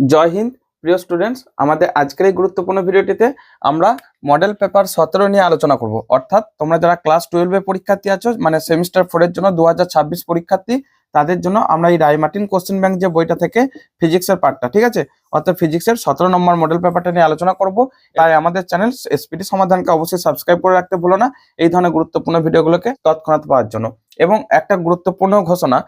জয় হিন্দ প্রিয় স্টুডেন্টস, আমাদের আজকের এই গুরুত্বপূর্ণ ভিডিওটিতে আমরা মডেল পেপার 17 নিয়ে আলোচনা করব। অর্থাৎ তোমরা যারা ক্লাস 12 এর পরীক্ষার্থী আছো, মানে সেমিস্টার 4 এর জন্য 2026 পরীক্ষার্থী, তাদের জন্য আমরা এই রায়মার্টিন কোশ্চেন ব্যাংক যে বইটা থেকে ফিজিক্সের পার্টটা, ঠিক আছে, অর্থাৎ ফিজিক্সের 17 নম্বর মডেল পেপারটা নিয়ে আলোচনা করব। তাই আমাদের চ্যানেল এসপিটি সমাধানকে অবশ্যই সাবস্ক্রাইব করে রাখতে ভুলো না, এই ধরনের গুরুত্বপূর্ণ ভিডিওগুলোকে তৎক্ষণাৎ পাওয়ার জন্য। এবং একটা গুরুত্বপূর্ণ ঘোষণা,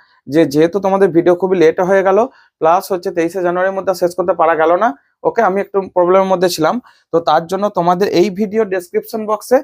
যেহেতু তোমাদের ভিডিও খুবই লেট হয়ে গেল, প্লাস হচ্ছে 23শে জানুয়ারির মধ্যে শেষ করতে পারা গেল না, ওকে, আমি একটু প্রবলেমের মধ্যে ছিলাম, তো তার জন্য তোমাদের এই ভিডিও ডেসক্রিপশন বক্সে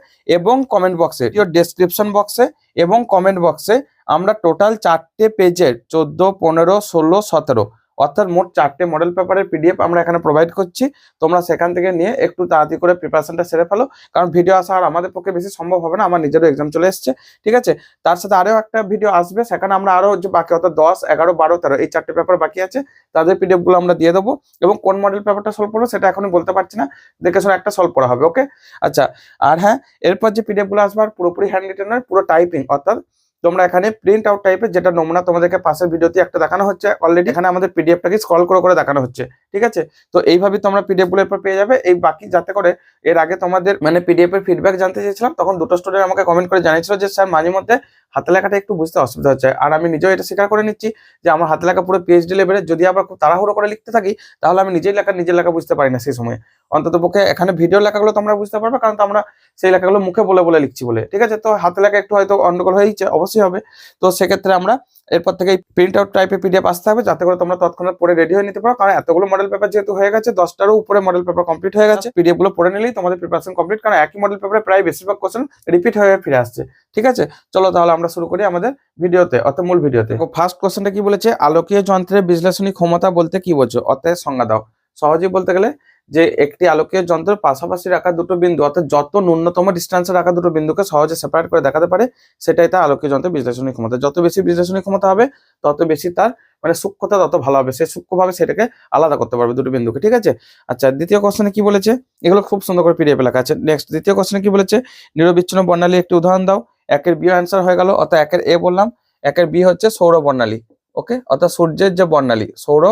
এবং কমেন্ট বক্সে আমরা টোটাল 4টে পেজের 14, 15, 16, 17 অর্থাৎ মোট 4টে মডেল পেপারের পিডিএফ আমরা এখানে প্রোভাইড করছি। তোমরা সেখান থেকে নিয়ে একটু তাড়াতাড়ি করে প্রিপারেশনটা সেরে ফেলো, কারণ ভিডিও আসা আর আমাদের পক্ষে বেশি সম্ভব হবে না, আমার নিজেরও এক্সাম চলে এসছে, ঠিক আছে। তার সাথে আরও একটা ভিডিও আসবে, সেখানে আমরা আরো যে বাকি অর্থাৎ 10, 11, 12, 13 এই 4টে পেপার বাকি আছে, তাদের পিডিএফ গুলো আমরা দিয়ে দেবো। এবং কোন মডেল পেপারটা সলভ করবো সেটা এখনই বলতে পারছি না, দেখে শুনে একটা সলভ করা হবে, ওকে। আচ্ছা, আর হ্যাঁ, এরপর যে পিডিএফ গুলো আসবে আর পুরোপুরি হ্যান্ড রিটেন নয়, পুরো টাইপিং, অর্থাৎ তোমরা এখানে প্রিন্ট আউট টাইপের, যেটা নমুনা তোমাদেরকে পাশের ভিডিওতে একটা দেখানো হচ্ছে অলরেডি, এখানে আমাদের পিডিএফটাকে স্ক্রল করে দেখানো হচ্ছে, ঠিক আছে। তো এইভাবে তোমরা পিডিএফ গুলো এরপর পেয়ে যাবে। এই বাকি যাতে করে এর আগে তোমাদের মানে পিডিএফ এর ফিডব্যাক জানতে চেয়েছিলাম, তখন দুটো স্টুডেন্ট আমাকে কমেন্ট করে জানিয়েছিল যে স্যার মাঝে মধ্যে হাতে লেখাটা একটু বুঝতে অসুবিধা হচ্ছে। আর আমি নিজেও এটা স্বীকার করে নিচ্ছি যে আমার হাতে লেখা পুরো পিএইচডি লেভেলে, যদি আবার খুব তাড়াহুড়ো করে লিখতে থাকি তাহলে আমি নিজের লেখা বুঝতে পারি না সেই সময়। অন্তত পক্ষে এখানে ভিডিও লেখাগুলো তোমরা বুঝতে পারবে, কারণ আমরা সেই লেখাগুলো মুখে বলে লিখছি বলে, ঠিক আছে। তো হাতে লেখা একটু হয়তো গন্ডগোল হয়েছে, অবশ্যই হবে। তো সেক্ষেত্রে আমরা এরপর থেকে প্রিন্ট আউট টাইপের পিডিএফ আসতে হবে, যাতে করে তোমরা তৎক্ষণাৎ পড়ে রেডি হয়ে নিতে পারো, কারণ এতগুলো মডেল পেপার যেহেতু হয়ে গেছে, 10টারও উপরে মডেল পেপার কমপ্লিট হয়ে গেছে, পিডিএফ গুলো পড়ে নিলেই তোমাদের প্রিপারেশন কমপ্লিট, কারণ একই মডেল পেপারে প্রায় বেশিরভাগ কোশ্চেন রিপিট হয়ে ফিরে আসছে, ঠিক আছে। চলো তাহলে আমরা শুরু করি আমাদের ভিডিওতে, অর্থাৎ মূল ভিডিওতে। ফার্স্ট কোশ্চেনটা কি বলেছে, আলোকীয় যন্ত্রের বিশ্লেষণী ক্ষমতা বলতে কি বোঝো, অর্থাৎ সংজ্ঞা দাও। সহজেই বলতে গেলে যে একটি আলোকীয় যন্ত্রের পাশাপাশি রাখা দুটো বিন্দু, অর্থাৎ যত ন্যূনতম ডিস্টেন্সে রাখা দুটো বিন্দুকে সহজে সেপারেট করে দেখাতে পারে, সেটাই তার আলোকীয় যন্ত্রের বিশ্লেষণী ক্ষমতা। যত বেশি বিশ্লেষণী ক্ষমতা হবে তত বেশি তার মানে সূক্ষ্মতা তত ভালো হবে, সে সূক্ষ্মভাবে সেটাকে আলাদা করতে পারবে দুটো বিন্দুকে, ঠিক আছে। আচ্ছা, দ্বিতীয় কোশ্চেনে কি বলেছে, এগুলো খুব সুন্দর করে পিডিএফ লেখা আছে। নেক্সট দ্বিতীয় কোশ্চেনে কি বলেছে, নিরবিচ্ছিন্ন বর্ণালী একটি উদাহরণ দাও। একের বি অ্যান্সার হয়ে গেল, অর্থাৎ একের এ বললাম, একের বি হচ্ছে সৌর বর্ণালী, ওকে, অর্থাৎ সূর্যের যে বর্ণালী, সৌর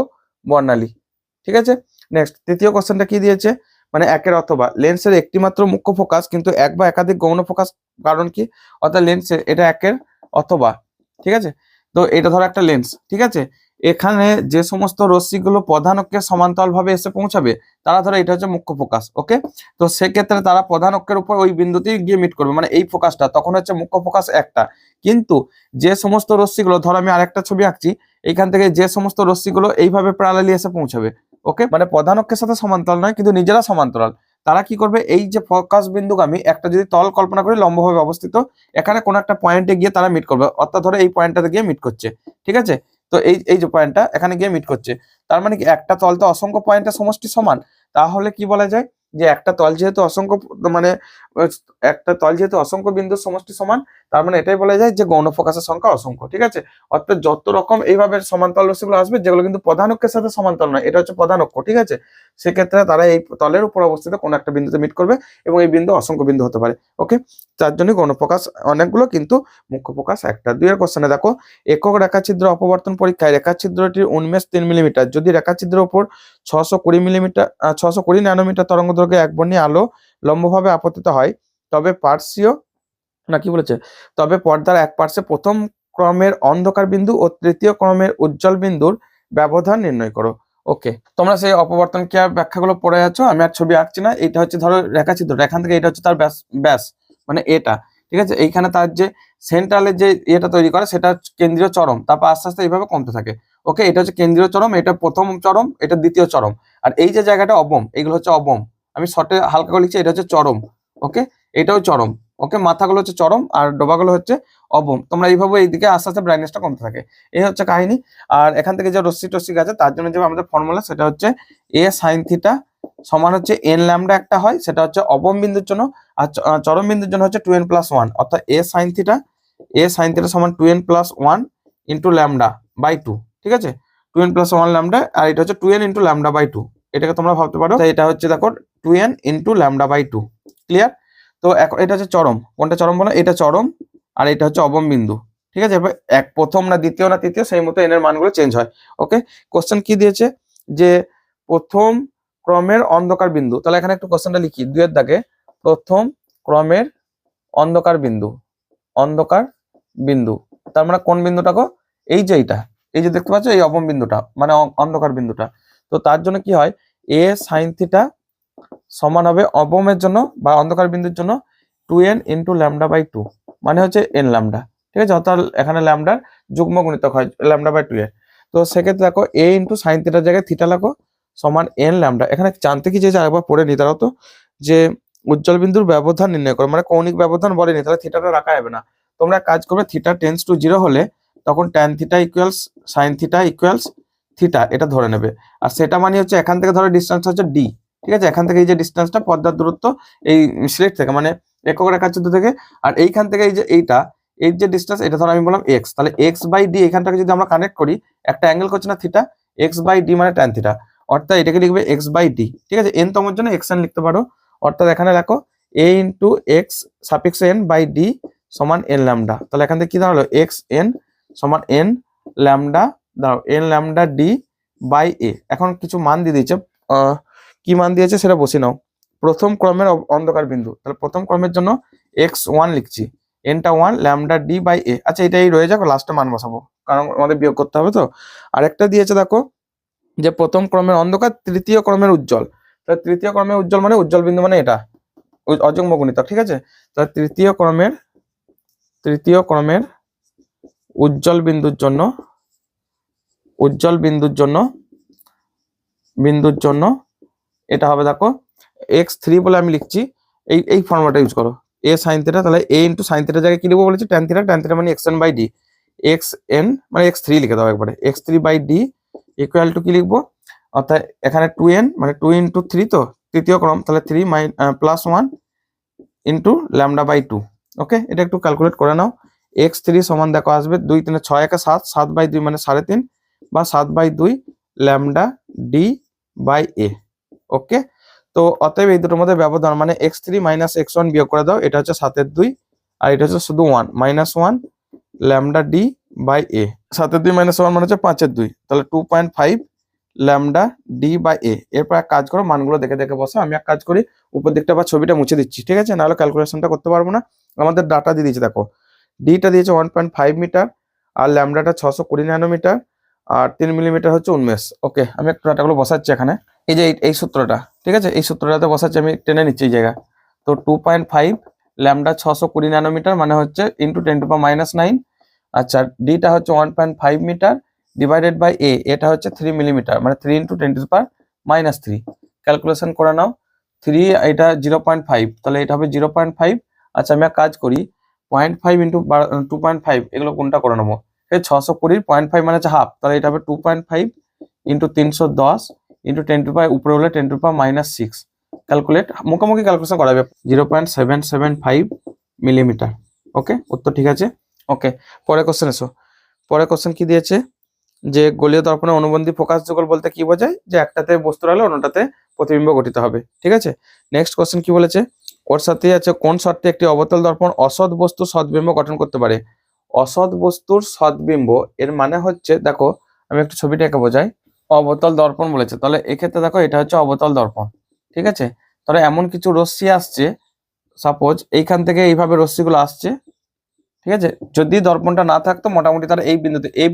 বর্ণালী, ঠিক আছে। নেক্সট তৃতীয় কোশ্চেনটা কি দিয়েছে, মানে একের অথবা লেন্সের একটি মাত্র মুখ্য ফোকাস কিন্তু এক বা একাধিক গৌণ ফোকাস, কারণ কি, অর্থাৎ লেন্সের এটা একের অথবা, ঠিক আছে। তো এটা ধরো একটা লেন্স, ঠিক আছে, এখানে যে সমস্ত রশ্মিগুলো প্রধান অক্ষের সমান্তরাল ভাবে এসে পৌঁছাবে, তারা ধরো এটা হচ্ছে মুখ্য ফোকাস, ওকে। তো সেক্ষেত্রে তারা প্রধান অক্ষের উপর ওই বিন্দুতেই গিয়ে মিট করবে, মানে এই ফোকাসটা তখন হচ্ছে মুখ্য ফোকাস একটা। কিন্তু যে সমস্ত রশ্মিগুলো, ধরো আমি আরেকটা ছবি আঁকছি, এইখান থেকে যে সমস্ত রশ্মিগুলো এইভাবে প্যারালালি এসে পৌঁছাবে, ওকে, মানে প্রধান অক্ষের সাথে সমান্তরাল নয় কিন্তু নিজেরা সমান্তরাল, তারা কি করবে, এই যে ফোকাস বিন্দুগামী একটা যদি তল কল্পনা করি লম্বভাবে অবস্থিত, এখানে কোন একটা পয়েন্টে গিয়ে তারা মিট করবে, অর্থাৎ ধরো এই পয়েন্টটাতে গিয়ে মিট করছে, ঠিক আছে। তো এই যে পয়েন্টটা এখানে গিয়ে মিট করছে, তার মানে কি একটা তলতে অসংখ্য পয়েন্টের সমষ্টি সমান। তাহলে কি বলা যায় যে একটা তল যেহেতু মানে অসংখ্য বিন্দুর সমষ্টি সমান, তার মানে এটাই বলা যায় যে গৌণ ফোকাসের সংখ্যা অসংখ্য, ঠিক আছে। অর্থাৎ যত রকম এইভাবে সমান্তরাল রশ্মিগুলো আসবে যেগুলো কিন্তু প্রধান অক্ষের সাথে সমান্তরাল নয়, এটা হচ্ছে প্রধান অক্ষ, ঠিক আছে, সেক্ষেত্রে তারা এই তলের উপর অবস্থিত কোনো একটা বিন্দুতে মিট করবে, এবং এই বিন্দু অসংখ্য বিন্দু হতে পারে, ওকে। তার জন্য গৌণ ফোকাস অনেকগুলো কিন্তু মুখ্য ফোকাস একটা। দুইয়ের কোশ্চেনে দেখো, একক রেখাছিদ্র অপবর্তন পরীক্ষায় রেখাছিদ্রটির উন্মেষ 3 মিলিমিটার, যদি রেখাছিদ্রের উপর 620 ন্যানোমিটার তরঙ্গ দৈর্ঘ্যে একবর্ণী আলো লম্বভাবে আপতিত হয়, তবে তবে পর্দার এক পার্শ্বে প্রথম ক্রমের অন্ধকার বিন্দু ও তৃতীয় ক্রমের উজ্জ্বল বিন্দুর ব্যবধান নির্ণয় করো, ওকে। তোমরা সেই অপবর্তন ক্রিয়ার ব্যাখ্যাগুলো পড়ে যাচ্ছ, আমি আর ছবি আঁকছি না। এটা হচ্ছে ধরো রেখাচিত্র, এখান থেকে এটা হচ্ছে তার ব্যাস মানে এটা, ঠিক আছে। এইখানে তার যে সেন্ট্রালের যে এটা তৈরি করে সেটা কেন্দ্রীয় চরম, তারপর আস্তে আস্তে এইভাবে কমতে থাকে, ওকে। এটা হচ্ছে কেন্দ্রীয় চরম, এটা প্রথম চরম, এটা দ্বিতীয় চরম, আর এই যে জায়গাটা অবম, এগুলো হচ্ছে অবম, আমি শর্টে হালকা করে লিখছি, এটা হচ্ছে চরম, ওকে, এটাও চরম, ওকে। মাথাগুলো হচ্ছে চরম আর ডোবাগুলো হচ্ছে অবম। তোমরা এইভাবে এইদিকে আস্তে আস্তে ব্রাইটনেসটা কমতে থাকে, এই হচ্ছে কাহিনী। আর এখান থেকে যে রশ্মি টশ্মি আছে তার জন্য যে আমাদের ফর্মুলা, সেটা হচ্ছে এ সাইন থিটা সমান হচ্ছে এন ল্যামডা একটা হয়, সেটা হচ্ছে অবম বিন্দুর জন্য, আর চরম বিন্দুর জন্য হচ্ছে 2n+1, অর্থাৎ এ সাইন থিটা সমান 2n+1 ইন্টু ল্যামডা বাই 2, ঠিক আছে, 2n+1 ল্যামডা, আর এটা হচ্ছে 2n ইন্টু ল্যামডা বাই 2, এটাকে তোমরা ভাবতে পারো, এটা হচ্ছে দেখো 2n into lambda by 2, clear. তো এখন এটা হচ্ছে চরম, কোনটা চরম বলো, এটা চরম, আর এটা হচ্ছে অবম বিন্দু, ঠিক আছে। এবার প্রথম না দ্বিতীয় না তৃতীয় সেই মতো এন এর মানগুলো চেঞ্জ হয়, ওকে। কোশ্চেন কি দিয়েছে, যে প্রথম ক্রমের অন্ধকার বিন্দু, তাহলে এখানে একটু কোশ্চেনটা লিখি, 2 এর দাগে প্রথম ক্রমের অন্ধকার বিন্দু, অন্ধকার বিন্দু, তার মানে কোন বিন্দুটা গো, এই যে এইটা, এই যে দেখতে পাচ্ছ এই অবম বিন্দুটা মানে অন্ধকার বিন্দুটা। তো তার জন্য কি হয়, এ সাইন থিটা সমান হবে অবমের জন্য বা অন্ধকার বিন্দুর জন্য 2n ইন্টু ল্যামডা বাই 2, মানে হচ্ছে n ল্যামডা। ঠিক আছে, অর্থাৎ এখানে ল্যামডার যুগ্ম গুণিতক হয় ল্যামডা বাই 2 এর। তো সেক্ষেত্রে দেখো a ইন্টু সাইন থিটার জায়গায় থিটা লাগো সমান n ল্যামডা। এখানে জানতে কি চেয়েছে আরেকবার পড়ে নি তারাও তো, যে উজ্জ্বল বিন্দুর ব্যবধান নির্ণয় করো, মানে কৌণিক ব্যবধান বলেনি, তাহলে থিটাটা রাখা যাবে না। তোমরা কাজ করবে, থিটা টেন্স টু 0 হলে তখন tan theta equals sine theta equals theta, এটা ধরে নেবে। আর সেটা মানে হচ্ছে এখান থেকে ধরো ডিস্টেন্স হচ্ছে d, ঠিক আছে, এখান থেকে এই যে ডিস্টেন্সটা পর্দার দূরত্ব এই স্লেট থেকে মানে একক রেখাচিত্র থেকে, আর এইখান থেকে এই যে এইটা এই যে ডিস্টেন্স এটা ধরো আমি বললাম x, তাহলে x বাই d এখানটাকে যদি আমরা কানেক্ট করি একটা অ্যাঙ্গেল করছে না থিটা, x বাই d মানে ট্যান থিটা, অর্থাৎ এটাকে লিখবে x বাই d। ঠিক আছে, n তমের জন্য xn লিখতে পারো, অর্থাৎ এখানে লেখো a into x suffix n by d সমান n ল্যামডা। তাহলে এখান থেকে কি দাঁড়ালো x n সমান n ল্যামডা, দাঁড়াও n lambda d by a। এখন কিছু মান দিয়ে দিয়েছে, কি মান দিয়েছে সেটা বসে নাও। প্রথম ক্রমের অন্ধকার বিন্দু, তাহলে প্রথম ক্রমের জন্য x1 লিখছি, nটা 1 ল্যামডা d বাই a। আচ্ছা এটাই রয়ে যাক, লাস্টে মান বসাবো কারণ আমাদের বিয়োগ করতে হবে তো। আরেকটা দিয়েছে দেখো যে প্রথম ক্রমের অন্ধকার তৃতীয় ক্রমের উজ্জ্বল, তাহলে তৃতীয় ক্রমের উজ্জ্বল মানে উজ্জ্বল বিন্দু মানে এটা অযুগ্ম গুণিতক। ঠিক আছে, তাহলে তৃতীয় ক্রমের উজ্জ্বল বিন্দুর জন্য এটা হবে দেখো x3 বলে আমি লিখছি, এই ফর্মুলাটা ইউজ করো, a sin থিটা, তাহলে a ইনটু sin থিটার জায়গায় কি লিখবো বলেছি tan থিটা মানে xn বাই d, xn মানে x3 লিখে দাও একবারে, x3 by d equal to কি লিখবো, অর্থাৎ এখানে 2n মানে 2 ইন্টু 3 তো তৃতীয় ক্রম, তাহলে 3 প্লাস 1 ইন্টু ল্যামডা বাই 2। ওকে, এটা একটু ক্যালকুলেট করে নাও, x3 সমান দেখো আসবে 2 3 6 1 7, 7 বাই 2 মানে 3.5 বা 7 by 2 lambda d by a। Okay, তো অতএব এই দুটোর মধ্যে ব্যবধান মানে x3 মাইনাস x1 বিয়োগ করে দাও, এটা হচ্ছে 7/2 আর এটা হচ্ছে শুধু 1 minus 1 lambda d by a। 7/2 minus 1 মানে হচ্ছে 5/2, তাহলে 2.5 ল্যামডা d বাই a। এরপর এক কাজ করো, মানগুলো দেখে দেখে বসো, আমি এক কাজ করি উপর দিকটা বা ছবিটা মুছে দিচ্ছি, ঠিক আছে, নাহলে ক্যালকুলেশনটা করতে পারবো না। আমাদের ডাটা দিয়ে দিয়েছে দেখো, ডিটা দিয়েছে 1.5 মিটার আর ল্যামডাটা 620 ন্যানোমিটার আর 3 মিলিমিটার হচ্ছে উন্মেষ। ওকে, আমি একটু ডাটাগুলো বসাচ্ছি এখানে, এই যে এই সূত্রটা, ঠিক আছে, এই সূত্রটাতে বসাচ্ছি, আমি টেনে নিচ্ছি এই জায়গা। তো 2.5 ল্যামডা 620 ন্যানোমিটার মানে হচ্ছে ইন্টু 10⁻⁹। আচ্ছা, ডিটা হচ্ছে 1.5 মিটার ডিভাইডেড বাই এ, এটা হচ্ছে 3 মিলিমিটার মানে 3 ইন্টু 10⁻⁻3। ক্যালকুলেশন করে নাও, 3 এটা 0.5, তাহলে এটা হবে 0.5। আচ্ছা আমি এক কাজ করি, 0.5 ইন্টু 2.5 এগুলো কোনটা করে নেবো, এই 620 0.5 মানে হচ্ছে হাফ, তাহলে এটা হবে 2.5 ইন্টু 310 ইন্টু 10 উপরে হলে 10⁻⁻6। ক্যালকুলেট, মুখোমুখি ক্যালকুলেশন করা যাবে, 0.775 মিলিমিটার। ওকে, উত্তর ঠিক আছে। ওকে, পরের কোশ্চেন এসো। পরের কোশ্চেন কি দিয়েছে, যে গোলীয় দর্পণে অনুবন্ধী ফোকাস যুগল বলতে কি বোঝায়, যে একটাতে বস্তু রাখলে অন্যটাতে প্রতিবিম্ব গঠিত হবে। ঠিক আছে, নেক্সট কোশ্চেন কি বলেছে, ওর সাথে আছে কোন শর্তে একটি অবতল দর্পণ অসৎ বস্তু সদ্বিম্ব গঠন করতে পারে। অসৎ বস্তুর সদ্বিম্ব এর মানে হচ্ছে, দেখো আমি একটু ছবিটা এঁকে বোঝাই, অবতল দর্পণ বলেছে, তাহলে এক্ষেত্রে দেখো এটা হচ্ছে অবতল দর্পণ। ঠিক আছে, তাহলে এমন কিছু রশ্মি আসছে, সাপোজ এইখান থেকে এইভাবে রশ্মিগুলো আসছে, ঠিক আছে, যদি দর্পণটা না থাকতো মোটামুটি তারা এই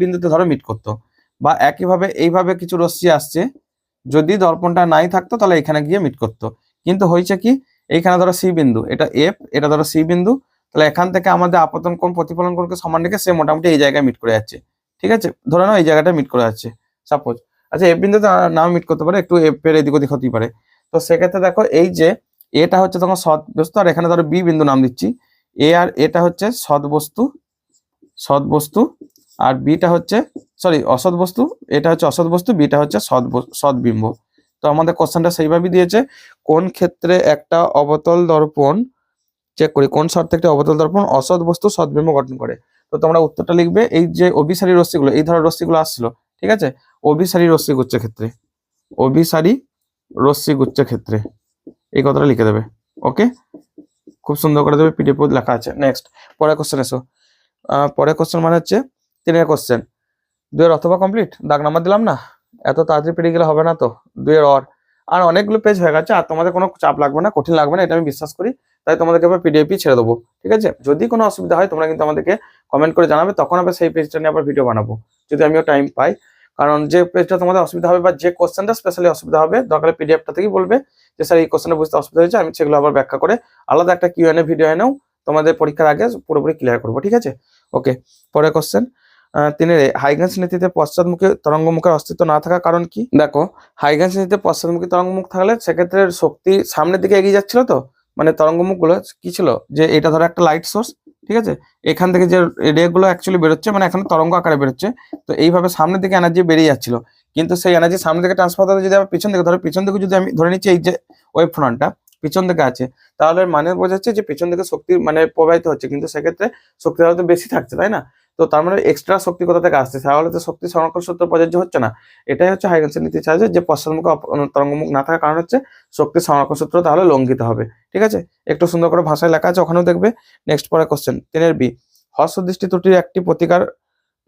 বিন্দুতে ধরো মিট করতো, বা একইভাবে এইভাবে কিছু রশ্মি আসছে, যদি দর্পণটা নাই থাকতো তাহলে এখানে গিয়ে মিট করতো। কিন্তু হয়েছে কি, এইখানে ধরো সি বিন্দু, এটা এফ, এটা ধরো সি বিন্দু, তাহলে এখান থেকে আমাদের আপতন কোণ প্রতিফলন কোণকে সমান রেখে সে মোটামুটি এই জায়গায় মিট করে যাচ্ছে। ঠিক আছে, ধরে নাও এই জায়গাটা মিট করে যাচ্ছে সাপোজ। আচ্ছা এফ বিন্দুতে নাও মিট করতে পারে, একটু এফ এর এদিক ওদিক হতেই পারে। তো সেক্ষেত্রে দেখো এই যে এটা হচ্ছে তখন সৎ বস্তু, আর এখানে ধরো বি বিন্দু নাম দিচ্ছি, এ আর এটা হচ্ছে সৎ বস্তু আর বিটা হচ্ছে অসৎ বস্তু, এটা হচ্ছে অসৎ বস্তু, বিটা হচ্ছে সৎ বিম্ব। তো আমাদের কোশ্চেনটা সেইভাবেই দিয়েছে, কোন ক্ষেত্রে একটা অবতল দর্পণ, চেক করি কোন শর্তে একটি অবতল দর্পণ অসৎ বস্তু সদ্বিম্ব গঠন করে। তো তোমরা উত্তরটা লিখবে, এই যে অভিসারী রশ্মিগুলো, এই ধরনের রশ্মিগুলো আসছিল, ঠিক আছে, অভিসারী রশ্মিগুচ্ছের ক্ষেত্রে এই কথাটা লিখে দেবে। ওকে, খুব সুন্দর করে দেবে, পিডিএফ লেখা আছে। নেক্সট পরের কোশ্চেন এসো। পরের কোশ্চেন মানে হচ্ছে 3 কোশ্চেন, 2 অথবা কমপ্লিট, দাগ নাম্বার দিলাম না, এত তাড়াতাড়ি পেরিয়ে গেলে হবে না তো, 2 এর আর অনেকগুলো পেজ হয়ে গেছে, আর তোমাদের কোনো চাপ লাগবে না, কঠিন লাগবে না, এটা আমি বিশ্বাস করি। তাই তোমাদেরকে আবার পিডিএফই ছেড়ে দেবো, ঠিক আছে? যদি কোনো অসুবিধা হয় তোমরা কিন্তু আমাদেরকে কমেন্ট করে জানাবে, তখন আবার সেই পেজটা নিয়ে আবার ভিডিও বানাবো যদি আমিও টাইম পাই। কারণ যে পেজটা তোমাদের অসুবিধা হবে বা যে কোশ্চেনটা স্পেশালি অসুবিধা হবে, দরকার পিডিএফটা থেকেই বলবে যে স্যার এই কোশ্চেনটা বুঝতে অসুবিধা হয়েছে, আমি সেগুলো আবার ব্যাখ্যা করে আলাদা একটা কিউএনএ ভিডিও এনেও তোমাদের পরীক্ষার আগে পুরোপুরি ক্লিয়ার করবো, ঠিক আছে? ওকে, পরের কোশ্চেন। তিনি হাইগেন্স নীতিতে পশ্চাৎমুখী তরঙ্গমুখের অস্তিত্ব না থাকার কারণ কি? দেখো, হাইগেন্স নীতিতে পশ্চাৎমুখী তরঙ্গমুখ থাকলে সেক্ষেত্রে শক্তি সামনের দিকে এগিয়ে যাচ্ছিল, তো মানে তরঙ্গমুখ গুলো কি ছিল, যে এটা ধরো একটা লাইট সোর্স, ঠিক আছে? এখান থেকে যে রে গুলো অ্যাকচুয়ালি বেরোচ্ছে, মানে এখানে তরঙ্গ আকারে বেরোচ্ছে, তো এইভাবে সামনের দিকে এনার্জি বেরিয়ে যাচ্ছিল, কিন্তু সেই এনার্জি সামনের দিকে ট্রান্সফার হতে যদি আবার পিছন দিকে ধরো, পিছন দিকে যদি আমি ধরে নিচ্ছি এই যে ওয়েভ ফ্রন্টটা পিছন দিকে আছে, তাহলে মানে বোঝাচ্ছে যে পিছন দিকে শক্তি মানে প্রবাহিত হচ্ছে, কিন্তু সেক্ষেত্রে শক্তি হয়তো বেশি থাকছে, তাই না? তো তার মানে এক্সট্রা শক্তি কোথা থেকে আসছে, তাহলে তো শক্তি সংরক্ষণ সূত্র প্রযোজ্য হচ্ছে না। এটাই হচ্ছে হাইগেন্সের নীতি চার্জে, যে পশ্চাৎমুখী তরঙ্গমুখ না থাকার কারণ হচ্ছে শক্তি সংরক্ষণ সূত্র তাহলে লঙ্ঘিত হবে, ঠিক আছে? একটু সুন্দর করে ভাষায় লেখা আছে, ওখানেও দেখবে। নেক্সট পরে কোশ্চেন 3 বি, হর্ষদৃষ্টি ত্রুটির একটি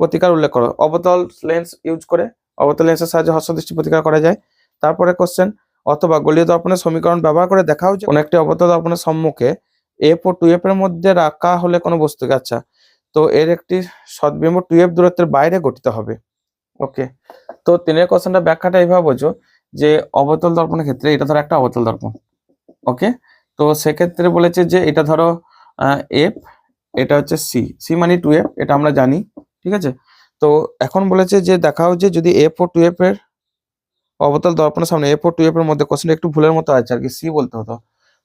প্রতিকার উল্লেখ করো। অবতল লেন্স ইউজ করে, অবতল লেন্সের সাহায্যে হর্ষদৃষ্টি প্রতিকার করা যায়। তারপরে কোশ্চেন, অথবা গোলীয় দর্পণের সমীকরণ ব্যবহার করে দেখাও যে কোনো একটি অবতল দর্পণের সম্মুখে এফ ও 2F এর মধ্যে রাখা হলে কোনো বস্তুকে, আচ্ছা, তো এর একটি সদ্বিম্ব 2F দূরত্বের বাইরে গঠিত হবে। ওকে, তো 3 কোশ্চেনটা ব্যাখ্যাটা এইভাবে বোঝো যে অবতল দর্পণের ক্ষেত্রে এটা ধরো একটা অবতল দর্পণ, ওকে? তো সেক্ষেত্রে বলেছে যে এটা ধরো এফ, এটা হচ্ছে সি মানে 2F, এটা আমরা জানি, ঠিক আছে? তো এখন বলেছে যে দেখাও যে যদি এফ ও 2F এর অবতল দর্পণের সামনে এফ ও 2F এর মধ্যে, কোশ্চেনটা একটু ভুলের মতো আছে আর কি, সি বলতে হতো।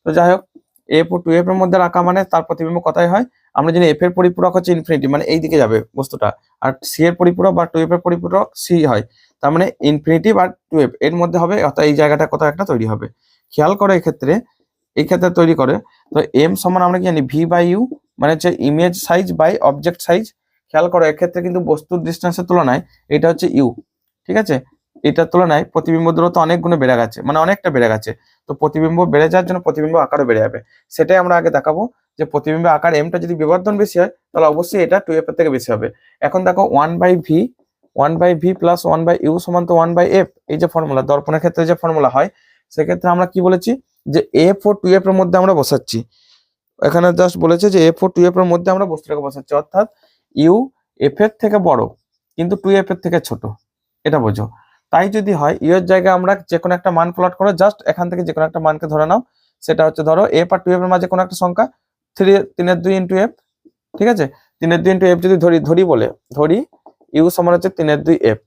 তো যাই হোক, এফ ও 2F এর মধ্যে রাখা মানে তার প্রতিবিম্ব কথাই হয়, আমরা জানি এফ এর পরিপূরক হচ্ছে ইনফিনিটি, মানে এই দিকে যাবে বস্তুটা, আর সি এর পরিপূরক বা 2F এর পরিপূরক সি হয়, তার মানে ইনফিনিটি বা 2F এর মধ্যে হবে, অর্থাৎ এই জায়গাটা কোথাও একটা তৈরি হবে। খেয়াল করো এই ক্ষেত্রে তৈরি করে, তো এম সমান আমরা কি জানি ভি বাই ইউ, মানে হচ্ছে image size by object size. খেয়াল করো এক্ষেত্রে কিন্তু বস্তুর ডিস্টেন্সের তুলনায় এটা হচ্ছে ইউ, ঠিক আছে? এটার তুলনায় প্রতিবিম্ব দূরত্ব অনেক গুণে বেড়ে গেছে, মানে অনেকটা বেড়ে গেছে, তো প্রতিবিম্ব বেড়ে যাওয়ার জন্য প্রতিবিম্ব আকারও বেড়ে যাবে। সেটাই আমরা আগে দেখাবো, যে প্রতিবিম্বের আকার এমটা যদি বিবর্ধন বেশি হয় তাহলে অবশ্যই এটা 2F এর থেকে বেশি হবে। এখন দেখো 1/v প্লাস 1/u সমান তো 1/f, এই যে ফর্মুলা দর্পণের ক্ষেত্রে যে ফর্মুলা হয়, সেক্ষেত্রে আমরা কি বলেছি যে এফ ও 2F এর মধ্যে আমরা বসাচ্ছি, এখানে জাস্ট বলেছে যে এফ ও 2F এর মধ্যে আমরা বস্তুটাকে বসাচ্ছি, অর্থাৎ ইউ এফ এর থেকে বড় কিন্তু 2F এর থেকে ছোট, এটা বোঝো। তাই যদি হয় ইউ এর জায়গায় আমরা যে কোনো একটা মান প্লট করে জাস্ট এখান থেকে যে কোনো একটা মানকে ধরে নাও, সেটা হচ্ছে ধরো এফ আর 2F এর মাঝে কোনো একটা সংখ্যা 3/2 ইন্টু এফ, ঠিক আছে? 3/2 ইন্টু এফ যদি ধরি ইউ সমান হচ্ছে 3/2 এফ,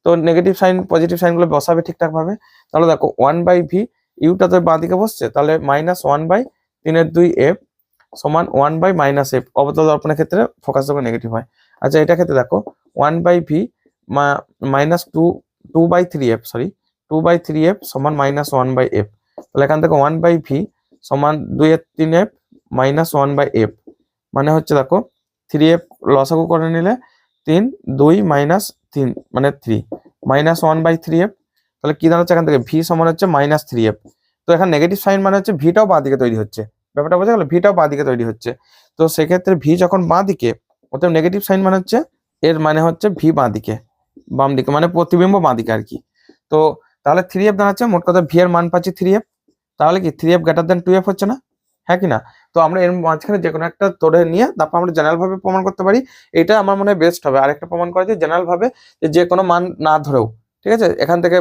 তো নেগেটিভ সাইন পজিটিভ সাইন গুলো বসাবে ঠিকঠাক ভাবে। তাহলে দেখো 1/v, ইউটা তো বাঁ দিকে বসছে, তাহলে -1/3/2 এফ সমান 1/-f, অবতল দর্পণের ক্ষেত্রে ফোকাস যখন নেগেটিভ হয়। আচ্ছা, এটা ক্ষেত্রে দেখো 1/v -2/3f সমান -1/f, তাহলে এখান থেকে 1/v সমান 2/3f -1/f, মানে হচ্ছে দেখো 3f লসাগু করে নিলে 3, 2 -3 মানে 3 -1/3f, তাহলে কি দাঁড়াচ্ছে এখান থেকে v সমান হচ্ছে -3f। তো এখানে নেগেটিভ সাইন মানে হচ্ছে ভিটাও বাঁ দিকে তৈরি হচ্ছে, ব্যাপারটা বোঝা গেল, ভিটাও বাঁ দিকে তৈরি হচ্ছে। তো সেক্ষেত্রে ভি যখন বাঁ দিকে, অর্থাৎ নেগেটিভ সাইন মানে হচ্ছে এর মানে হচ্ছে ভি বাঁ দিকে, বাম দিকে মানে প্রতিবিম্ব বাঁ দিকে আর কি। তো তাহলে 3f দাঁড়াচ্ছে, মোট কথা ভি এর মান পাচ্ছি 3f, তাহলে কি 3f গ্রেটার দেন 2f হচ্ছে না, হ্যাঁ কি না? তো আমরা এর মাঝখানে যে কোনো একটা ধরে নিয়ে তারপর আমরা জেনারেল ভাবে প্রমাণ করতে পারি, এটা আমার মনে হয় বেস্ট হবে। আরেকটা প্রমাণ করা যায় জেনারেল ভাবে, যে কোনো মান না ধরেও, ঠিক আছে? এখান থেকে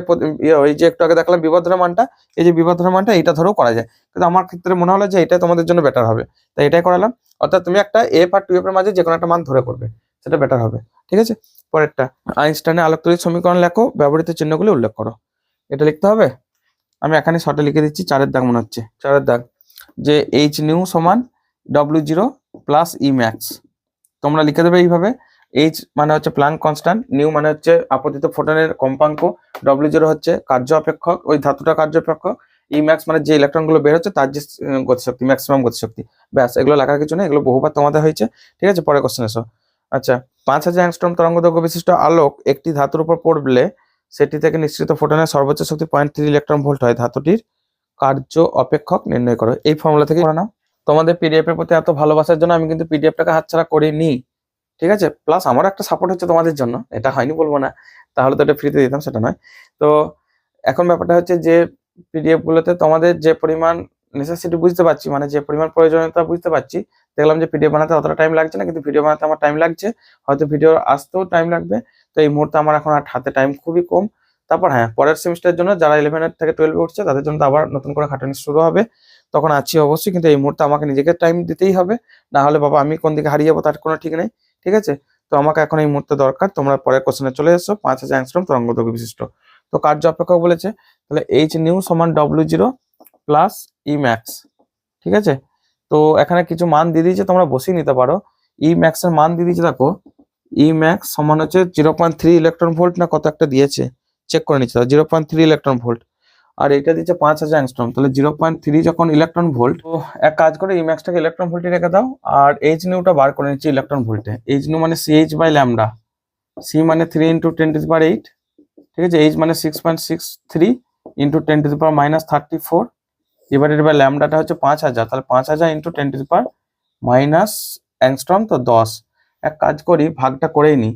ওই যে একটু আগে দেখলাম বিবর্ধনের মানটা, এই যে বিবর্ধনের মানটা এইটা ধরেও করা যায়, কিন্তু আমার ক্ষেত্রে মনে হলো যে এটা তোমাদের জন্য বেটার হবে, তাই এটাই করালাম। অর্থাৎ তুমি একটা এফ আর 2F এর মাঝে যে কোনো একটা মান ধরে করবে, সেটা বেটার হবে, ঠিক আছে? পরেরটা, আইনস্টাইনের আলোকতড়িৎ সমীকরণ লেখো, ব্যবহৃত চিহ্নগুলি উল্লেখ করো। এটা লিখতে হবে, আমি এখানে শর্টে লিখে দিচ্ছি, 4-এর দাগ মনে হচ্ছে, 4-এর দাগ, যে এইচ নিউ সমান W0 প্লাস ই ম্যাক্স, তোমরা লিখে দেবে এইভাবে। এইচ মানে হচ্ছে প্ল্যাঙ্ক কনস্ট্যান্ট, নিউ মানে হচ্ছে আপতিত ফোটনের কম্পাঙ্ক, W0 হচ্ছে কার্য অপেক্ষক, ওই ধাতুটা কার্য অপেক্ষক, ই ম্যাক্স মানে যে ইলেকট্রন গুলো বের হচ্ছে তার যে গতিশক্তি, ম্যাক্সিমাম গতিশক্তি। ব্যাস, এগুলো লেখার কিছু নেই, এগুলো বহুবার তোমাদের হয়েছে, ঠিক আছে? পরে কোশ্চেন এসো। আচ্ছা, 5000 অ্যাংস্ট্রম তরঙ্গ দৈর্ঘ্য বিশিষ্ট আলোক একটি ধাতুর উপর পড়লে সেটি থেকে নিঃসৃত ফোটনের সর্বোচ্চ শক্তি 0.3 ইলেকট্রন ভোল্ট হয়, ধাতুটির কার্য অপেক্ষক নির্ণয় করো। এই ফর্মুলা থেকে করে নাও। তোমাদের পিডিএফ এর প্রতি এত ভালোবাসার জন্য আমি কিন্তু পিডিএফটাকে হাতছাড়া করিনি, ঠিক আছে, প্লাস আমারও একটা সাপোর্ট হচ্ছে তোমাদের জন্য, এটা হয়নি বলবো না, তাহলে তো এটা ফ্রিতে দিতাম সেটা নয়। তো এখন ব্যাপারটা হচ্ছে যে পিডিএফ গুলোতে তোমাদের যে পরিমাণ নেসেসিটি বুঝতে পারছি, মানে যে পরিমাণ প্রয়োজনীয়তা বুঝতে পারছি, দেখলাম যে পিডিএফ বানাতে অতটা টাইম লাগছে না, কিন্তু ভিডিও বানাতে আমার টাইম লাগছে, হয়তো ভিডিও আসতেও টাইম লাগবে। তো এই মুহূর্তে আমার এখন আর হাতে টাইম খুবই কম। তারপর হ্যাঁ, পরের সেমিস্টারের জন্য যারা 11 থেকে 12 উঠছে তাদের জন্য তো আবার নতুন করে খাটানি শুরু হবে, তখন আছি অবশ্যই, কিন্তু এই মুহূর্তে আমাকে নিজেকে টাইম দিতেই হবে, না হলে বাবা আমি কোন দিকে হারিয়ে যাবো তার কোনো ঠিক নেই। ঠিক আছে, তো আমাকে এখন এই মুহূর্তে দরকার, তোমরা পরের কোশ্চেনে চলে এসো। 5000 অ্যাংস্ট্রম তরঙ্গ দৈর্ঘ্য বিশিষ্ট, তো কার্য অপেক্ষক বলেছে, তাহলে এইচ নিউ সমান W0 প্লাস ই ম্যাক্স। ঠিক আছে, তো এখানে কিছু মান দিয়ে দিয়েছে, তোমরা বসিয়ে নিতে পারো। ই ম্যাক্স এর মান দিয়ে দিয়েছে, দেখো ই ম্যাক্স সমান হচ্ছে 0.3 ইলেকট্রন ভোল্ট না কত একটা দিয়েছে, চেক করে নিচ্ছে, 0.3 ইলেকট্রন ভোল্ট, আর এটা দিচ্ছে 5000 অ্যাংস্ট্রম, তাহলে 0.3 যখন ইলেকট্রন ভোল্ট, তো এক কাজ করে ই ম্যাক্সটাকে ইলেকট্রন ভোল্টে রেখে দাও, আর এইচ নিউটা বার করে নিচ্ছে ইলেকট্রন ভোল্টে। এইচ নিউ মানে সিএইচ বাই ল্যামডা, সি মানে 3 × 10⁻8, ঠিক আছে, এইচ মানে 6.63 × 10⁻−34 ডিভাইডেড বাই ল্যামডাটা হচ্ছে 5000, তাহলে 5000 × 10⁻⁻, অ্যাংস্ট্রম, তো 10। এক কাজ করি, ভাগটা করেই নি,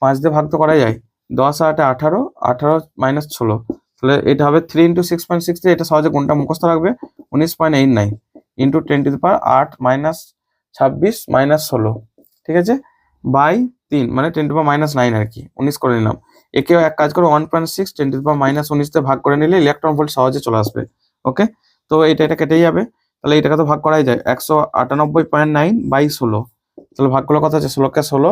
5 দিয়ে ভাগ তো করা যায়, 10 আর 18, 18 - 16, তাহলে এটা হবে 3 × 6.63, এটা সহজে কোনটা মুখস্থ রাখবে, 19.89 × 10⁻8 - 26 - 16, ঠিক আছে, বাই 3 মানে 10⁻⁹ আর কি, 19 করে নিলাম। একেও এক কাজ করে 1.6 10⁻⁻19 দিয়ে ভাগ করে নিলে ইলেকট্রন ভোল্ট সহজে চলে আসবে। ওকে, তো এটা কেটেই যাবে, তাহলে এটাকে তো ভাগ করাই যায়, 198.9 বাই 16, তাহলে ভাগ করলে কত আছে, 16 কে 16,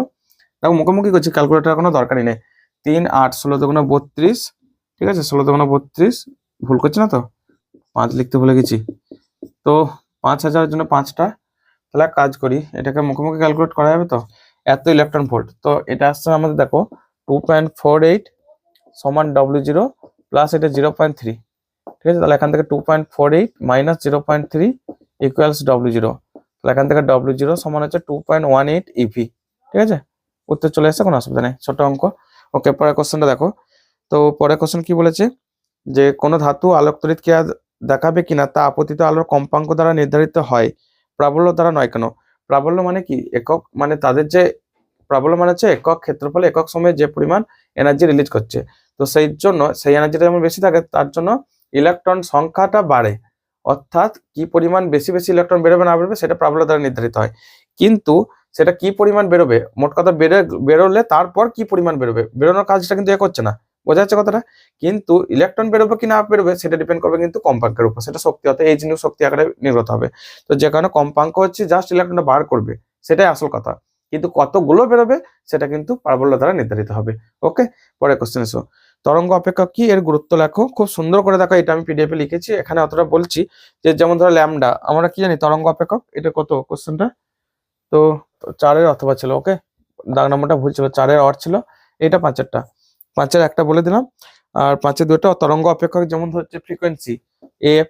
দেখো মুখোমুখি করছি, ক্যালকুলেটার কোনো দরকারই নেই, 3 8 16 দুগুণে 32, ঠিক আছে, 16 দুগুণে 32, ভুল করছি না তো, 5 লিখতে ভুলে গেছি, তো 5000 জন্য 5টা, তাহলে কাজ করি, এটাকে মুখোমুখি ক্যালকুলেট করা যাবে তো, এত ইলেকট্রন ভোল্ট, তো এটা আসছে আমাদের দেখো 2.48 সমান W0 প্লাস এটা 0.3, ঠিক আছে, তাহলে এখান থেকে 2.48 - 0.3 ইকুয়ালস W0, তাহলে এখান থেকে W0 সমান হচ্ছে 2.18 ইভি। ঠিক আছে, উত্তর চলে আসছে, কোনো অসুবিধা নেই, ছোট অঙ্ক। ওকে, পরের কোশ্চেনটা দেখো, তো পরের কোশ্চেন কি বলেছে, যে কোনো ধাতু আলোক তড়িৎ ক্রিয়া দেখাবে কিনা তা আপতিত আলোর কম্পাঙ্ক দ্বারা নির্ধারিত হয়, প্রাবল্য দ্বারা নয় কেন? প্রাবল্য মানে কি, একক, মানে তাদের যে প্রাবল্য মানে হচ্ছে একক ক্ষেত্রফলে একক সময়ে যে পরিমাণ এনার্জি রিলিজ করছে, তো সেই জন্য সেই এনার্জিটা যেমন বেশি থাকে তার জন্য ইলেকট্রন সংখ্যাটা বাড়ে, অর্থাৎ কি পরিমাণ বেশি বেশি ইলেকট্রন বেরোবে না বেরোবে সেটা প্রাবল্য দ্বারা নির্ধারিত হয়, কিন্তু সেটা কি পরিমাণ বেরোবে, মোট কথা বেরোলে তারপর কি পরিমাণ বেরোবে, বেরোনোর কাজটা কিন্তু এ করছে না, বোঝা যাচ্ছে কথাটা, কিন্তু ইলেকট্রন বেরোবে কি না বেরোবে সেটা ডিপেন্ড করবে কিন্তু কম্পাঙ্কের উপর, সেটা শক্তি অর্থাৎ এইচ নিউ শক্তি আকারে নির্গত হবে, তো যে কারণে কম্পাঙ্ক হচ্ছে জাস্ট ইলেকট্রনটা বার করবে, সেটাই আসল কথা, কিন্তু কতগুলো বেরোবে সেটা কিন্তু প্রাবল্য দ্বারা নির্ধারিত হবে। ওকে, পরে কোশ্চেন এসো, তরঙ্গ অপেক্ষক কি, এর গুরুত্ব লেখো, খুব সুন্দর করে দেখো, এটা আমি পিডিএফ এ লিখেছি, এখানে অতটা বলছি যে যেমন ধরো ল্যামডা, আমরা কি জানি তরঙ্গ অপেক্ষক, এটা কত কোশ্চেনটা, তো 4-এর অথবা ছিল, ওকে, দাগ নম্বরটা ভুল ছিল, 4-এর অর ছিল, এটা 5-এরটা, 5-এর একটা বলে দিলাম, আর 5-এর দুটো তরঙ্গ অপেক্ষক, যেমন হচ্ছে ফ্রিকোয়েন্সি এফ,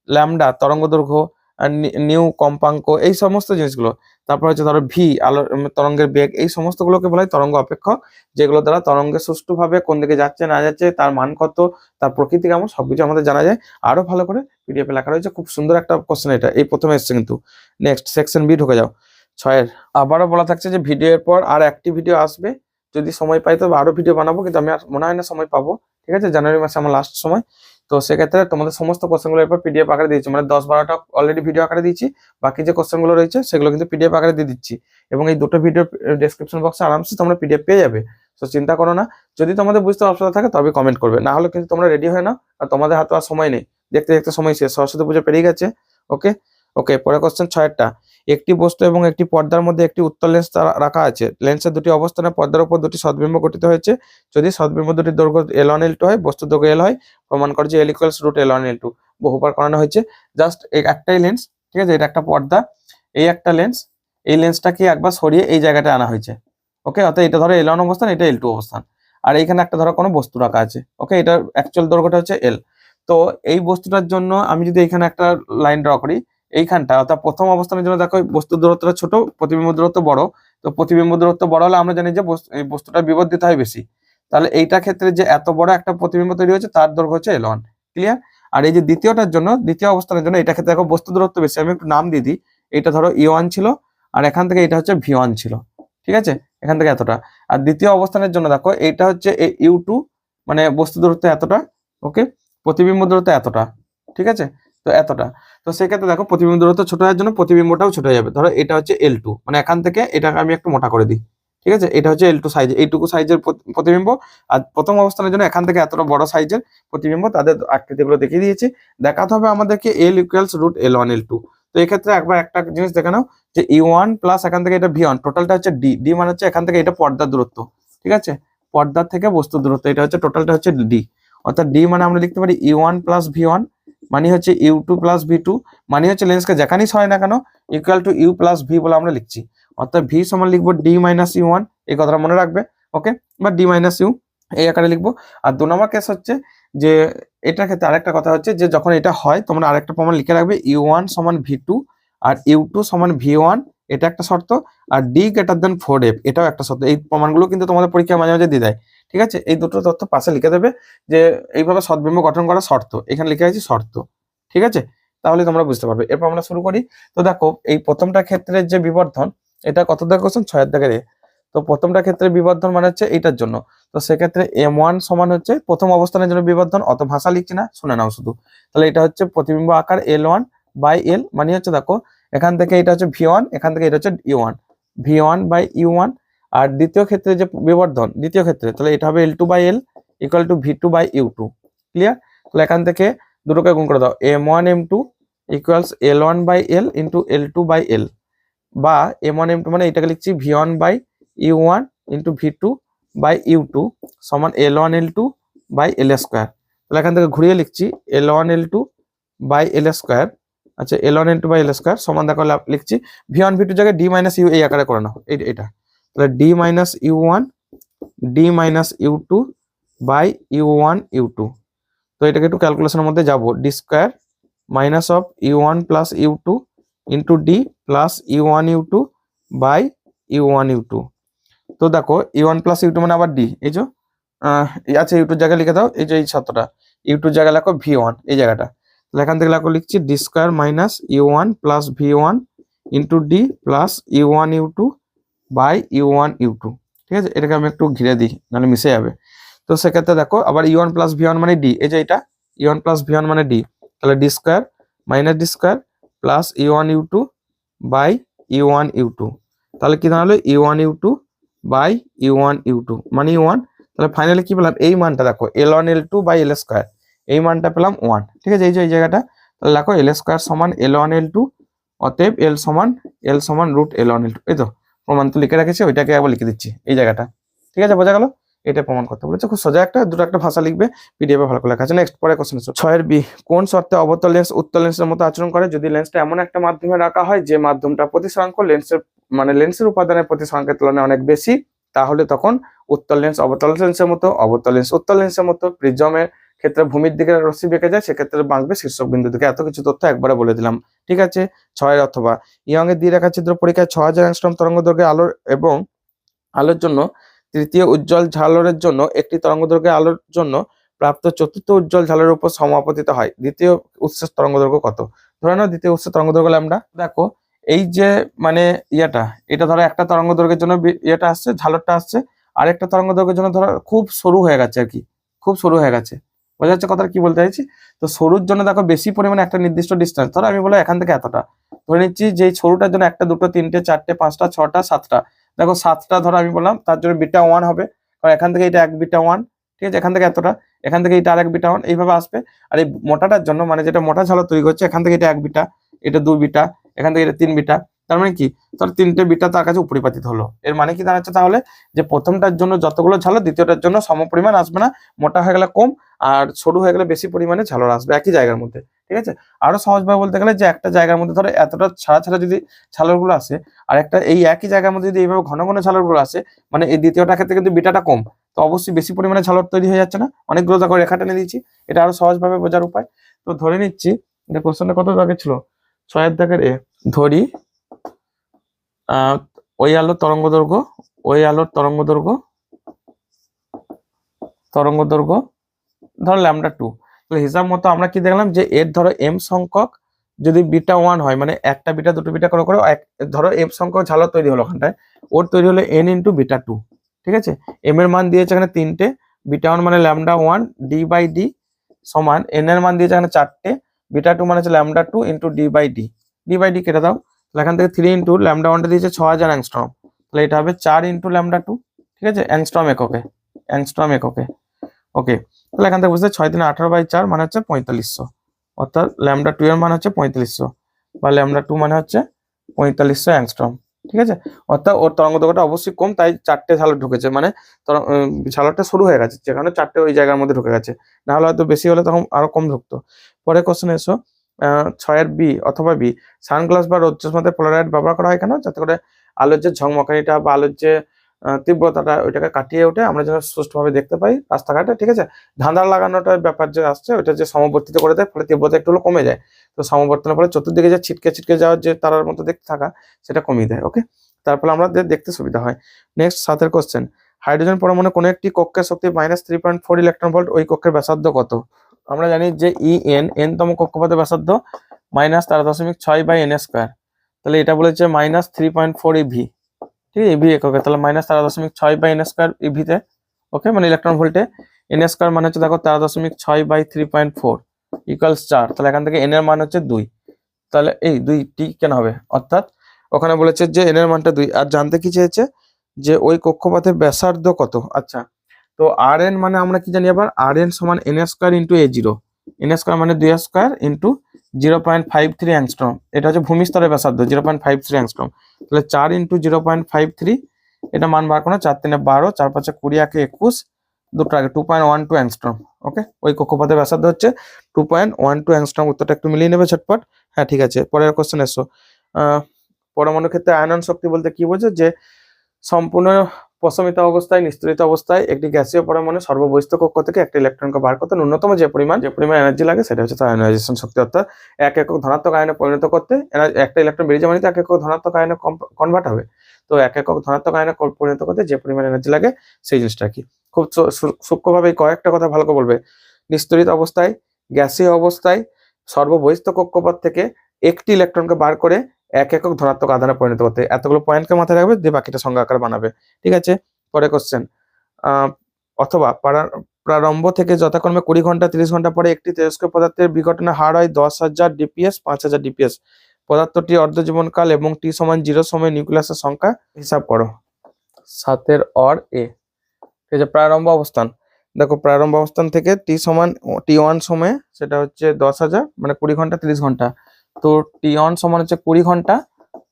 ল্যামডা তরঙ্গ দৈর্ঘ্য, আর নিউ কম্পাঙ্ক, এই সমস্ত জিনিসগুলো, তারপর হচ্ছে ধরো ভি আলোর তরঙ্গের বেগ, এই সমস্তগুলোকে বলা হয় তরঙ্গ অপেক্ষক, যেগুলো দ্বারা তরঙ্গে সুষ্ঠুভাবে কোন দিকে যাচ্ছে না যাচ্ছে, তার মান কত, তার প্রকৃতি কেমন, সবকিছু আমাদের জানা যায়, আরো ভালো করে পিডিএফ এ লেখা রয়েছে, খুব সুন্দর একটা কোশ্চেন, এটা এই প্রথমে এসছে কিন্তু। নেক্সট সেকশন বি ঢুকে যাও, 6-এর, আবারও বলা থাকছে যে ভিডিও এর পর আর একটি ভিডিও আসবে, যদি সময় পাই তবে আরো ভিডিও বানাবো, কিন্তু আমি আর মনে হয় না সময় পাবো, ঠিক আছে, জানুয়ারি মাসে আমার লাস্ট সময়, তো সেক্ষেত্রে তোমাদের সমস্ত কোশ্চেনগুলো এরপর পিডিএফ আকারে দিয়েছি, মানে 10-12টা অলরেডি ভিডিও আকারে দিয়েছি, বাকি যে কোশ্চেনগুলো রয়েছে সেগুলো কিন্তু পিডিএফ আকারে দিয়ে দিচ্ছি, এবং এই দুটো ভিডিও ডেসক্রিপশন বক্সে আরামসে তোমরা পিডিএফ পেয়ে যাবে, তো চিন্তা করো না, যদি তোমাদের বুঝতে অসুবিধা থাকে তবে কমেন্ট করবে, না হলে কিন্তু তোমরা রেডি হয় না, আর তোমাদের হাতে আর সময় নেই, দেখতে দেখতে সময় শেষ, সরস্বতী পুজো পেরিয়ে গেছে। ওকে, ওকে, পরে কোশ্চেন 6-এরটা, একটি বস্তু এবং একটি পর্দার মধ্যে একটি উত্তল লেন্স রাখা আছে, লেন্সের দুটি অবস্থানে পর্দার উপর দুটি সদ্বিম্ব গঠিত হয়েছে, যদি সদ্বিম্ব দুটির দৈর্ঘ্য L1 L2 হয়, বস্তুর দৈর্ঘ্য L হয়, প্রমাণ করে যে L = √L1 L2, বহুবার করানো হয়েছে, জাস্ট একটাই লেন্স, ঠিক আছে, এটা একটা পর্দা, এই একটা লেন্স, এই লেন্সটাকে একবার সরিয়ে এই জায়গাটায় আনা হয়েছে, ওকে, অর্থাৎ এটা ধরো L1 অবস্থান, এটা L2 অবস্থান, আর এইখানে একটা ধরো কোনো বস্তু রাখা আছে, ওকে, এটার অ্যাকচুয়াল দৈর্ঘ্যটা হচ্ছে L, তো এই বস্তুটার জন্য আমি যদি এখানে একটা লাইন ড্র করি, এইখানটা অর্থাৎ প্রথম অবস্থানের জন্য দেখো বস্তুর দূরত্বটা ছোট, প্রতিবিম্ব দূরত্ব বড়, তো প্রতিবিম্ব দূরত্ব বড় হলে আমরা জানি যে এই বস্তুটা বিবর্ধিত হয় বেশি, তাহলে এইটা ক্ষেত্রে যে এত বড় একটা প্রতিবিম্ব তৈরি হচ্ছে তার দৈর্ঘ্য হচ্ছে L1, ক্লিয়ার, আর এই যে দ্বিতীয়টার জন্য, দ্বিতীয় অবস্থানের জন্য এটা ক্ষেত্রে দেখো বস্তু দূরত্ব বেশি, আমি একটু নাম দিয়ে দিই, এটা ধরো E1 ছিল, আর এখান থেকে এটা হচ্ছে V1 ছিল, ঠিক আছে, এখান থেকে এতটা। আর দ্বিতীয় অবস্থানের জন্য দেখো এইটা হচ্ছে u2, মানে বস্তু দূরত্ব এতটা, ওকে, প্রতিবিম্ব দূরত্ব এতটা, ঠিক আছে, তো এতটা। তো সেক্ষেত্রে দেখো প্রতিবিম্ব দূরত্ব ছোট হওয়ার জন্য প্রতিবিম্বটাও ছোট হয়ে যাবে। ধরো এটা হচ্ছে L2, মানে এখান থেকে এটাকে আমি একটু মোটা করে দিই, ঠিক আছে, এটা হচ্ছে L2 সাইজ, এইটুকু সাইজের প্রতিবিম্ব। আর প্রথম অবস্থানের জন্য এখান থেকে এতটা বড় সাইজের প্রতিবিম্ব, তাদের আকৃতিগুলো দেখিয়ে দিয়েছি। দেখাতে হবে আমাদেরকে L equals root L1 L2। তো এক্ষেত্রে একবার একটা জিনিস দেখে নাও যে E1 প্লাস এখান থেকে এটা V1, টোটালটা হচ্ছে D মানে হচ্ছে এখান থেকে এটা পর্দার দূরত্ব, ঠিক আছে, পর্দার থেকে বস্তুর দূরত্ব, এটা হচ্ছে টোটালটা হচ্ছে D। অর্থাৎ D মানে আমরা লিখতে পারি E1 প্লাস V1, মানে হচ্ছে U2 প্লাস V2, মানে হচ্ছে লেন্সকে যেখানেই সরাই না কেন equal to U plus V বলে আমরা লিখছি। অর্থাৎ V সমান লিখবো D মাইনাস U1, এই কথাটা মনে রাখবে, ওকে, বা D মাইনাস U এই আকারে লিখবো। আর 2 নম্বর কেস হচ্ছে যে এটার ক্ষেত্রে আরেকটা কথা হচ্ছে যে যখন এটা হয় তোমরা আরেকটা প্রমাণ লিখে রাখবে, U1 সমান V2 আর U2 সমান V1, এটা একটা শর্ত। আর D গ্রেটার দেন 4F, এটাও একটা শর্ত। এই প্রমাণগুলো কিন্তু তোমাদের পরীক্ষায় মাঝে মাঝে দিয়ে দেয়, ঠিক আছে। এই দুটো তথ্য পাশে লিখে দেবে যে এইভাবে সদ্বিম্ব গঠন করা শর্ত, এখানে লিখে আছে শর্ত, ঠিক আছে, তাহলে তোমরা বুঝতে পারবে। এরপর আমরা শুরু করি। তো দেখো এই প্রথমটা ক্ষেত্রে যে বিবর্ধন, এটা কত দাগে কোশ্চেন, 6 দাগের। তো প্রথমটা ক্ষেত্রে বিবর্ধন মানে হচ্ছে এইটার জন্য। তো সেক্ষেত্রে M1 সমান হচ্ছে প্রথম অবস্থানের জন্য বিবর্ধন, অত ভাষা লিখছি না, শুনে নাও শুধু। তাহলে এটা হচ্ছে প্রতিবিম্ব আকার L1 বাই L, মানে হচ্ছে দেখো এখান থেকে এটা হচ্ছে V1, এখান থেকে এটা হচ্ছে U1, V1 বাই U1। আর দ্বিতীয় ক্ষেত্রে যে বিবর্ধন, দ্বিতীয় ক্ষেত্রে তাহলে এটা হবে L2 by L equal to V2 by U2, clear. তাহলে এখান থেকে দুটোকে গুণ করে দাও, M1 M2 equals L1 by L into L2 by L, বা M1 M2 মানে এটাকে লিখছি V1 by U1 into V2 by U2 সমান L1 L2 by L square. তাহলে এখান থেকে ঘুরিয়ে লিখছি L1 L2 by L square, আচ্ছা L1 L2 by L square সমান দেখো লিখছি V1 V2 জায়গায় D মাইনাস U এই আকারে করে নাও, এটা তাহলে D minus U1 D minus U2 by U1 U2। তো এটাকে একটু ক্যালকুলেশনের মধ্যে যাবো, D square minus of U1 plus U2 into D plus U1 U2 by U1 U2। তো দেখো U1 প্লাস U2 মানে আবার D, এই যে আচ্ছা U2 জায়গায় লিখে দাও, এই যে এই শর্তটা, U2 জায়গায় লেখো V1 এই জায়গাটা। তাহলে এখান থেকে লেখো লিখছি D square minus U1 plus V1 into D plus U1 U2 by U1 U2, ঠিক আছে। এটাকে আমি একটু ঘিরে দিই নাহলে মিশে যাবে। তো সেক্ষেত্রে দেখো আবার U1 প্লাস V1 মানে D, এই যে এটা U1 প্লাস V1 মানে D, তাহলে D square minus D square plus U1 U2 by U1 U2, তাহলে কি দাঁড়ালো U1 U2 by U1 U2 মানে U1। তাহলে ফাইনালি কি পেলাম, এই মানটা দেখো L1 L2 by L square, এই মানটা পেলাম 1, ঠিক আছে, এই যে এই জায়গাটা। তাহলে দেখো L স্কোয়ার সমান L1 L2, অতএব L সমান রুট L1 L2। এই তো প্রমাণ তো লিখে রেখেছি, ওইটাকে আবার লিখে দিচ্ছি এই জায়গাটা, ঠিক আছে, বোঝা গেল। এটা প্রমাণ করতে বলেছে, খুব সোজা দুটো একটা ভাষা লিখবে, পিডিএফে ভালো করে লেখা আছে। নেক্সট পরে কোশ্চেন 6 বি, কোন শর্তে অবতল লেন্স উত্তল লেন্সের মতো আচরণ করে? যদি লেন্সটা এমন একটা মাধ্যমে রাখা হয় যে মাধ্যমটা প্রতিসরাঙ্ক লেন্সের উপাদানের প্রতিসরাঙ্কের তুলনায় অনেক বেশি, তাহলে তখন উত্তল লেন্স অবতল লেন্সের মতো, অবতল লেন্স উত্তল লেন্সের মতো। প্রিজমের ক্ষেত্রে ভূমির দিকে রশ্মি বেঁকে যায়, সেক্ষেত্রে বাঁকবে শীর্ষক বিন্দু দিকে। এত কিছু তথ্য একবারে বলে দিলাম, ঠিক আছে। 6 অথবা ইয়ং এর দ্বিরেখা ছিদ্র পরীক্ষায় 6000 অ্যাংস্ট্রম তরঙ্গ দৈর্ঘ্যের আলোর এবং আলোর জন্য তৃতীয় উজ্জ্বল ঝালরের জন্য একটি তরঙ্গ দৈর্ঘ্যের আলোর জন্য প্রাপ্ত চতুর্থ উজ্জ্বল ঝালরের উপর সমাপতিত হয় দ্বিতীয় উৎসের তরঙ্গ দৈর্ঘ্য কত? ধরে নাও দ্বিতীয় উৎসের তরঙ্গ দৈর্ঘ্য ল্যামডা। দেখো এই যে মানে এটা ধরো একটা তরঙ্গ দৈর্ঘ্যের জন্য ইয়েটা আসছে, ঝালরটা আসছে, আর একটা তরঙ্গ দৈর্ঘ্যের জন্য ধরো খুব সরু হয়ে গেছে আর কি, খুব সরু হয়ে গেছে, বোঝা যাচ্ছে কথাটা কি বলতে চাইছি। তো সরুর জন্য দেখো বেশি পরিমাণে একটা নির্দিষ্ট ডিস্টেন্স, ধরো আমি বলো এখান থেকে এতটা ধরে নিচ্ছি, যে সরুটার জন্য একটা দুটো তিনটে চারটে পাঁচটা ছটা সাতটা, দেখো 7টা ধরো আমি বললাম, তার জন্য বিটা 1 হবে, কারণ এখান থেকে এটা 1 বিটা 1, ঠিক আছে, এখান থেকে এতটা, এখান থেকে এটা আরেক বিটা 1, এইভাবে আসবে। আর এই মোটাটার জন্য মানে যেটা মোটা ঝালর তৈরি করছে, এখান থেকে এটা 1 বিটা, এটা 2 বিটা, এখান থেকে এটা 3 বিটা, তার মানে কি ধর 3টে বিটা তার কাছে উপরিপাতিত হলো। এর মানে কি দাঁড়াচ্ছে তাহলে, যে প্রথমটার জন্য যতগুলো ঝালর দ্বিতীয়টার জন্য সমপরিমাণ আসবে না, মোটা হয়ে গেলে কম আর সরু হয়ে গেলে বেশি পরিমাণে ঝালর আসবে একই জায়গার মধ্যে, ঠিক আছে। আরো সহজভাবে বলতে গেলে যে একটা জায়গার মধ্যে ধরো এতটা ছাড়া ছাড়া যদি ঝালরগুলো আসে, আর একটা এই একই জায়গার মধ্যে যদি এইভাবে ঘন ঘন ঝালরগুলো আসে, মানে এই দ্বিতীয়টা ক্ষেত্রে কিন্তু বিটাটা কম, তো অবশ্যই বেশি পরিমাণে ঝালর তৈরি হয়ে যাচ্ছে না। অনেকগুলো দেখো রেখা টেনে দিচ্ছি, এটা আরো সহজভাবে বোঝার উপায়। তো ধরে নিচ্ছি এটা কোশ্চেনটা কত দাগে ছিল, 6 দাগের ধরি ওই আলোর তরঙ্গ দৈর্ঘ্য, ওই আলোর তরঙ্গ দৈর্ঘ্য ধরো λ2। তাহলে হিসাব মতো আমরা কি দেখলাম যে এর ধরো m সংখ্যক যদি বিটা 1 হয় মানে একটা বিটা দুটো বিটা করে করে ধরো এফ সংখ্যক ঝালক তৈরি হলো ওখানটায়, ওর তৈরি হলো n ইন্টু বিটা 2, ঠিক আছে। এম এর মান দিয়েছে এখানে 3টে, বিটা 1 মানে ল্যামডা 1 ডি বাই ডি সমান n এর মান দিয়েছে এখানে 4টে, বিটা 2 মানে হচ্ছে lambda 2 into d by d, d by d কেটে দাও, তাহলে এখান থেকে 3 ইন্টু ল্যামডা 1টা দিয়েছে 6000 অ্যাংস্ট্রম, তাহলে এটা হবে 4 ইন্টু ল্যামডা 2, ঠিক আছে, অ্যাংস্ট্রম এককে, অ্যাংস্ট্রম এককে। ওকে, তাহলে এখান থেকে বুঝতে 6 3 18/4 মানে হচ্ছে 4500, অর্থাৎ ল্যামডা 2 এর মান হচ্ছে 4500 বা ল্যামডা 2 মানে হচ্ছে 4500 অ্যাংস্ট্রম, ঠিক আছে। অর্থাৎ ওর তরঙ্গ দৈর্ঘ্যটা অবশ্যই কম, তাই 4টে ঝালক ঢুকেছে, মানে ঝালকটা শুরু হয়ে গেছে যেখানে 4টে ওই জায়গার মধ্যে ঢুকে গেছে, না হলে হয়তো বেশি হলে তখন আরো কম ঢুকতো। পরে কোশ্চেন এসো 6 বি অথবা বি, সানগ্লাস বা রোদ চশমাতে পোলারাইড ব্যবহার করা হয় কেন? যাতে করে আলোর যে ঝকমকানিটা বা আলোর যে তীব্রতাটা ওইটাকে কাটিয়ে ওঠে, আমরা যেন সুষ্ঠুভাবে দেখতে পাই রাস্তাঘাটে, ঠিক আছে। ধাঁধার লাগানোটার ব্যাপার যে আসছে ওইটা যে সমবর্তিত করে দেয়, ফলে তীব্রতা একটু হলেও কমে যায়, তো সমবর্তনের ফলে চতুর্দিকে যে ছিটকে ছিটকে যাওয়ার যে তারার মতো দেখতে থাকা সেটা কমিয়ে দেয়। ওকে, তার ফলে আমাদের দেখতে সুবিধা হয়। নেক্সট 7 কোশ্চেন, হাইড্রোজেন পরমাণু কোনো একটি কক্ষের শক্তি -3.4 ইলেকট্রন ভোল্ট, ওই কক্ষের ব্যাসার্ধ কত? আমরা জানি যে n তম কক্ষপথের ব্যাসার্ধ -13.6/n², তাহলে এটা বলেছে -3.4 ইভি, ঠিক আছে, ইভি এককে, তাহলে -13.6/n² ইভিতে, ওকে, মানে ইলেকট্রন ভোল্টে। n² মানে হচ্ছে দেখো 13.6/3.4 ইকুয়ালস 4, তাহলে এখান থেকে n এর মান হচ্ছে 2, তাহলে এই 2টি কেন হবে, অর্থাৎ ওখানে বলেছে যে n এর মানটা 2, আর জানতে কি চেয়েছে যে ওই কক্ষপথের ব্যাসার্ধ কত। আচ্ছা, তো rn মানে আমরা কি জানি আবার, rn সমান n² ইন্টু a0, n² মানে 2² ইন্টু 0.53 অ্যাংস্ট্রম, এটা হচ্ছে ভূমিস্তরের ব্যাসার্ধ 0.53 অ্যাংস্ট্রম, তাহলে 4 ইন্টু 0.53, এটা মান বার করো, 4 3 12, 4 5 20 1 21, দুটো আগে 2.12 অ্যাংস্ট্রম। ওকে, ওই কক্ষপথের ব্যাসার্ধ হচ্ছে 2.12 অ্যাংস্ট্রম, উত্তরটা একটু মিলিয়ে নেবে ঝটপট। হ্যাঁ ঠিক আছে, পরের কোশ্চেন এসো। পরমাণু ক্ষেত্রে আয়নন শক্তি বলতে কি বোঝো, যে সম্পূর্ণ প্রশমিত অবস্থায় নিস্তরিত অবস্থায় একটি গ্যাসীয় পরমাণু সর্ববহিস্থ কক্ষ থেকে একটা ইলেকট্রনকে বার করতে ন্যূনতম যে পরিমাণ এনার্জি লাগে সেটা হচ্ছে তার আয়নাইজেশন শক্তি, অর্থাৎ এক একক ধনাত্মক আয়নে পরিণত করতে একটা ইলেকট্রন বেরিয়ে যাওয়া এক একক ধনাত্মক আয়নে কনভার্ট হবে, তো এক একক ধনাত্মক আয়নে পরিণত করতে যে পরিমাণ এনার্জি লাগে সেই জিনিসটা কি, খুব সূক্ষ্মভাবে কয়েকটা কথা ভালো করে বলবে। নিস্তরিত অবস্থায়, গ্যাসীয় অবস্থায়, সর্ববহিস্থ কক্ষপথ থেকে একটি ইলেকট্রনকে বার করে এক একক ধনাত্মক আধানে পরিণত করতে, এতগুলো পয়েন্টকে মাথায় রাখবে, দিয়ে বাকিটা সংজ্ঞা আকারে বানাবে, ঠিক আছে। পরে কোশ্চেন, অথবা প্রারম্ভ থেকে যথাক্রমে 20 ঘন্টা 30 ঘন্টা পরে একটি তেজস্ক্রিয় পদার্থের বিঘটনের হার হয় 10,000 ডিপিএস 5,000 ডিপিএস, পদার্থটি অর্ধজীবনকাল এবং টি সমান 0 সময় নিউক্লিয়াসের সংখ্যা হিসাব করো। 7 অর এ, ঠিক আছে। প্রারম্ভ অবস্থান, দেখো প্রারম্ভ অবস্থান থেকে t1 সময়ে সেটা হচ্ছে 10,000, মানে 20 ঘন্টা 30 ঘন্টা, তো t1 সমান হচ্ছে 20 ঘন্টা,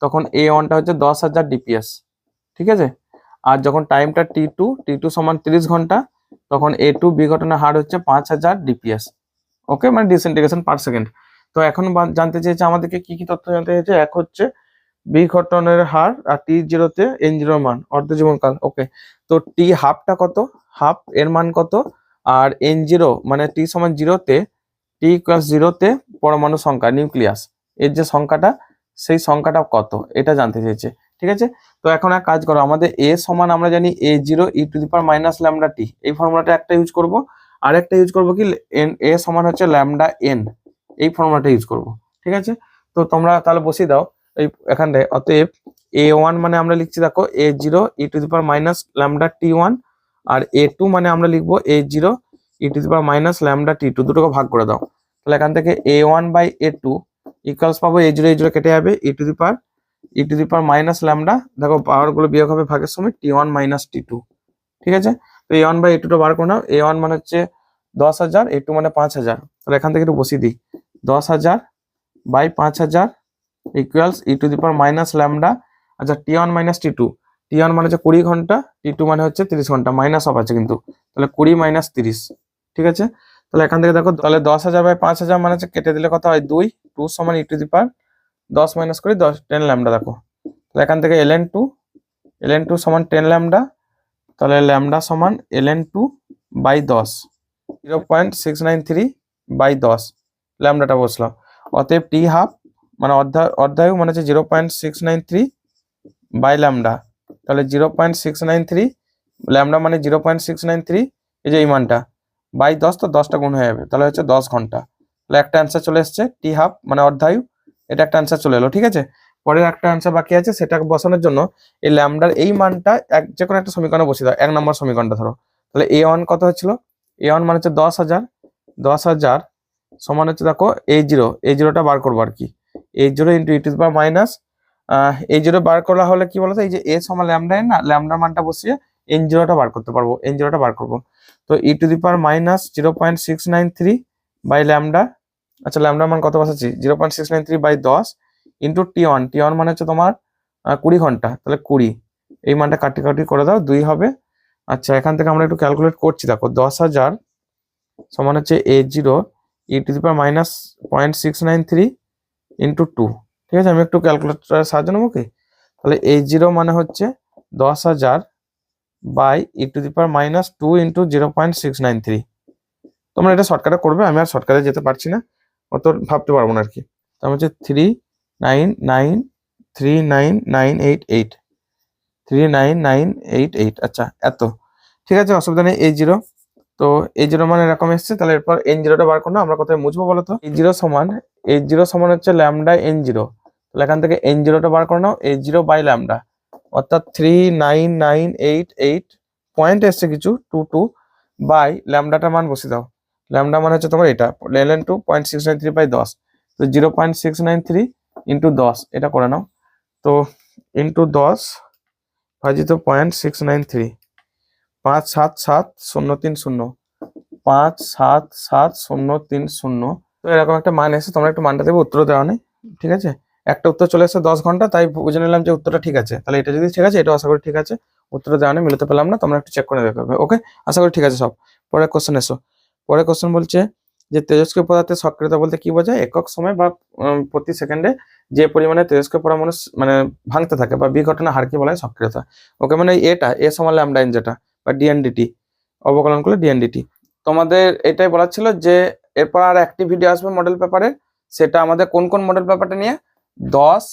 তখন a1টা হচ্ছে 10,000 ডিপিএস, ঠিক আছে। আর যখন টাইমটা t2 সমান 30 ঘন্টা, তখন a2 বিঘটনের হার হচ্ছে 5,000 ডিপিএস, ওকে, মানে ডিসইন্টিগ্রেশন পার সেকেন্ড। তো এখন জানতে চেয়েছে আমাদেরকে কি কি তথ্য জানতে চেয়েছে, এক হচ্ছে বিঘটনের হার, আর t0 তে n0 মান অর্ধজীবনকাল, ওকে। তো টি হাফটা কত, হাফ এর মান কত, আর n0 মানে t সমান 0-তে, t + 0-তে পরমাণু সংখ্যা নিউক্লিয়াস এর যে সংখ্যাটা, সেই সংখ্যাটা কত এটা জানতে চেয়েছে, ঠিক আছে। তো এখন এক কাজ করো, আমাদের a সমান আমরা জানি a0 e⁻⁻λt, এই ফর্মুলাটা একটা ইউজ করব, আর একটা ইউজ করব কি a সমান হচ্ছে ল্যামডা n, এই ফর্মুলাটা ইউজ করব, ঠিক আছে। তো তোমরা তাহলে বসিয়ে দাও এই এখানে, অতএব a1 মানে আমরা লিখছি দেখো a0 e⁻⁻λt1, আর a2 মানে আমরা লিখবো a0 e⁻⁻λt2, দুটোকে ভাগ করে দাও, তাহলে এখান থেকে a1/a2 ইকুয়ালস পাবো a0 a0 কেটে যাবে e⁻⁻λ, দেখো পাওয়ার গুলো বিয়োগ হবে ভাগের সময় t1 - t2, ঠিক আছে। তো a1/a2টা বার করে নাও, a1 মানে হচ্ছে 10,000, a2 মানে 5,000, তাহলে এখান থেকে একটু বসিয়ে দিই, 10,000/5,000 ইকুয়ালস e⁻⁻λ। আচ্ছা, t1 - t2, t1 মানে হচ্ছে 20 ঘন্টা, t2 মানে হচ্ছে 30 ঘন্টা, মাইনাস অফ আছে কিন্তু, তাহলে 20 - 30, ঠিক আছে। তাহলে এখান থেকে দেখো, তাহলে 10,000/5,000 মানে হচ্ছে কেটে দিলে কত হয় 2, 2 সমান e⁻10 মাইনাস করি 10 λ, দেখো তাহলে এখান থেকে ln2 সমান 10 λ, তাহলে ল্যামডা সমান ln2/10, 0.693/10 ল্যামডাটা বসলাম, অতএব টি হাফ মানে অর্ধায়ু মানে হচ্ছে 0.693/λ, তাহলে 0.693 ল্যামডা মানে 0.693, এই যে এই মানটা বাই 10, তো 10টা গুণ হয়ে যাবে, তাহলে হচ্ছে 10 ঘন্টা, তাহলে একটা অ্যান্সার চলে এসছে টি হাফ মানে অর্ধায়ু, এটা একটা অ্যান্সার চলে এলো, ঠিক আছে। পরের একটা অ্যান্সার বাকি আছে, সেটা বসানোর জন্য এই ল্যামডার এই মানটা যে কোনো একটা সমীকরণে বসিয়ে দাও। 1 নম্বর সমীকরণটা ধরো, তাহলে A1 কত হচ্ছিল, A1 মানে হচ্ছে 10,000, 10,000 সমান হচ্ছে দেখো A0টা বার করবো আর কি, A0 into E to the power minus A0 বার করা হলে কি বলতো, এই যে A সমান ল্যামডা এন না, ল্যামডার মানটা বসিয়ে N0টা বার করতে পারবো, N0টা বার করবো। তো E to the power minus 0.693 by lambda, আচ্ছা ল্যামডার মান কত বসাচ্ছি 0.693 বাই 10 ইন্টু T1 মানে হচ্ছে তোমার 20 ঘন্টা, তাহলে 20, এই মানটা কাটি করে দাও 2 হবে। আচ্ছা এখান থেকে আমরা একটু ক্যালকুলেট করছি, দেখো 10,000 সমান হচ্ছে A0 E to the power minus 0.693 into 2, ঠিক আছে। আমি একটু ক্যালকুলেটরের সাহায্য নেবো কি, তাহলে A0 মানে হচ্ছে 10,000 by E to the power minus 2 into 0.693। তোমরা এটা শর্টকাটে করবে, আমি আর শর্টকাটে যেতে পারছি না, অত ভাবতে পারবো না আর কি। তার হচ্ছে 399,399,988, আচ্ছা এত, ঠিক আছে অসুবিধা নেই। A0, তো A0 মানে এরকম এসছে, তাহলে এরপর N0টা বার করবো, আমরা কোথায় মুছবো বলো তো। A0 সমান হচ্ছে ল্যামডা N0, তাহলে এখান থেকে N0টা বার করে নাও, A0 বাই ল্যামডা, অর্থাৎ 39988 পয়েন্ট এসছে কিছু 22 বাই ল্যামডাটার মান বসিয়ে দাও, ল্যামডা মানে হচ্ছে তোমার এটা ln 2.693 বাই 10, তো 0.693 ইন্টু 10 এটা করে নাও, তো ইন্টু 10 ভাজিত 0.693, 577,030, 577,030, তো এরকম একটা মান এসে, তোমরা একটু মানটা দেবে, উত্তর দেওয়া নেই, ঠিক আছে। একটা উত্তর চলে এসেছে 10 ঘন্টা, তাই বুঝে নিলাম যে উত্তরটা ঠিক আছে। তাহলে এটা যদি ঠিক আছে, এটা আশা করি ঠিক আছে, উত্তর দেওয়া নেই, মিলতে পেলাম না, তোমরা একটু চেক করে দেখবে, ওকে। আশা করি ঠিক আছে সব। পরের কোশ্চেন এসো। পরের কোশ্চেন বলছে যে তেজস্ক্রিয় পদার্থের সক্রিয়তা বলতে কি বোঝায়, একক সময় বা প্রতি সেকেন্ডে যে পরিমাণে তেজস্ক্রিয় পরমাণু মানে ভাঙতে থাকে বা বিঘটনের হারকে বলা হয় সক্রিয়তা, ওকে। মানে এটা A সমান ল্যামডা এন যেটা, বা DNDT, অবকলন করলে DNDT। তোমাদের এটাই বলার ছিল যে এরপর আর একটি ভিডিও আসবে মডেল পেপারে, সেটা আমাদের কোন কোন মডেল পেপারটা নিয়ে, 10,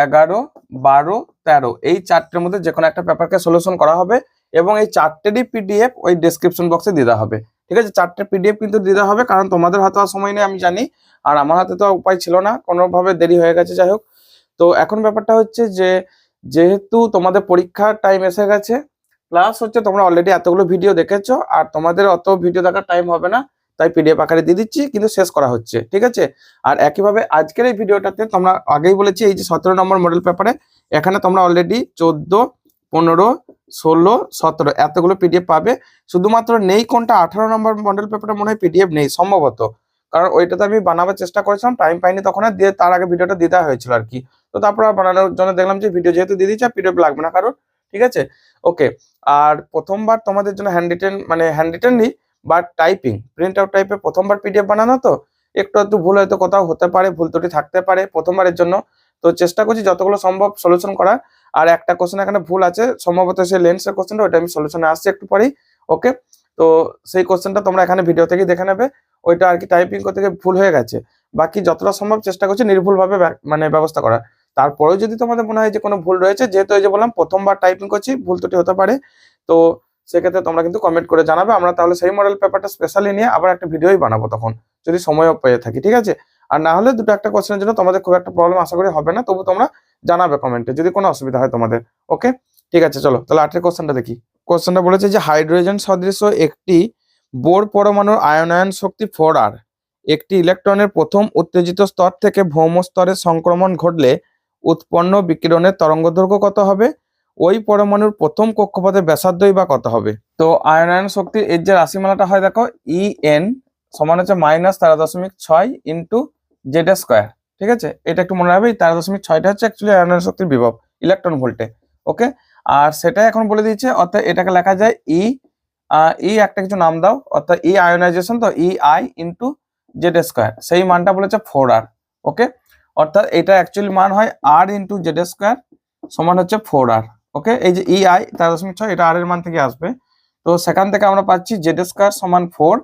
11, 12, 13 এই চারটের মধ্যে যে কোনো একটা পেপারকে সলিউশন করা হবে, এবং এই চারটেরই PDF ওই ডেসক্রিপশন বক্সে দিয়ে দেওয়া হবে, ঠিক আছে। চারটে PDF কিন্তু দিতে হবে, কারণ তোমাদের হাতে আর সময় নেই আমি জানি, আর আমার হাতে তো উপায় ছিল না, কোনোভাবে দেরি হয়ে গেছে, যাই হোক। তো এখন ব্যাপারটা হচ্ছে যে যেহেতু তোমাদের পরীক্ষার টাইম এসে গেছে, প্লাস হচ্ছে তোমরা অলরেডি এতগুলো ভিডিও দেখেছো, আর তোমাদের অত ভিডিও দেখার টাইম হবে না, তাই PDF আকারে দিয়ে দিচ্ছি, কিন্তু শেষ করা হচ্ছে, ঠিক আছে। আর একইভাবে আজকের এই ভিডিওটাতে তোমরা আগেই বলেছি, এই যে 17 নম্বর মডেল পেপারে এখানে তোমরা অলরেডি 14, 15, 16, 17 এতগুলো PDF পাবে, শুধুমাত্র নেই কোনটা 18 নম্বর মডেল পেপারটা মনে হয় PDF নেই সম্ভবত, কারণ ওইটাতে আমি বানাবার চেষ্টা করেছিলাম, টাইম পাইনি তখন, আর দিয়ে তার আগে ভিডিওটা দিতে হয়েছিল আর কি। তো তারপর বানানোর জন্য দেখলাম যে ভিডিও যেহেতু দিয়ে দিচ্ছে, PDF লাগবে না কারণ, ঠিক আছে, ওকে। আর প্রথমবার তোমাদের জন্য হ্যান্ড রিটেন নেই, বা টাইপিং প্রিন্ট আউট টাইপের প্রথমবার PDF বানানো, তো একটু ভুল হয়তো কোথাও হতে পারে, ভুল ত্রুটি থাকতে পারে প্রথমবারের জন্য, তো চেষ্টা করছি যতগুলো সম্ভব সলিউশন করার। আর একটা কোশ্চেন এখানে ভুল আছে, সম্ভবত সেই লেন্সের কোশ্চেনটা, ওইটা আমি সলিউশনে আসছি একটু পরেই, ওকে। তো সেই কোশ্চেনটা তোমরা এখানে ভিডিও থেকে দেখে নেবে, ওইটা আর কি টাইপিং করতে গিয়ে ভুল হয়ে গেছে, বাকি যতটা সম্ভব চেষ্টা করছি নির্ভুলভাবে মানে ব্যবস্থা করার। তারপরেও যদি তোমাদের মনে হয় যে কোনো ভুল রয়েছে, যেহেতু এই যে বললাম প্রথমবার টাইপিং করছি, ভুল ত্রুটি হতে পারে, তো সেক্ষেত্রে তোমরা কিন্তু কমেন্ট করে জানাবে, আমরা তাহলে সেই মডেল পেপারটা স্পেশালি নিয়ে আবার একটা ভিডিওই বানাবো তখন, যদি সময়ও পেয়ে থাকি, ঠিক আছে। আর না হলে দুটো একটা কোশ্চেনের জন্য তোমাদের খুব একটা প্রবলেম আশা করি হবে না, তবু তোমরা জানাবে কমেন্টে যদি কোনো অসুবিধা হয় তোমাদের, ওকে। ঠিক আছে, চলো তাহলে 8 কোশ্চেনটা দেখি। কোশ্চেনটা বলেছে যে হাইড্রোজেন সদৃশ একটি বোর পরমাণুর আয়নায়ন শক্তি 4R, একটি ইলেকট্রনের প্রথম উত্তেজিত স্তর থেকে ভৌম স্তরে সংক্রমণ ঘটলে উৎপন্ন বিকিরণের তরঙ্গদৈর্ঘ্য কত হবে, ওই পরমাণুর প্রথম কক্ষপথের ব্যাসার্ধই বা কত হবে। তো আয়নায়ন শক্তির এর যে রাশিমালাটা হয় দেখো, EN সমান হচ্ছে -13.6 ইন্টু Z², ঠিক আছে। এটা একটু মনে রাখবে, এই 13.6টা হচ্ছে অ্যাকচুয়ালি আয়নায়ন শক্তির বিভব ইলেকট্রন ভোল্টে, ওকে। আর সেটাই এখন বলে দিয়েছে, অর্থাৎ এটাকে লেখা যায় ই একটা কিছু নাম দাও, অর্থাৎ ই আয়নাইজেশন, তো EI ইন্টু Z², সেই মানটা বলেছে 4R, ওকে। অর্থাৎ এটা অ্যাকচুয়ালি মান হয় R ইন্টু Z² সমান হচ্ছে 4R, ওকে। এই যে EI 13.6 এটা R এর মান থেকে আসবে, তো সেখান থেকে আমরা পাচ্ছি Z² সমান 4,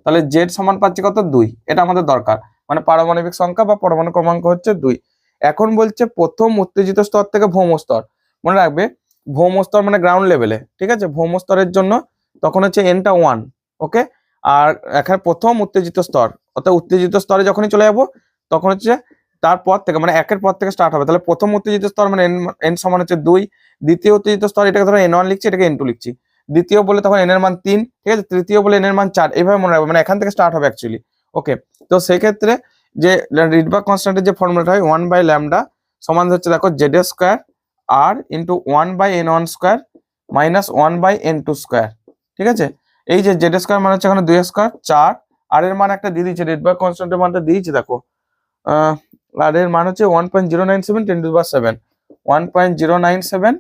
তাহলে Z সমান পাচ্ছি কত 2, এটা আমাদের দরকার, মানে পারমাণবিক সংখ্যা বা পরমাণু ক্রমাঙ্ক হচ্ছে 2। এখন বলছে প্রথম উত্তেজিত স্তর থেকে ভৌম স্তর, মনে রাখবে ভৌম স্তর মানে গ্রাউন্ড লেভেলে, ঠিক আছে। ভৌম স্তরের জন্য তখন হচ্ছে Nটা 1, ওকে। আর এখানে প্রথম উত্তেজিত স্তর, অর্থাৎ উত্তেজিত স্তরে যখনই চলে যাবো তখন হচ্ছে তারপর থেকে মানে 1 এর পর থেকে স্টার্ট হবে, তাহলে প্রথম উত্তেজিত স্তর মানে n সমান হচ্ছে 2, দ্বিতীয় উত্তেজিত স্তর এটাকে ধরো n1 লিখছি, এটাকে n2 লিখছি, দ্বিতীয় বলে তখন n এর মান 3, ঠিক আছে, তৃতীয় বলে n এর মান 4, এইভাবে মনে রাখবে, মানে এখান থেকে স্টার্ট হবে অ্যাকচুয়ালি। ওকে, তো সেক্ষেত্রে যে রিডবার্গ কনস্ট্যান্টের যে ফর্মুলাটা হয় 1/λ সমান হচ্ছে দেখো জেড স্কোয়ার আর into 1/n1 square minus 1/n2 square, ঠিক আছে। এই যে জেড স্কোয়ার মানে হচ্ছে এখানে 2 স্কোয়ার 4, আর এর মান একটা দিয়ে দিয়েছে, রিডবার্গ কনস্ট্যান্টের মানটা দিয়েছে দেখো, আর এর মান হচ্ছে 1.097 10 to the power 7, 1.097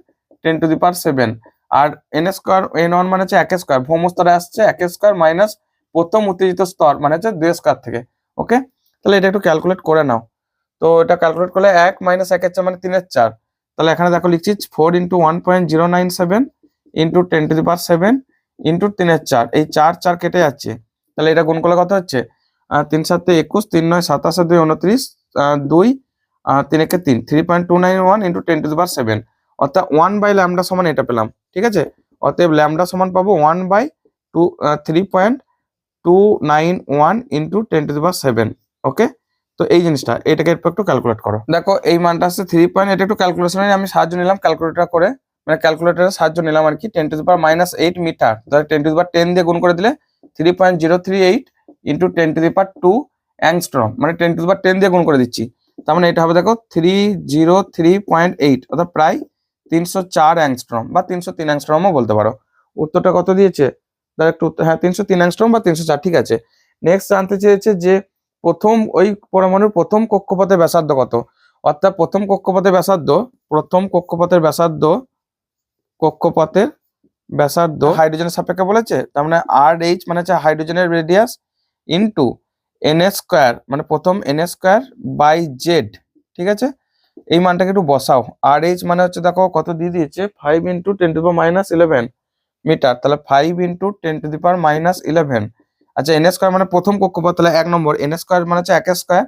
10 to the power 7, আর n স্কোয়ার n1 মানে হচ্ছে 1 স্কোয়ার, ভৌম স্তরে আসছে 1 স্কোয়ার মাইনাস প্রথম উত্তেজিত স্তর মানে হচ্ছে 2 স্কোয়ার থেকে। ওকে, তাহলে এটা একটু ক্যালকুলেট করে নাও। তো এটা ক্যালকুলেট করলে 1 মাইনাস 1 এর 4 মানে 3 এর 4, তাহলে এখানে দেখো লিখছি 4 into 1.097 into 10 to the power 7 into 3 এর 4, এই 4 4 কেটে যাচ্ছে, তাহলে এটা গুণ করলে কত হচ্ছে 3 7 21, 3 9 27, 2 29, 2 3 1 3, 3.291 ইন্টু 10 টু দি পাওয়ার 7, অর্থাৎ 1/λ সমান এটা পেলাম, ঠিক আছে। অতএব ল্যামডা সমান পাবো 3.291 ইন্টু 10 টু দি পাওয়ার 7। ওকে, তো এই জিনিসটা এটাকে একটু ক্যালকুলেট করো, দেখো এই মানটা আসছে 3 পয়েন্ট, এটা একটু ক্যালকুলেশনে আমি সাহায্য নিলাম ক্যালকুলেটর করে, মানে ক্যালকুলেটরের সাহায্য নিলাম আর কি, 10 টু দি পাওয়ার -8 মিটার, তাহলে 10 টু দি পাওয়ার 10 দিয়ে গুণ করে দিলে 3.038 into 10 to the power 2 angstrom, মানে 10 টু দি পাওয়ার 10 দিয়ে গুণ করে দিচ্ছি, তার মানে এটা হবে দেখো 303.8, অর্থাৎ প্রায় 304 অ্যাংস্ট্রম বা 303 অ্যাংস্ট্রমও বলতে পারো। উত্তরটা কত দিয়েছে একটু, হ্যাঁ 303 অ্যাংস্ট্রম বা 304, ঠিক আছে। নেক্সট জানতে চেয়েছে যে প্রথম ওই পরমাণুর প্রথম কক্ষপথের ব্যাসার্ধ কত, অর্থাৎ প্রথম কক্ষপথের ব্যাসার্ধ হাইড্রোজেনের সাপেক্ষে বলেছে, তার মানে RH মানে হচ্ছে হাইড্রোজেনের রেডিয়াস ইন্টু n স্কোয়ার মানে প্রথম n স্কোয়ার বাই জেড, ঠিক আছে। এই মানটাকে একটু বসাও, RH মানে হচ্ছে দেখো কত দিয়ে দিয়েছে 5 into 10 to the power -11 metre, তাহলে 5 ইন্টু 10 টু দি পাওয়ার -11, আচ্ছা n স্কোয়ার মানে প্রথম কক্ষপথ, তাহলে 1 নম্বর n স্কোয়ার মানে হচ্ছে 1 স্কোয়ার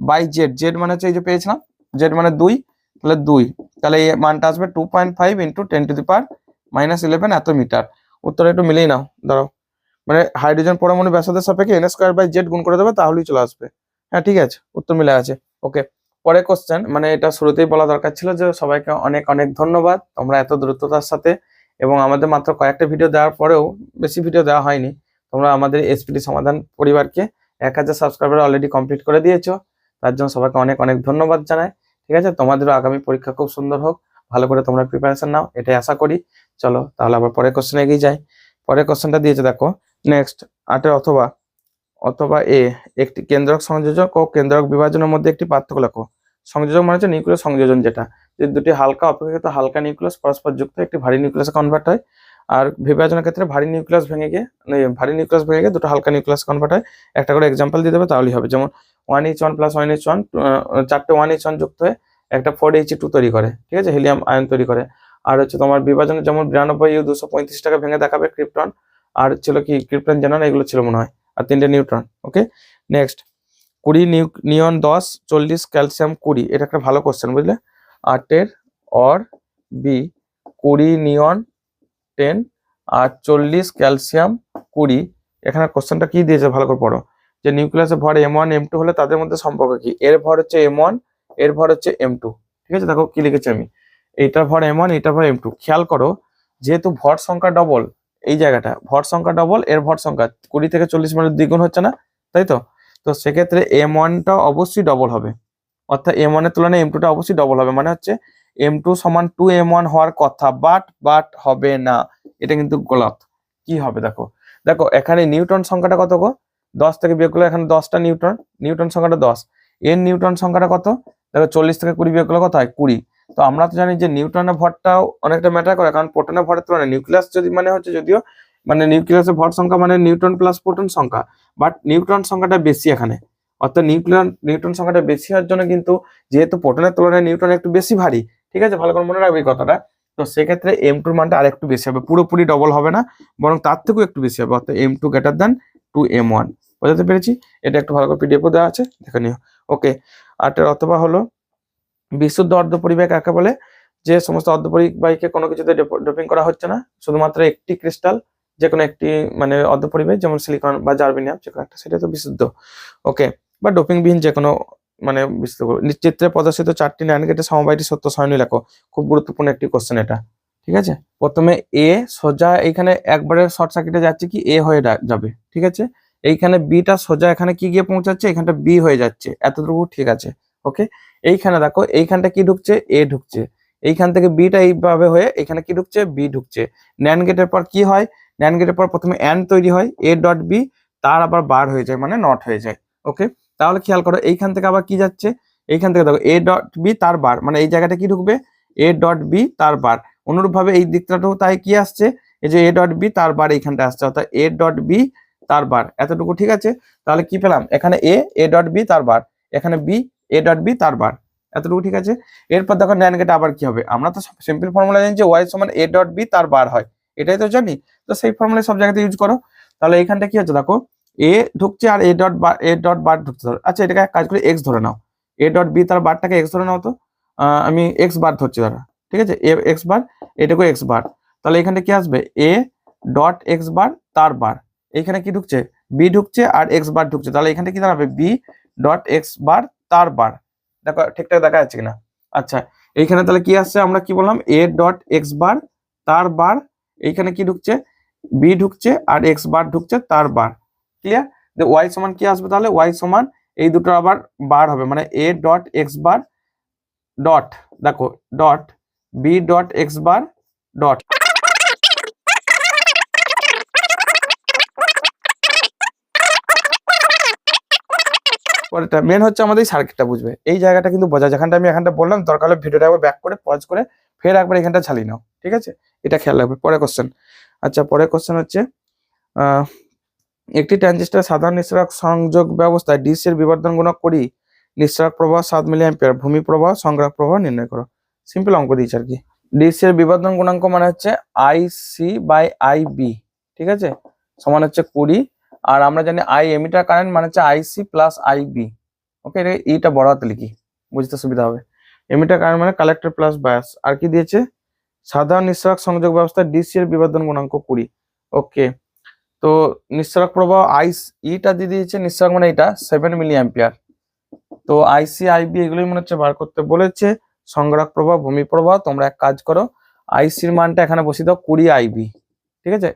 বাই জেড, জেড মানে হচ্ছে এই যে পেয়েছিলাম জেড মানে 2, তাহলে 2, তাহলে এই মানটা আসবে 2.5 ইন্টু 10 টু দি পাওয়ার -11 এত মিটার। উত্তর একটু মিলেই নাও, দাঁড়াও, মানে হাইড্রোজেন পরমাণু ব্যাসার্ধের সাপেক্ষে n স্কোয়ার বাই জেড গুণ করে দেবে তাহলেই চলে আসবে। হ্যাঁ ঠিক আছে, উত্তর মিলে আছে। ওকে, পরের কোশ্চেন, মানে এটা শুরুতেই বলা দরকার ছিল যে সবাইকে অনেক অনেক ধন্যবাদ, তোমরা এত দ্রুততার সাথে এবং আমাদের মাত্র কয়েকটা ভিডিও দেওয়ার পরেও, বেশি ভিডিও দেওয়া হয়নি, তোমরা আমাদের এসপিটি সমাধান পরিবারকে 1000 সাবস্ক্রাইবার অলরেডি কমপ্লিট করে দিয়েছো, তার জন্য সবাইকে অনেক অনেক ধন্যবাদ জানাই। ঠিক আছে, তোমাদেরও আগামী পরীক্ষা খুব সুন্দর হোক, ভালো করে তোমরা প্রিপারেশন নাও, এটাই আশা করি। চলো তাহলে আবার পরের কোশ্চেনে এগিয়ে যাই। পরের কোশ্চেনটা দিয়েছে দেখো, নেক্সট 8 অথবা এ একটি কেন্দ্রক সংযোজক ও কেন্দ্রক বিভাজনের মধ্যে একটি পার্থক্য লেখো। সংযোজক মানে হচ্ছে নিউক্লিয়াস সংযোজন, যেটা যে দুটি হালকা অপেক্ষাকৃত হালকা নিউক্লিয়াস পরস্পর যুক্ত একটি ভারী নিউক্লিয়াসে কনভার্ট হয়, আর বিভাজনের ক্ষেত্রে ভারী নিউক্লিয়াস ভেঙে গিয়ে দুটো হালকা নিউক্লিয়াস কনভার্ট হয়। একটা করে এক্সাম্পল দিয়ে দেবে তাহলেই হবে, যেমন 1H1 + 1H1 চারটে 1H1 যুক্ত হয়ে একটা 4He2 তৈরি করে, ঠিক আছে, হিলিয়াম আয়ন তৈরি করে। আর হচ্ছে তোমার বিভাজনের যেমন 92U 235 টাকা ভেঙে দেখাবে ক্রিপ্টন, আর ছিল কি ক্রিপ্টন জানান, এগুলো ছিল মনে হয়, আর 3টে neutron. Okay, next 20 neon 10 40 calcium 20, এটা একটা ভালো কোশ্চেন বুঝলে। 8 অর বি 20 নিয়ন 10 আর 40 ক্যালসিয়াম 20, এখানে কোশ্চেনটা কি দিয়েছে ভালো করে পড়ো, যে নিউক্লিয়াসের ভর m1 m2 হলে তাদের মধ্যে সম্পর্ক কি, এর ভর হচ্ছে m1 এর ভর হচ্ছে m2, ঠিক আছে। দেখো কি লিখেছি আমি, এইটার ভর m1 এইটার ভর m2, খেয়াল করো যেহেতু ভর সংখ্যা ডবল, এই জায়গাটা ভর সংখ্যা ডবল, এর ভর সংখ্যা 20 থেকে 40 মানে দ্বিগুণ হচ্ছে না, তাই তো। তো সেক্ষেত্রে m1টা অবশ্যই ডবল হবে, অর্থাৎ m1 এর তুলনায় m2টা অবশ্যই ডবল হবে, মানে হচ্ছে m2 সমান 2m1 হওয়ার কথা, বাট হবে না, এটা কিন্তু গলত। কি হবে দেখো, এখানে নিউটন সংখ্যাটা কত গো, 10 থেকে বিয়োগ করলে এখানে 10টা নিউটন সংখ্যাটা 10, এর নিউটন সংখ্যাটা কত দেখো, 40 থেকে 20 বিয়োগ করলে কত হয় 20। তো আমরা তো জানি যে নিউটনের ভরটাও অনেকটা ম্যাটার করে, কারণ প্রোটনের ভরের তুলনায় নিউক্লিয়াস যদি মানে হচ্ছে, যদিও মানে নিউক্লিয়াসের ভর সংখ্যা মানে নিউটন প্লাস প্রোটন সংখ্যা, বাট নিউট্রন সংখ্যাটা বেশি এখানে, অর্থাৎ নিউটন সংখ্যাটা বেশি হওয়ার জন্য কিন্তু, যেহেতু প্রোটনের তুলনায় নিউটন একটু বেশি ভারী, ঠিক আছে, ভালো করে মনে রাখবে এই কথাটা। তো সেক্ষেত্রে m2 মানটা আর একটু বেশি হবে, পুরোপুরি ডবল হবে না, বরং তার থেকেও একটু বেশি হবে, অর্থাৎ m2 গ্রেটার দ্যান 2m1। বুঝতে পেরেছি, এটা একটু ভালো করে পিডিএফ দেওয়া আছে, দেখে নিও। ওকে, 8 অথবা হলো বিশুদ্ধ অর্ধপরিবাহী কাকে বলে, যে সমস্ত অর্ধপরিবাহীকে কোনো কিছুতে ডোপিং করা হচ্ছে না, শুধুমাত্র একটি ক্রিস্টাল, যে কোনো একটি মানে অর্ধপরিবাহী, যেমন সিলিকন বা জার্মেনিয়াম, যে কোনো একটা, সেটা তো বিশুদ্ধ। ওকে, বা ডোপিংবিহীন যে কোনো মানে বিস্তৃত করো। চিত্রে প্রদর্শিত 4টি ন্যান্ড গেটের সমবায়টি সত্য সারণী লেখো। খুব গুরুত্বপূর্ণ একটি কোশ্চেন এটা, ঠিক আছে। প্রথমে এ সোজা এইখানে একবারে শর্ট সার্কিটে যাচ্ছে কি এ হয়ে যাবে, ঠিক আছে। এইখানে বিটা সোজা এখানে কি গিয়ে পৌঁছাচ্ছে, এখানটা বি হয়ে যাচ্ছে, এতটুকু ঠিক আছে। ওকে, এইখানে দেখো এইখানটা কি ঢুকছে, এ ঢুকছে, এইখান থেকে বিটা এইভাবে হয়ে এখানে কি ঢুকছে, বি ঢুকছে। ন্যান্ড গেটের পর কি হয়, ন্যান্ড গেটের পর প্রথমে অ্যান্ড তৈরি হয়, এ ডট বি, তার আবার বার হয়ে যায় মানে নট হয়ে যায়। ওকে, তাহলে খেয়াল করো এইখান থেকে আবার কি যাচ্ছে, এইখান থেকে দেখো এ ডট বি তার বার, মানে এই জায়গাটা কি ঢুকবে, এ ডট বি তার বার। অনুরূপ ভাবে এই দিকটাও তাই কি আসছে, এই যে এ ডট বি তার বার এইখানটা আসছে, অর্থাৎ এ ডট বি তার বার, এতটুকু ঠিক আছে। তাহলে কি পেলাম, এখানে এ ডট বি তার বার, এখানে বি এ ডট বি তার বার, এতটুকু ঠিক আছে। এরপর দেখো ন্যান্ড গেট আবার কি হবে, আমরা তো সিম্পল ফর্মুলা জানি যে ওয়াই সমান এ ডট বি তার বার হয়, এটাই তো জানি, তো সেই ফর্মুলা সব জায়গাতে ইউজ করো। তাহলে এইখানটা কি হচ্ছে দেখো, এ ঢুকছে আর এ ডট বার ঢুকছে। আচ্ছা এটাকে এক কাজ করে এক্স ধরে নাও, এ ডট বি তার বারটাকে এক্স ধরে নাও তো, আমি এক্স বার ধরছি দাঁড়া, ঠিক আছে, এক্স বার, এটাকে এক্স বার। তাহলে এখানে কি আসবে, এ ডট এক্স বার তার বার, এখানে কি ঢুকছে, বি ঢুকছে আর এক্স বার ঢুকছে, তাহলে এখানে কি দাঁড়াবে, বি ডট এক্স বার তার বার। দেখো ঠিকঠাক দেখা যাচ্ছে কিনা। আচ্ছা এইখানে তাহলে কি আসছে, আমরা কি বললাম, এ ডট এক্স বার তার বার, এইখানে কি ঢুকছে, বি ঢুকছে আর এক্স বার ঢুকছে তার বার। ক্লিয়ার, ওয়াই সমান কি আসবে, তাহলে ওয়াই সমান এই দুটো আবার বার হবে, মানে A dot X bar dot, দেখো dot B dot X bar dot. পরেরটা মেন হচ্ছে আমাদের সার্কিটটা বুঝবে, এই জায়গাটা কিন্তু বোঝা, যেখানটা আমি এখানটা বললাম দরকার হলে ভিডিওটা একবার ব্যাক করে পজ করে ফের একবার এখানটা চালিয়ে নাও, ঠিক আছে, এটা খেয়াল রাখবে। পরের কোশ্চেন, আচ্ছা পরের কোশ্চেন হচ্ছে একটি ট্রানজিস্টর সাধারণ নিঃসরক সংযোগ ব্যবস্থায় ডিসি এর বিবর্ধন গুণক করি নিঃসরক প্রবাহ 7 মিলি অ্যাম্পিয়ার, ভূমি প্রবাহ সংগ্রাহক প্রবাহ নির্ণয় করো। সিম্পল অঙ্ক দিয়েছে আর কি। ডিসি এর বিবর্ধন গুণাঙ্ক মানে হচ্ছে আইসি বাই আই বি, ঠিক আছে, সমান হচ্ছে 20, আর আমরা জানি আই এমিটার কারেন্ট মানে হচ্ছে আইসি প্লাস আই বি। ওকে, এইটা বড় হাতে লিখি বুঝতে সুবিধা হবে। এমিটার কারেন্ট মানে কালেক্টর প্লাস বায়াস। আর কি দিয়েছে, সাধারণ নিঃসরক সংযোগ ব্যবস্থা ডিসি এর বিবর্ধন গুণাঙ্ক 20। ওকে, তো নিঃসরক প্রবাহ ইটা দিয়ে দিয়েছে, নিঃসরক মানে এটা 7 মিলি অ্যাম্পিয়ার। তো আইসি আইবি এগুলোই মনে হচ্ছে বার করতে বলেছে। সংগ্রাহক প্রবাহ, ভূমি প্রবাহ, তোমরা এক কাজ করো আইসির মানটা এখানে বসিয়ে দাও 20 আইবি, ঠিক আছে।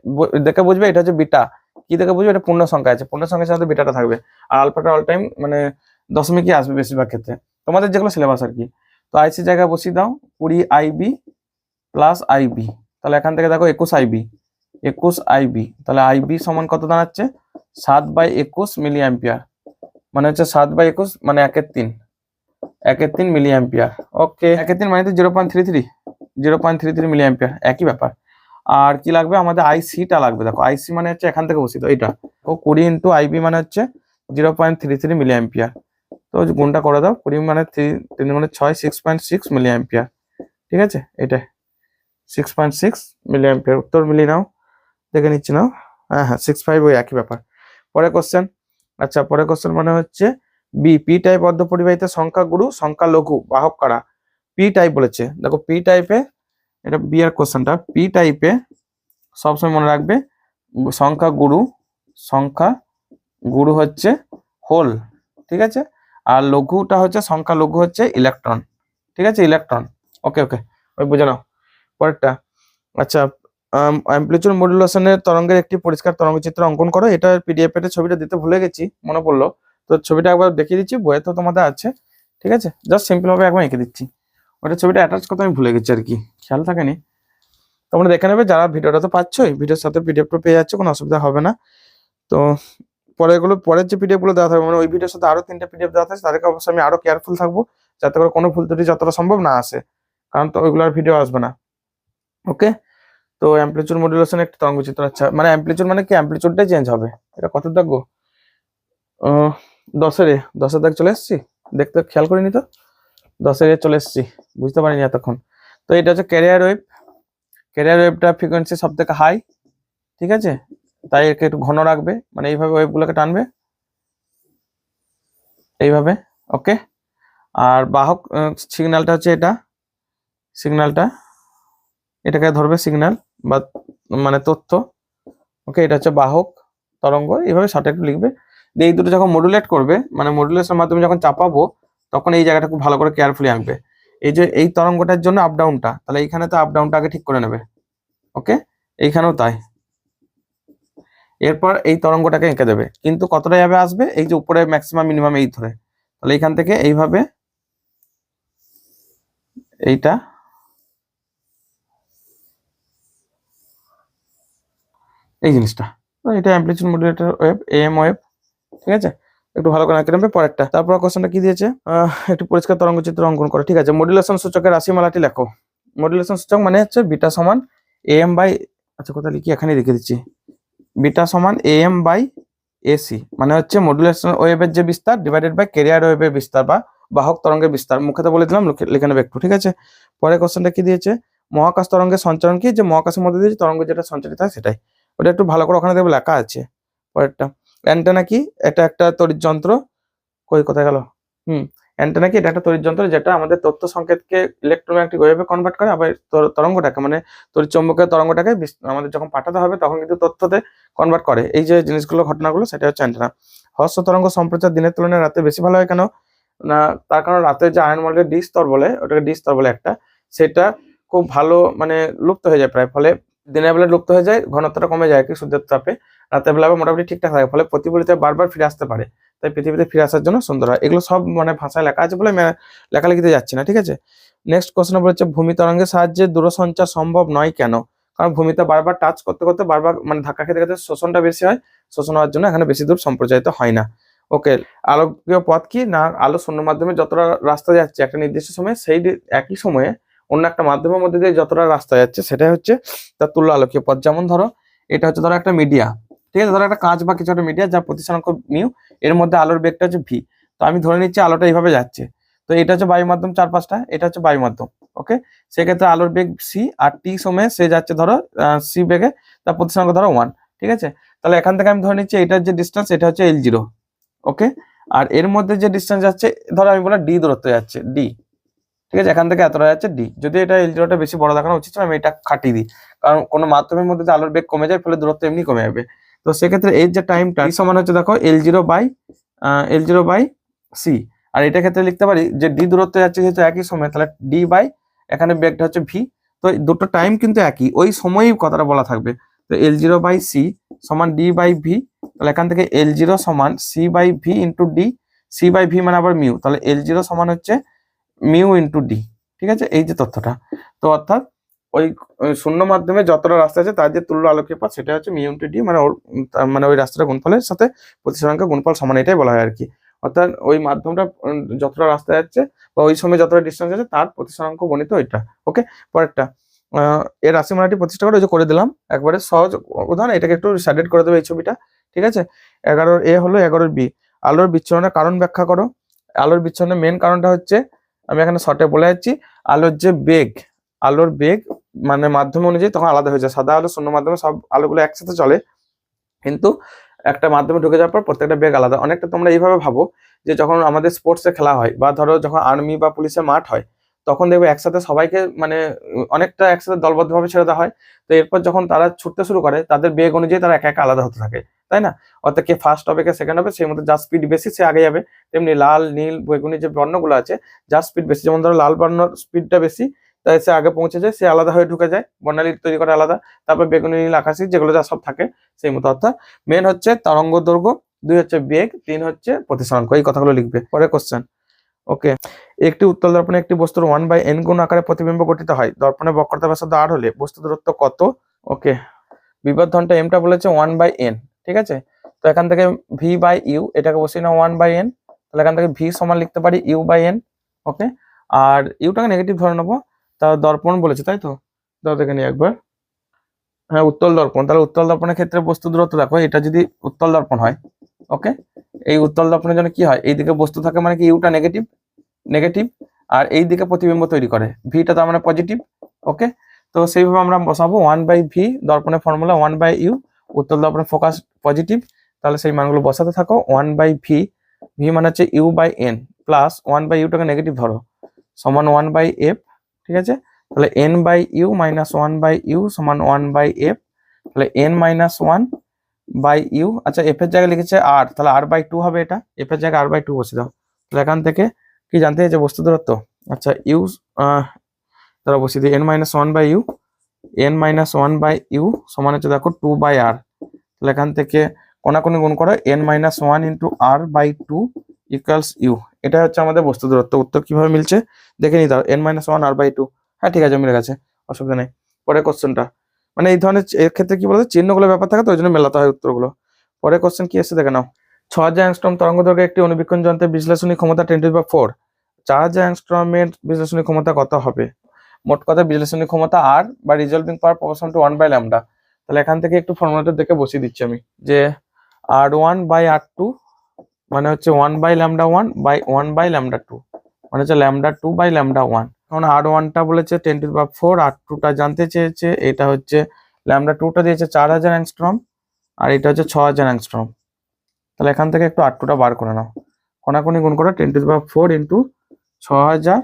দেখে বুঝবে এটা হচ্ছে বিটা, কি দেখে বুঝবে, এটা পূর্ণ সংখ্যা আছে, পূর্ণ সংখ্যার সাথে বিটাটা থাকবে, আর আলফাটা অল টাইম মানে দশমিকই আসবে বেশিরভাগ ক্ষেত্রে, তোমাদের যেগুলো সিলেবাস আর কি। তো আইসি জায়গায় বসিয়ে দাও 20 আইবি প্লাস আইবি, তাহলে এখান থেকে দেখো 21 আইবি, 21 আইবি, তাহলে আইবি সমান কত দাঁড়াচ্ছে, 7/21 মিলি অ্যাম্পিয়ার, মানে হচ্ছে 7/21 মানে 1/3 মিলি অ্যাম্পিয়ার। ওকে, 1/3 মানে তো 0.33 মিলি অ্যাম্পিয়ার, একই ব্যাপার। আর কি লাগবে আমাদের, আইসিটা লাগবে, দেখো আইসি মানে হচ্ছে এখান থেকে বসিত এটা, ও 20 ইন্টু আইবি মানে হচ্ছে 0.33 মিলি অ্যাম্পিয়ার। তো গুণটা করে দাও, 20 মানে 3 মানে 6, 6.6 মিলি অ্যাম্পিয়ার, ঠিক আছে, এটা 6.6 মিলি অ্যাম্পিয়ার। উত্তর মিলিয়ে নাও, দেখে নিচ্ছি নাও, হ্যাঁ 65, ওই একই ব্যাপার। পরের কোশ্চেন, আচ্ছা পরের কোশ্চেন মানে হচ্ছে পি টাইপ অর্ধপরিবাহিত সংখ্যা গুরু সংখ্যা লঘু বাহক কারা। পি টাইপ বলেছে, দেখো পি টাইপে, এটা বি এর কোশ্চেনটা, পি টাইপে সবসময় মনে রাখবে সংখ্যা গুরু হচ্ছে হোল, ঠিক আছে, আর লঘুটা হচ্ছে সংখ্যা লঘু হচ্ছে ইলেকট্রন, ঠিক আছে, ইলেকট্রন। ওকে ওকে, ওই বুঝে নাও। পরেরটা, আচ্ছা অ্যাম্প্লিটিউড মডুলেশনের তরঙ্গের একটি পরিষ্কার তরঙ্গচিত্র অঙ্কন করো। এটা পিডিএফ এর ছবিটা দিতে ভুলে গেছি, মনে পড়লো, তো ছবিটা একবার দেখিয়ে দিচ্ছি, বইয়ে তো তোমাদের আছে, ঠিক আছে, জাস্ট সিম্পল ভাবে একবার এঁকে দিচ্ছি। ওটা ছবিটা অ্যাটাচ করতে আমি ভুলে গেছি আর কি, খেয়াল থাকেনি, তোমরা দেখে নেবে, যারা ভিডিওটা তো পাচ্ছই, ভিডিওর সাথে পিডিএফটা পেয়ে যাচ্ছে, কোনো অসুবিধা হবে না। তো পরের যে পিডিএফ গুলো দেওয়া থাকবে, মানে ওই ভিডিওর সাথে আরো 3টে পিডিএফ দেওয়া থাকে, তাদেরকে অবশ্যই আমি আরো কেয়ারফুল থাকবো, যাতে করে কোনো ভুল ত্রুটি যতটা সম্ভব না আসে, কারণ তো ওইগুলোর ভিডিও আসবে না। ওকে, তো অ্যাম্প্লিটিউড মডুলেশন একটা তরঙ্গচিত্র, আচ্ছা মানে অ্যাম্প্লিটিউড মানে কি, অ্যাম্প্লিটিউডটাই চেঞ্জ হবে। এটা কত দেখবো, 10-এর দাগ চলে এসেছি, দেখতে খেয়াল করিনি তো, 10-এর চলে এসেছি, বুঝতে পারিনি এতক্ষণ। তো এটা হচ্ছে ক্যারিয়ার ওয়েভটা ফ্রিকোয়েন্সি সব থেকে হাই, ঠিক আছে, তাই একে একটু ঘন রাখবে, মানে এইভাবে ওয়েভগুলোকে টানবে এইভাবে। ওকে, আর বাহক সিগন্যালটা হচ্ছে এটা, এটাকে ধরবে সিগন্যাল বা মানে তথ্য। ওকে, এটা হচ্ছে বাহক তরঙ্গ, এইভাবে শর্টে একটু লিখবে। এই দুটো যখন মডুলেট করবে, মানে মডুলেশনের মাধ্যমে যখন চাপাবো, তখন এই জায়গাটা খুব ভালো করে কেয়ারফুলি আঁকবে। এই যে এই তরঙ্গটার জন্য আপ ডাউনটা, তাহলে এইখানে তো আপ ডাউনটা আগে ঠিক করে নেবে। ওকে, এইখানেও তাই। এরপর এই তরঙ্গটাকে এঁকে দেবে, কিন্তু কতটা যাবে আসবে এই যে উপরে ম্যাক্সিমাম মিনিমাম এই ধরে, তাহলে এইখান থেকে এইভাবে এইটা এই জিনিসটা, এটা amplitude modulator wave, am wave. ঠিক আছে, একটু ভালো করে আঁকে নেবে। পরেরটা, তারপর কোশ্চেনটা কি দিয়েছে, একটু পরিষ্কার তরঙ্গচিত্র অঙ্কন করো। ঠিক আছে, মডুলেশন সূচকের রাশিমালাটি লেখো। মডুলেশন সূচক মানে হচ্ছে বিটা সমান এএম বাই, আচ্ছা কোথায় লিখি, এখানে লিখে দিচ্ছি, বিটা সমান এএম বাই এসি, মানে হচ্ছে মডুলেশন ওয়েভের যে বিস্তার ডিভাইডেড বাই ক্যারিয়ার ওয়েভের বিস্তার বা বাহক তরঙ্গের বিস্তার। মুখে তো বলে দিলাম, লিখে নেবে একটু। ঠিক আছে, পরে কোশ্চেনটা কি দিয়েছে, মহাকাশ তরঙ্গের সঞ্চারণ কি, যে মহাকাশের মধ্যে দিয়ে তরঙ্গ যেটা সঞ্চারিত হয় সেটাই। ওটা একটু ভালো করে ওখানে দেখবে লেখা আছে। পরেরটা, অ্যান্টেনা কি, এটা একটা তড়িৎ যন্ত্র, কোথায় গেল, অ্যান্টেনা কি, এটা একটা তড়িৎ যন্ত্র যেটা আমাদের তথ্য সংকেতকে ইলেকট্রোম্যাগনেটিক ওয়েভে কনভার্ট করে, আবার তরঙ্গটাকে মানে তড়িৎ চৌম্বকীয় তরঙ্গটাকে আমাদের যখন পাঠাতে হবে তখন কিন্তু তথ্যতে কনভার্ট করে। এই যে জিনিসগুলো, ঘটনাগুলো, সেটা হচ্ছে অ্যান্টেনা। হর্ষ তরঙ্গ সম্প্রচার দিনের তুলনায় রাতে বেশি ভালো হয় কেন না, তার কারণ রাতে যে আয়ন মণ্ডলের ডি স্তর বলে, ওটাকে ডি স্তর বলে একটা, সেটা খুব ভালো মানে লুপ্ত হয়ে যায় প্রায়, ফলে দিনের বেলা লুপ্ত হয়ে যায়, ঘনত্বটা কমে যায় কি সূর্যের তাপে, রাতের বেলা মোটামুটি ঠিকঠাক থাকে, ফলে প্রতিফলিত বারবার ফিরে আসতে পারে, তাই পৃথিবীতে ফিরে আসার জন্য সুন্দর হয়। এগুলো সব মানে ভাষায় লেখা আছে বলে লেখালেখিতে যাচ্ছি না। ঠিক আছে, নেক্সট কোশ্চেন বলছে ভূমি তরঙ্গের সাহায্যে দূরসঞ্চার সম্ভব নয় কেন, কারণ ভূমিতে বারবার টাচ করতে করতে বারবার মানে ধাক্কা খেতে খেতে শোষণটা বেশি হয়, শোষণ হওয়ার জন্য এখানে বেশি দূর সম্প্রচারিত হয় না। ওকে, আলোকীয় পথ কি না, আলো শূন্য মাধ্যমে যতটা রাস্তা যাচ্ছে একটা নির্দিষ্ট সময়ে, সেই একই সময়ে অন্য একটা মাধ্যমের মধ্যে দিয়ে যতটা রাস্তা যাচ্ছে সেটাই হচ্ছে তার তুল্য আলোকীয় পথ। যেমন ধরো এটা হচ্ছে ধরো একটা মিডিয়া, ঠিক আছে, ধরো একটা কাঁচ বা কিছু একটা মিডিয়া যার প্রতিসরাঙ্ক মিউ, এর মধ্যে আলোর বেগটা হচ্ছে ভি। তো আমি ধরে নিচ্ছি আলোটা এইভাবে যাচ্ছে, তো এটা হচ্ছে বায়ু মাধ্যম 4-5টা, এটা হচ্ছে বায়ু মাধ্যম। ওকে, সেক্ষেত্রে আলোর বেগ সি, আর টি সময়ে সে যাচ্ছে ধরো সি বেগে, তার প্রতিসরাঙ্ক ধরো 1। ঠিক আছে, তাহলে এখান থেকে আমি ধরে নিচ্ছি এটার যে ডিস্টেন্স এটা হচ্ছে L0। ওকে, আর এর মধ্যে যে ডিস্টেন্স যাচ্ছে ধরো আমি বললাম ডি দূরত্ব যাচ্ছে ডি। ঠিক আছে, এখান থেকে এতটা যাচ্ছে ডি, যদি এটা L0টা বেশি বড় দেখানো উচিত আমি এটা কাটিয়ে দিই, কারণ কোনো মাধ্যমের মধ্যে আলোর বেগ কমে যায় ফলে দূরত্ব এমনি কমে যাবে। তো সেক্ষেত্রে এর যে টাইমটা সমান হচ্ছে দেখো L0 বাই সি, আর এটা ক্ষেত্রে লিখতে পারি যে ডি দূরত্ব যাচ্ছে যেহেতু একই সময়, তাহলে ডি বাই এখানে বেগটা হচ্ছে ভি। তো দুটো টাইম কিন্তু একই, ওই সময়ই কথাটা বলা থাকবে। তো L0 বাই সি সমান ডি বাই ভি, তাহলে এখান থেকে L0 সমান c by v into d, c by v মানে আবার মিউ, তাহলে L0 সমান হচ্ছে মিউ ইন্টু ডি। ঠিক আছে, এই যে তথ্যটা, তো অর্থাৎ ওই শূন্য মাধ্যমে যতটা রাস্তা আছে তার যে তুল্য আলোকীয় পথ সেটা হচ্ছে মিউ ইন্টু ডি, মানে ওর মানে ওই রাস্তাটা গুণফলের সাথে প্রতিসরাঙ্কের গুণফল সমান, এটাই বলা হয় আর কি। অর্থাৎ ওই মাধ্যমটা যতটা রাস্তা যাচ্ছে বা ওই সময় যতটা ডিস্টেন্স আছে তার প্রতিসরাঙ্ক গণিত ওইটা। ওকে, পরেরটা, এর রাশিমালাটি প্রতিষ্ঠা করে করে দিলাম একবারে সহজ উদাহরণ, এটাকে একটু শ্যাডেড করে দেবে এই ছবিটা। ঠিক আছে, 11 এ হলো 11 বি, আলোর বিচ্ছুরণের কারণ ব্যাখ্যা করো। আলোর বিচ্ছুরণের মেন কারণটা হচ্ছে, আমি এখানে শর্টে বলে যাচ্ছি, আলোর বেগ মানে মাধ্যম অনুযায়ী তখন আলাদা হয়ে যায়। সাদা আলো শূন্য মাধ্যমে সব আলোগুলো একসাথে চলে, কিন্তু একটা মাধ্যমে ঢুকে যাওয়ার পর প্রত্যেকটা বেগ আলাদা। অনেকটা তোমরা এইভাবে ভাবো যে যখন আমাদের স্পোর্টসে খেলা হয় বা ধরো যখন আর্মি বা পুলিশের মাঠ হয়, তখন দেখবে একসাথে সবাইকে মানে অনেকটা একসাথে দলবদ্ধভাবে ছেড়ে দেওয়া হয়। তো এরপর যখন তারা ছুটতে শুরু করে তাদের বেগ অনুযায়ী তারা একা একা আলাদা হতে থাকে, তাই না? অর্থাৎ কে ফার্স্ট হবে কে সেকেন্ড হবে, সেই মতো যার স্পিড বেশি সে আগে যাবে। তেমনি লাল নীল বেগুনি যে বর্ণগুলো আছে, যার স্পিড বেশি, যেমন ধরো লাল বর্ণর স্পিডটা বেশি, তাই সে আগে পৌঁছে যায়, সে আলাদা হয়ে ঢুকে যায়, বর্ণালী তৈরি করে আলাদা, তারপর বেগুনি নীল আকাশি যেগুলো যা সব থাকে সেই মতো। অর্থাৎ মেন হচ্ছে তরঙ্গ দৈর্ঘ্য, 2 হচ্ছে বেগ, 3 হচ্ছে প্রতিসরাঙ্ক, এই কথাগুলো লিখবে। পরের কোশ্চেন, ওকে, একটি উত্তল দর্পণে একটি বস্তুর 1/n গুণ আকারে প্রতিবিম্ব গঠিত হয়, দর্পণের বক্রতা ব্যাসার্ধ r হলে বস্তু দূরত্ব কত? ওকে, বিভব ধনটা এমটা বলেছে 1/n। ঠিক আছে, তো এখান থেকে v বাই ইউ এটাকে বসিয়ে নাও 1/n, তাহলে এখান থেকে v সমান লিখতে পারি u/n। ওকে, আর ইউটাকে নেগেটিভ ধরে নেবো, তা দর্পণ বলেছে তাই তো, দাও দেখে নিই একবার। হ্যাঁ, উত্তল দর্পণ, তাহলে উত্তল দর্পণের ক্ষেত্রে বস্তু দূরত্ব দেখো, এটা যদি উত্তল দর্পণ হয়, ওকে, এই উত্তল দর্পণের জন্য কি হয়, এইদিকে বস্তু থাকে মানে কি ইউটা নেগেটিভ, আর এই দিকে প্রতিবিম্ব তৈরি করে, ভিটা তার মানে পজিটিভ। ওকে, তো সেইভাবে আমরা বসাবো 1/v, দর্পণের ফর্মুলা 1/u, উত্তল দর্পণের ফোকাস পজিটিভ, তাহলে সেই মানগুলো বসাতে থাকো। 1/v, v মানে হচ্ছে u/n প্লাস 1/u-টাকে নেগেটিভ ধরো সমান 1/f। ঠিক আছে, তাহলে n/u মাইনাস 1/u সমান 1/f, তাহলে n-1/u, আচ্ছা f এর জায়গায় লিখেছে r, তাহলে r/2 হবে, এটা f এর জায়গায় r/2 বসে দাও, তাহলে এখান থেকে কি জানতে চাইছে বস্তু দূরত্ব? আচ্ছা ইউ তারা বসিয়ে দিই n-1 by you, n-1 by you সমান হচ্ছে দেখো 2/r। তাহলে এখান থেকে কোনাকুনি গুণ করো n-1 into r by 2 equals u. এটা হচ্ছে আমাদের বস্তু দূরত্ব। উত্তর কিভাবে মিলছে দেখে নিতে হবে, n-1 r বাই 2। হ্যাঁ ঠিক আছে, মিলে গেছে, অসুবিধা নেই। পরের কোশ্চেনটা, মানে এই ধরনের এর ক্ষেত্রে কি বলতো চিহ্নগুলো ব্যাপার থাকে তো ওই জন্য মেলাতে হয় উত্তরগুলো। পরের কোশ্চেন কি এসে দেখে নাও। 6000 অ্যাংস্ট্রম তরঙ্গ দৈর্ঘ্যের একটি অনুবীক্ষণ যন্ত্রের বিশ্লেষণী ক্ষমতা 10⁴। 4000 অ্যাংস্ট্রমের বিশ্লেষণী ক্ষমতা কত হবে? মোট কথা বিশ্লেষণী ক্ষমতা আর বা রিজলভিং পাওয়ার প্রপোর্শন টু 1/λ। তাহলে এখান থেকে একটু ফর্মুলাটা দেখে বসিয়ে দিচ্ছি আমি, যে r1 বাই r2 মানে হচ্ছে 1/λ1 বাই 1/λ2 মানে হচ্ছে λ2/λ1। এখন r1 টা বলেছে 10⁴, r2 টা জানতে চেয়েছে, এটা হচ্ছে λ2 টা দিয়েছে 4000 অ্যাংস্ট্রম আর এটা হচ্ছে 6000 অ্যাংস্ট্রম। তাহলে এখান থেকে একটু r2 টা বার করে নাও, কোনাকুনি গুণ করো 10⁴ ইন্টু 6000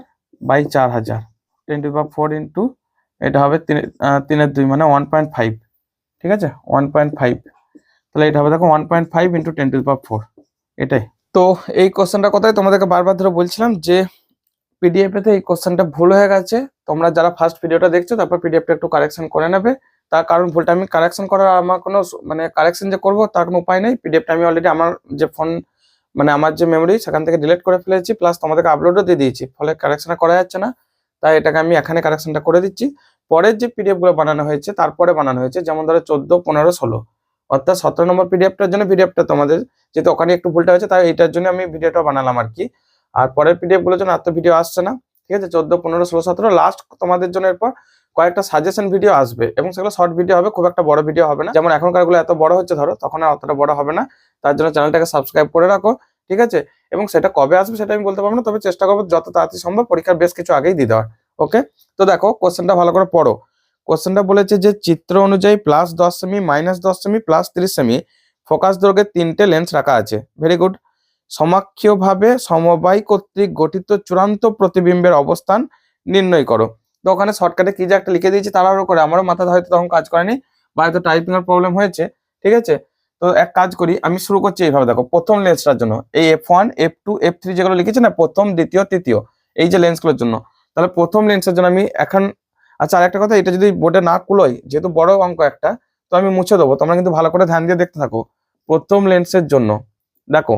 বাই 4000, 10⁴ ইন্টু এটা হবে 3/2 মানে 1.5, ঠিক আছে 1.5। তাহলে এটা হবে দেখো 1.5 ইন্টু 10⁴, এটাই। তো এই কোশ্চেনটা কথাই তোমাদেরকে বারবার ধরে বলছিলাম যে পিডিএফ এতে এই কোশ্চেনটা ভুল হয়ে গেছে। তোমরা যারা ফার্স্ট ভিডিওটা দেখছো তারপর পিডিএফটা একটু কারেকশন করে নেবে। তার কারণ ভুলটা আমি কারেকশন করার আমার কোনো মানে কারেকশন যে করবো তার কোনো উপায় নেই। পিডিএফটা আমি অলরেডি আমার যে ফোন মানে আমার যে মেমোরি সেখান থেকে ডিলিট করে ফেলেছি, প্লাস তোমাদেরকে আপলোডও দিয়ে দিয়েছি, ফলে কারেকশনটা করা যাচ্ছে না। তাই এটাকে আমি এখানে কারেকশনটা করে দিচ্ছি। পরের যে পিডিএফ গুলো বানানো হয়েছে তারপরে বানানো হয়েছে, যেমন ধরো 14, 15, 16 অর্থাৎ 17 নম্বর পিডিএফটার জন্য পিডিএফটা তোমাদের যেহেতু ওখানে একটু ভুলটা হয়েছে তাই এইটার জন্য আমি ভিডিওটা বানালাম আর কি। আর পরের পিডিএফ গুলোর জন্য আর তো ভিডিও আসছে না, ঠিক আছে 14, 15, 16, 17 লাস্ট তোমাদের জন্য এরপর কয়েকটা সাজেশন ভিডিও আসবে এবং সেগুলো শর্ট ভিডিও হবে, খুব একটা বড় ভিডিও হবে না। যেমন এখনকার গুলো এত বড় হচ্ছে ধরো, তখন আর অতটা বড় হবে না। তার জন্য চ্যানেলটাকে সাবস্ক্রাইব করে রাখো, ঠিক আছে। এবং সেটা কবে আসবে সেটা আমি বলতে পারবো না, তবে চেষ্টা করবো যত তাড়াতাড়ি সম্ভব পরীক্ষার বেশ কিছু আগেই দিয়ে দেওয়ার। ওকে, তো দেখো কোশ্চেনটা ভালো করে পড়ো। কোশ্চেনটা বলেছে যে চিত্র অনুযায়ী +10 সেমি, -10 সেমি, +30 সেমি ফোকাস দৈর্ঘ্যের 3টে লেন্স রাখা আছে। Very good. সমাক্ষীয়ভাবে সমবায় কর্তৃক গঠিত চূড়ান্ত প্রতিবিম্বের অবস্থান নির্ণয় করো। তো ওখানে শর্টকাটে কি যে একটা লিখে দিয়েছি তাড়াহুড়ো করে, আমারও মাথা হয়তো তখন কাজ করেনি বা হয়তো টাইপিং এর প্রবলেম হয়েছে, ঠিক আছে। তো এক কাজ করি, আমি শুরু করছি এইভাবে। দেখো প্রথম লেন্সটার জন্য এই f1, f2, f3 যেগুলো লিখেছে না, প্রথম, দ্বিতীয়, তৃতীয়, এই যে লেন্সগুলোর জন্য, তাহলে প্রথম লেন্সের জন্য আমি এখন আচ্ছা আরেকটা কথা, এটা যদি বোর্ডে না কুলোয় যেহেতু বড় অঙ্ক একটা, তো আমি মুছে দেবো, তোমরা কিন্তু ভালো করে ধ্যান দিয়ে দেখতে থাকো। প্রথম লেন্সের জন্য দেখো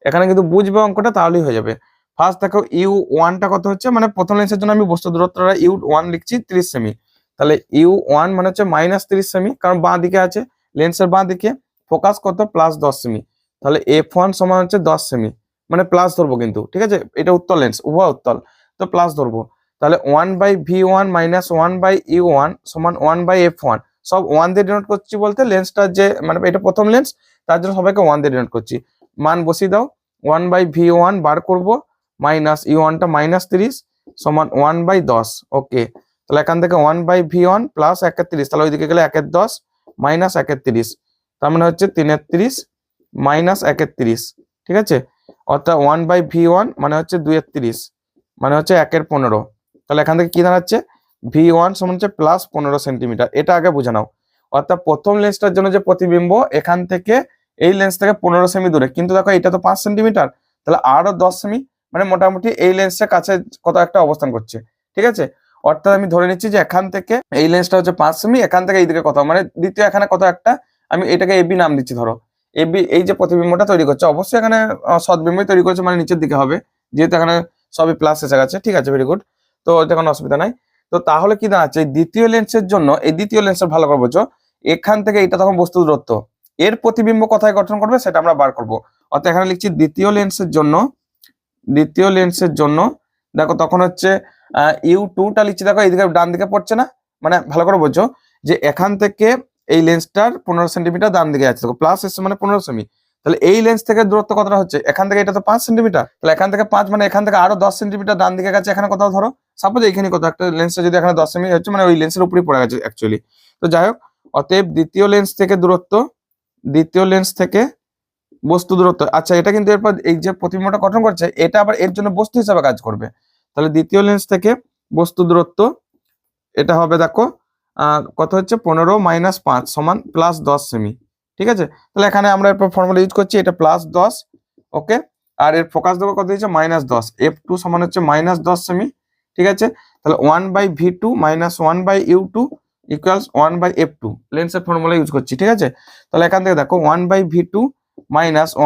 এখানে কিন্তু বুঝবে অঙ্কটা, তাহলেই হয়ে যাবে। ফার্স্ট দেখো u1 টা কত হচ্ছে, মানে প্রথম লেন্সের জন্য আমি বস্তু দূরত্বটা u1 লিখছি 30 সেমি। তাহলে u1 মানে হচ্ছে -30 সেমি, কারণ বাঁ দিকে আছে, লেন্সের বাঁ দিকে, ফোকাস কত +10 সেমি। তাহলে f1 সমান হচ্ছে 10 সেমি, মানে প্লাস ধরবো কিন্তু, ঠিক আছে, এটা উত্তল লেন্স, উভয় উত্তল, তো প্লাস ধরবো। তাহলে 1/v1 - 1/u1 সমান 1/f1, সব 1 দিয়ে ডিনোট করছি বলতে লেন্সটা যে মানে এটা প্রথম লেন্স, তার জন্য সবাইকে 1 দিয়ে ডিনোট করছি। মান বসিয়ে দাও, 1/v1 বার করবো, মাইনাস u1 টা -30 সমান 1/10। ওকে, তাহলে এখান থেকে 1/v1 প্লাস 31, তাহলে ওইদিকে গেলে 1/10 মাইনাস 31, তার মানে হচ্ছে 3/30 মাইনাস 31, ঠিক আছে। অর্থাৎ 1/v1 মানে হচ্ছে 2/30 মানে হচ্ছে 1/15। তাহলে এখান থেকে কি দাঁড়াচ্ছে, v1 সমান হচ্ছে +15 সেন্টিমিটার। এটা আগে বুঝে নাও। অর্থাৎ প্রথম লেন্সটার জন্য যে প্রতিবিম্ব এখান থেকে এই লেন্স থেকে 15 সেমি দূরে, কিন্তু দেখো এটা তো 5 সেন্টিমিটার, তাহলে আরো 10 সেমি, মানে মোটামুটি এই লেন্সের কাছে কত একটা অবস্থান করছে, ঠিক আছে। অর্থাৎ আমি ধরে নিচ্ছি যে এখান থেকে এই লেন্সটা হচ্ছে 5 সেমি, এখান থেকে এইদিকে কত, মানে দ্বিতীয় এখানে কত একটা, আমি এটাকে এবি নাম দিচ্ছি। ধরো এবি, এই যে প্রতিবিম্বটা তৈরি করছে, অবশ্যই এখানে সদবিম্বই তৈরি করছে, মানে নিচের দিকে হবে, যেহেতু এখানে সবই প্লাস এসে গেছে, ঠিক আছে, ভেরি গুড। তো এটা কোনো অসুবিধা নাই। তো তাহলে কি দাঁড়াচ্ছে, দ্বিতীয় লেন্সের জন্য, এই দ্বিতীয় লেন্সের ভালো করে বোঝো, এখান থেকে এটা তখন বস্তু দূরত্ব, এর প্রতিবিম্ব কোথায় গঠন করবে সেটা আমরা বার করব। অর্থাৎ এখানে লিখছি দ্বিতীয় লেন্সের জন্য, দ্বিতীয় লেন্সের জন্য দেখো তখন হচ্ছে u2 টা লিখছি, দেখো এইদিকে ডান দিকে পড়ছে না, মানে ভালো করে বোঝো যে এখান থেকে এই লেন্সটার 15 সেন্টিমিটার ডান দিকে আছে, দেখো প্লাস এসছে মানে 15 সেমি। তাহলে এই লেন্স থেকে দূরত্ব কতটা হচ্ছে, এখান থেকে এটা তো 5 সেন্টিমিটার, তাহলে এখান থেকে 5 মানে এখান থেকে আরো 10 সেন্টিমিটার ডান দিকে গেছে, এখানে কোথাও ধরো সাপোজ এইখানে কত একটা লেন্সটা যদি এখানে 10 সেমি হচ্ছে, মানে ওই লেন্সের উপরেই পড়ে গেছে অ্যাকচুয়ালি। তো যাই হোক, অতএব দ্বিতীয় লেন্স থেকে দূরত্ব, দ্বিতীয় লেন্স থেকে বস্তু দূরত্ব, আচ্ছা এটা কিন্তু এরপর এই যে প্রতিবিম্বটা গঠন করছে এটা আবার এর জন্য বস্তু হিসাবে কাজ করবে। তাহলে দ্বিতীয় লেন্স থেকে বস্তু দূরত্ব এটা হবে দেখো কত হচ্ছে, 15 - 5 সমান +10 সেমি, ঠিক আছে। তাহলে এখানে আমরা এরপর ফর্মুলা ইউজ করছি, এটা +10, ওকে। আর এর ফোকাস দৈর্ঘ্য কত দিয়েছে -10, f2 সমান হচ্ছে -10 সেমি, ঠিক আছে। তাহলে 1/v2 - 1/u2 ইকুয়ালস 1/f2 লেন্সের ফর্মুলা ইউজ করছি, ঠিক আছে। তাহলে এখান থেকে দেখো 1/v2 -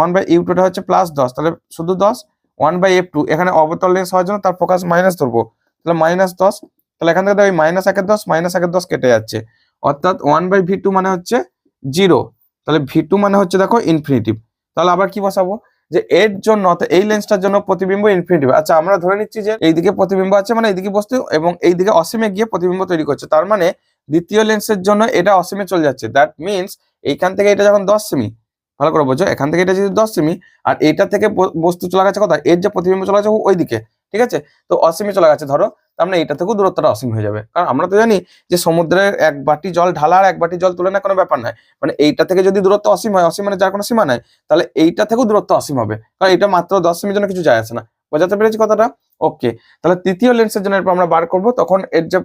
1/u2 টা হচ্ছে +10, তাহলে শুধু 10, 1/f2 এখানে অবতল লেন্স হওয়ার জন্য তার ফোকাস মাইনাস ধরবো, তাহলে -10। তাহলে এখান থেকে ওই -1/10 -1/10 কেটে যাচ্ছে, অর্থাৎ 1/v2 মানে হচ্ছে 0, তাহলে v2 মানে হচ্ছে দেখো ইনফিনিটিভ। তাহলে আবার কি বসাবো, যে এর জন্য অর্থাৎ এই লেন্সটার জন্য প্রতিবিম্ব ইনফিনিটিভ। আচ্ছা আমরা ধরে নিচ্ছি যে এইদিকে প্রতিবিম্ব আছে, মানে এইদিকে বস্তু এবং এইদিকে অসীমে গিয়ে প্রতিবিম্ব তৈরি করছে, তার মানে দ্বিতীয় লেন্সের জন্য এটা অসীমে চলে যাচ্ছে। দ্যাট মিনস এইখান থেকে এটা যখন 10 সেমি, ভালো করে বোঝো, এখান থেকে এটা যদি 10 সেমি আর এইটা থেকে বস্তু চলে গেছে কোথায়, এর যে প্রতিবিম্ব চলে গেছে ওইদিকে, ঠিক আছে। তো অসীমে চলে গেছে ধরো, তার মানে এইটা থেকেও দূরত্বটা অসীম হয়ে যাবে। কারণ আমরা তো জানি যে সমুদ্রের এক বাটি জল ঢালা আর এক বাটি জল তুলে না কোনো ব্যাপার নয়, মানে এইটা থেকে যদি দূরত্ব অসীম হয়, অসীম মানে যার কোনো সীমা নাই, তাহলে এইটা থেকেও দূরত্ব অসীম হবে, কারণ এটা মাত্র 10 সেমির জন্য কিছু যায় আসে না। বোঝাতে পেরেছি কথাটা? ওকে, তাহলে তৃতীয় লেন্সের জন্য এরপর আমরা বার করব, তখন এর যে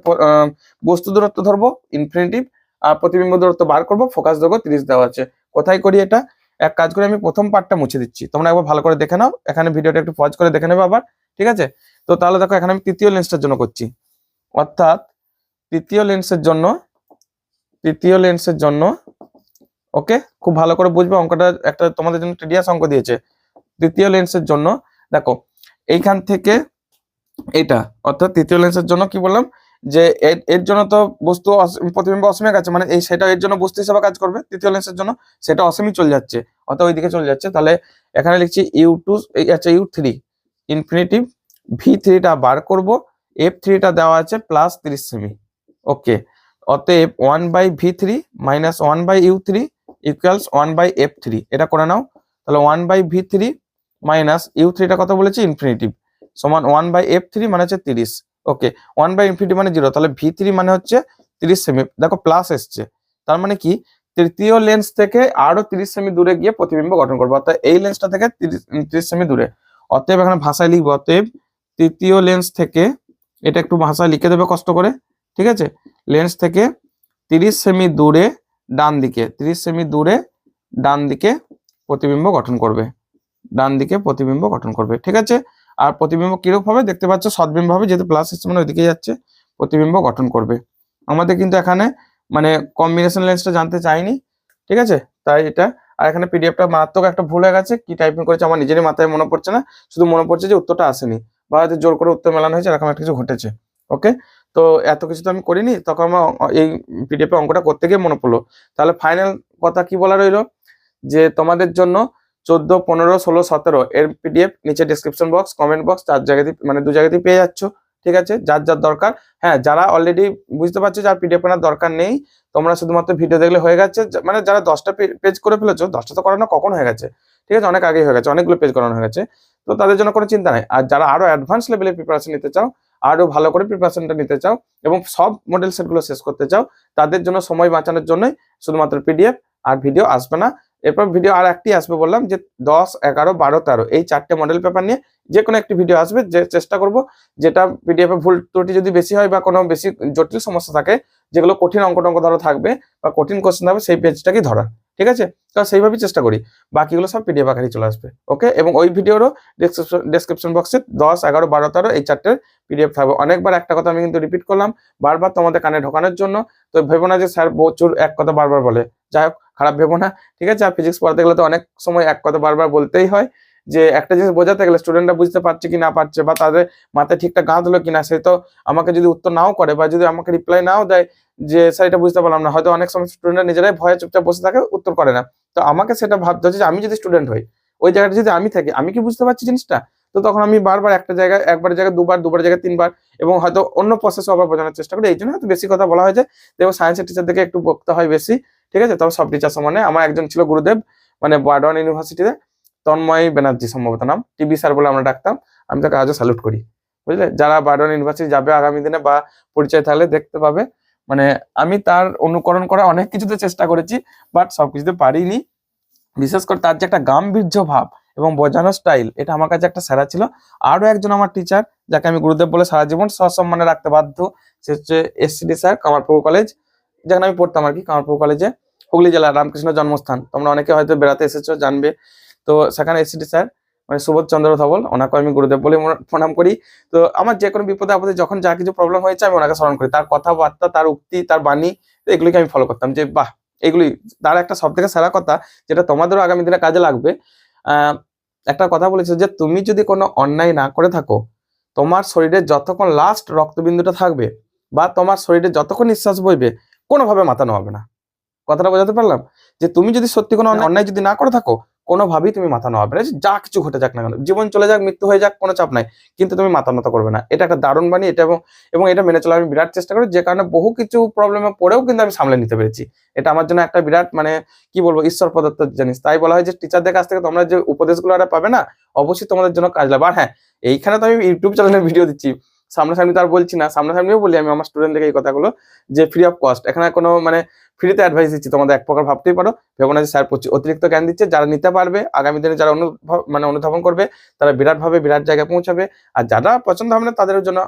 বস্তু দূরত্ব ধরবো ইনফিনিটিভ, আর প্রতিবিম্ব দূরত্ব বার করব, ফোকাস দৈর্ঘ্য 30 দেওয়া আছে। কোথায় করি এটা, এক কাজ করে আমি প্রথম পার্টটা মুছে দিচ্ছি, তোমরা একবার ভালো করে দেখে নাও, এখানে ভিডিওটা একটু পজ করে দেখে নেবে আবার, ঠিক আছে। তো তাহলে দেখো এখানে আমি তৃতীয় লেন্সটার জন্য করছি, অর্থাৎ তৃতীয় লেন্সের জন্য ওকে, খুব ভালো করে বুঝবে অঙ্কটা, একটা তোমাদের জন্য টিডিয়াস অঙ্ক দিয়েছে। তৃতীয় লেন্সের জন্য দেখো এইখান থেকে এটা, অর্থাৎ তৃতীয় লেন্সের জন্য কি বললাম, যে এর জন্য তো বস্তু প্রতিবিম্ব অসীমে গেছে, মানে এই সেটা এর জন্য বস্তু হিসেবে কাজ করবে। তৃতীয় লেন্সের জন্য সেটা অসীমই চলে যাচ্ছে, অর্থাৎ ওইদিকে চলে যাচ্ছে। তাহলে এখানে লিখছি u2, আচ্ছা u3 ইনফিনিটিভ, v3 টা বার করব, f3 টা দেওয়া আছে +30 সেমি, ওকে। অতএব 1/v3 - 1/u3 ইকুয়ালস 1/f3, এটা করে নাও। তাহলে 1/v3 - u3 টা কত বলেছি, ইনফিনিটিভ, সমান 1/f3 মানে হচ্ছে 30, ওকে। 1/ইনফিনিটি মানে 0, তাহলে v3 মানে হচ্ছে 30 সেমি, দেখো প্লাস এসছে, তার মানে কি তৃতীয় লেন্স থেকে আরো 30 সেমি দূরে গিয়ে প্রতিবিম্ব গঠন করবো, অর্থাৎ এই লেন্সটা থেকে 30 সেমি দূরে। অতএব এখানে ভাষায় লিখবো, অতএব তৃতীয় লেন্স থেকে, এটা একটু ভাষায় লিখে দেবে কষ্ট করে, ঠিক আছে, লেন্স থেকে 30 সেমি দূরে ডান দিকে, 30 সেমি দূরে ডান দিকে প্রতিবিম্ব গঠন করবে, ডান দিকে প্রতিবিম্ব গঠন করবে, ঠিক আছে। আর প্রতিবিম্ব কিরূপ হবে দেখতে পাচ্ছ, সদ্বিম্ব হবে, যেহেতু প্লাস সিস্টেম মানে ওইদিকে যাচ্ছে, প্রতিবিম্ব গঠন করবে। আমাদের কিন্তু এখানে মানে কম্বিনেশন লেন্সটা জানতে চাইনি, ঠিক আছে, তাই এটা। আর এখানে পিডিএফটা মারাত্মক একটা ভুল হয়ে গেছে, কি টাইপিং করেছে আমার নিজেরই মাথায় মনে পড়ছে না, শুধু মনে পড়ছে যে উত্তরটা আসেনি, বা হয়তো জোর করে উত্তর মেলানো হয়েছে, এরকম একটা কিছু ঘটেছে, ওকে। তো এত কিছু তো আমি করিনি, তখন আমার এই পিডিএফ অঙ্কটা করতে গিয়ে মনে পড়লো। তাহলে ফাইনাল কথা কি বলা রইলো, যে তোমাদের জন্য 14, 15, 16, 17 এর পিডিএফ নিচে ডেসক্রিপশন বক্স, কমেন্ট বক্স, 4 জায়গাতেই মানে 2 জায়গাতেই পেয়ে যাচ্ছ, ঠিক আছে। যার যার দরকার, হ্যাঁ যারা অলরেডি বুঝতে পারছো যার পিডিএফ কেনার দরকার নেই, তোমরা শুধুমাত্র ভিডিও দেখলে হয়ে গেছে, মানে যারা 10টা পেজ করে ফেলেছো, 10টা তো করানো কখন হয়ে গেছে, ঠিক আছে, অনেক আগেই হয়ে গেছে, অনেকগুলো পেজ করানো হয়ে গেছে, তো তাদের জন্য কোনো চিন্তা নাই। আর যারা আরো অ্যাডভান্স লেভেলের প্রিপারেশন নিতে চাও, আরো ভালো করে প্রিপারেশনটা নিতে চাও এবং সব মডেল সেটগুলো শেষ করতে চাও, তাদের জন্য সময় বাঁচানোর জন্যই শুধুমাত্র পিডিএফ, আর ভিডিও আসবে না। এরপর ভিডিও আর একটি আসবে, বললাম যে 10, 11, 12, 13 এই 4টে মডেল পেপার নিয়ে যে কোনো একটি ভিডিও আসবে, যে চেষ্টা করব যেটা পিডিএফ এ ভুল ত্রুটি যদি বেশি হয় বা কোনো বেশি জটিল সমস্যা থাকে, যেগুলো কঠিন অঙ্ক টঙ্ক ধরো থাকবে বা কঠিন কোশ্চেন থাকবে, সেই পেজটাকে ধরা, ঠিক আছে। তো সেইভাবেই চেষ্টা করি, বাকিগুলো সব পিডিএফ আকারে চলে আসবে, ওকে। এবং ওই ভিডিওরও ডেসক্রিপশন বক্সে 10, 11, 12, 13 এই 4টের পিডিএফ থাকবে। অনেকবার একটা কথা আমি কিন্তু রিপিট করলাম বারবার তোমাদের কানে ঢোকানোর জন্য, তো ভেবো না যে স্যার প্রচুর এক কথা বারবার বলে, যাই হোক খারাপ ভেবো না, ঠিক আছে। আর ফিজিক্স পড়াতে গেলে তো অনেক সময় এক কথা বারবার বলতেই হয়, যে একটা জিনিস বোঝাতে গেলে স্টুডেন্টরা বুঝতে পারছে কি না পারছে, বা তাদের মাথায় ঠিকঠাক গাঁথ হলো কিনা, সে তো আমাকে যদি উত্তর নাও করে বা যদি আমাকে রিপ্লাই নাও দেয় যে স্যার এটা বুঝতে পারলাম না, হয়তো অনেক সময় স্টুডেন্টরা নিজেরাই ভয়ে চুপচাপ বসে থাকে, উত্তর করে না। তো আমাকে সেটা ভাবতে হচ্ছে যে আমি যদি স্টুডেন্ট হই, ওই জায়গাটা যদি আমি থাকি, আমি কি বুঝতে পারছি জিনিসটা, তো তখন আমি বারবার একটা জায়গায়, একবার জায়গায় দুবার, দুবার জায়গায় তিনবার, এবং হয়তো অন্য প্রসেসও আবার বোঝানোর চেষ্টা করি, এই জন্য হয়তো বেশি কথা বলা হয় যায়। দেখো সায়েন্সের টিচার থেকে একটু বকতে হয় বেশি, ঠিক আছে। তবে সব টিচার সমানে, আমার একজন ছিল গুরুদেব, মানে বার্ডওয়ান ইউনিভার্সিটিতে, তন্ময় ব্যানার্জি সম্ভবত নাম, টিবি স্যার বলে আমরা ডাকতাম, আমি তাকে আজও স্যালুট করি, বুঝলে। যারা বার্ডওয়ান ইউনিভার্সিটি যাবে আগামী দিনে বা পরিচয় থাকলে দেখতে পাবে, মানে আমি তার অনুকরণ করা অনেক কিছুতে চেষ্টা করেছি, বাট সবকিছুতে পারিনি। বিশেষ করে তার যে একটা গাম্ভীর্য ভাব এবং বোঝানোর স্টাইল, এটা আমার কাছে একটা সেরা ছিল। আরো একজন আমার টিচার, যাকে আমি গুরুদেব বলে সারা জীবন সসম্মানে রাখতে বাধ্য, সে হচ্ছে এসসিডি স্যার, কামারপুকুর কলেজ, যেখানে আমি পড়তাম আর কি, কামারপুকুর কলেজে, হুগলি জেলা, রামকৃষ্ণ জন্মস্থান, তোমরা অনেকে হয়তো বেড়াতে এসেছো জানবে। তো সেখানে এসসিডি স্যার, মানে সুবোধ চন্দ্র ধবল, ওনাকে আমি গুরুদেব বলে প্রণাম করি। তো আমার যে কোনো বিপদে আপদে যখন যা কিছু প্রবলেম হয়েছে আমি ওনাকে স্মরণ করি, তার কথাবার্তা, তার উক্তি, তার বাণী, এগুলিকে আমি ফলো করতাম যে বাহ, এগুলি তার একটা সব থেকে সেরা কথা, যেটা তোমাদেরও আগামী দিনে কাজে লাগবে। একটা কথা বলেছে যে তুমি যদি কোনো অন্যায় না করে থাকো, তোমার শরীরে যতক্ষণ লাস্ট রক্তবিন্দুটা থাকবে বা তোমার শরীরে যতক্ষণ নিঃশ্বাস বইবে, কোনোভাবে মাতানো হবে না। কথাটা বোঝাতে পারলাম? যে তুমি যদি সত্যি কোনো অন্যায় যদি না করে থাকো, কোনোভাবেই তুমি মাথা নোয়াবে না, যা কিছু ঘটে যাক না কেন, জীবন চলে যাক, মৃত্যু হয়ে যাক, কোনো চাপ নাই, কিন্তু তুমি মাথা নত করবে না। এটা একটা দারুণ বাণী, এটা এবং এটা মেনে চলার আমি বিরাট চেষ্টা করি, যে কারণে বহু কিছু প্রবলেমে পড়েও কিন্তু আমি সামলে নিতে পেরেছি। এটা আমার জন্য একটা বিরাট মানে কি বলবো, ঈশ্বর প্রদত্ত জিনিস। তাই বলা হয় যে টিচারদের কাছ থেকে তোমরা যে উপদেশগুলো পাবে না, অবশ্যই তোমাদের জন্য কাজ লাগবে। আর হ্যাঁ, এইখানে তো আমি ইউটিউব চ্যানেলের ভিডিও দিচ্ছি, সামনাসামনি তো আর বলছি না, সামনাসামনিও বলি আমি আমার স্টুডেন্টদেরকে এই কথাগুলো, যে ফ্রি অফ কস্ট। এখানে কোনো মানে ফ্রিতে অ্যাডভাইস দিচ্ছি, তোমাদের এক প্রকার ভাবতেই পারো, ভেবো না যে স্যার অতিরিক্ত জ্ঞান দিচ্ছে। যারা নিতে পারবে, আগামী দিনে যারা অনুধাবন করবে, তারা বিরাট জায়গায় পৌঁছাবে। আর যারা পছন্দ হবে না, তাদের জন্য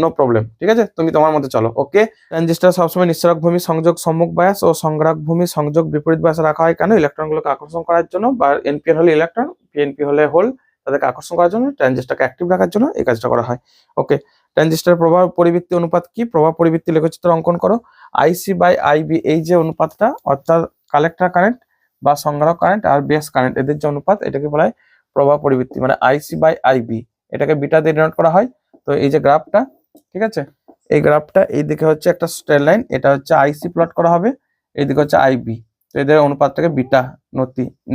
নো প্রবলেম, ঠিক আছে, তুমি তোমার মতো চলো। ওকে, ট্রানজিস্টর সবসময় নিঃসরক ভূমি সংযোগ সম্মুখ বায়াস ও সংগ্রাহক ভূমি সংযোগ বিপরীত বায়াসে রাখা হয় কেন? ইলেকট্রনগুলোকে আকর্ষণ করার জন্য, বা এনপিএন হলে ইলেকট্রন, পিএনপি হলে হোল, তাদেরকে আকর্ষণ করার জন্য, ট্রানজিস্টরকে অ্যাক্টিভ রাখার জন্য এই কাজটা করা হয়। ওকে, ট্রানজিস্টরের প্রভাব পরিবৃত্তি অনুপাত কি? প্রভাব পরিবৃত্তি লেখচিত্র অঙ্কন করো। IC/IB, এই যে অনুপাতটা, অর্থাৎ কালেক্টর কারেন্ট বা সংগ্রাহক কারেন্ট আর বেস কারেন্ট, এদের যে অনুপাত, এটাকে বলা হয় প্রভাব পরিবৃত্তি, মানে IC/IB। এটাকে বিটা দিয়ে ডিনোট করা হয়। তো এই যে গ্রাফটা, ঠিক আছে, এই গ্রাফটা এই দিকে হচ্ছে একটা স্ট্রেট লাইন, এটা হচ্ছে IC প্লট করা হবে, এইদিকে হচ্ছে IB। তো এদের অনুপাতটাকে বিটা,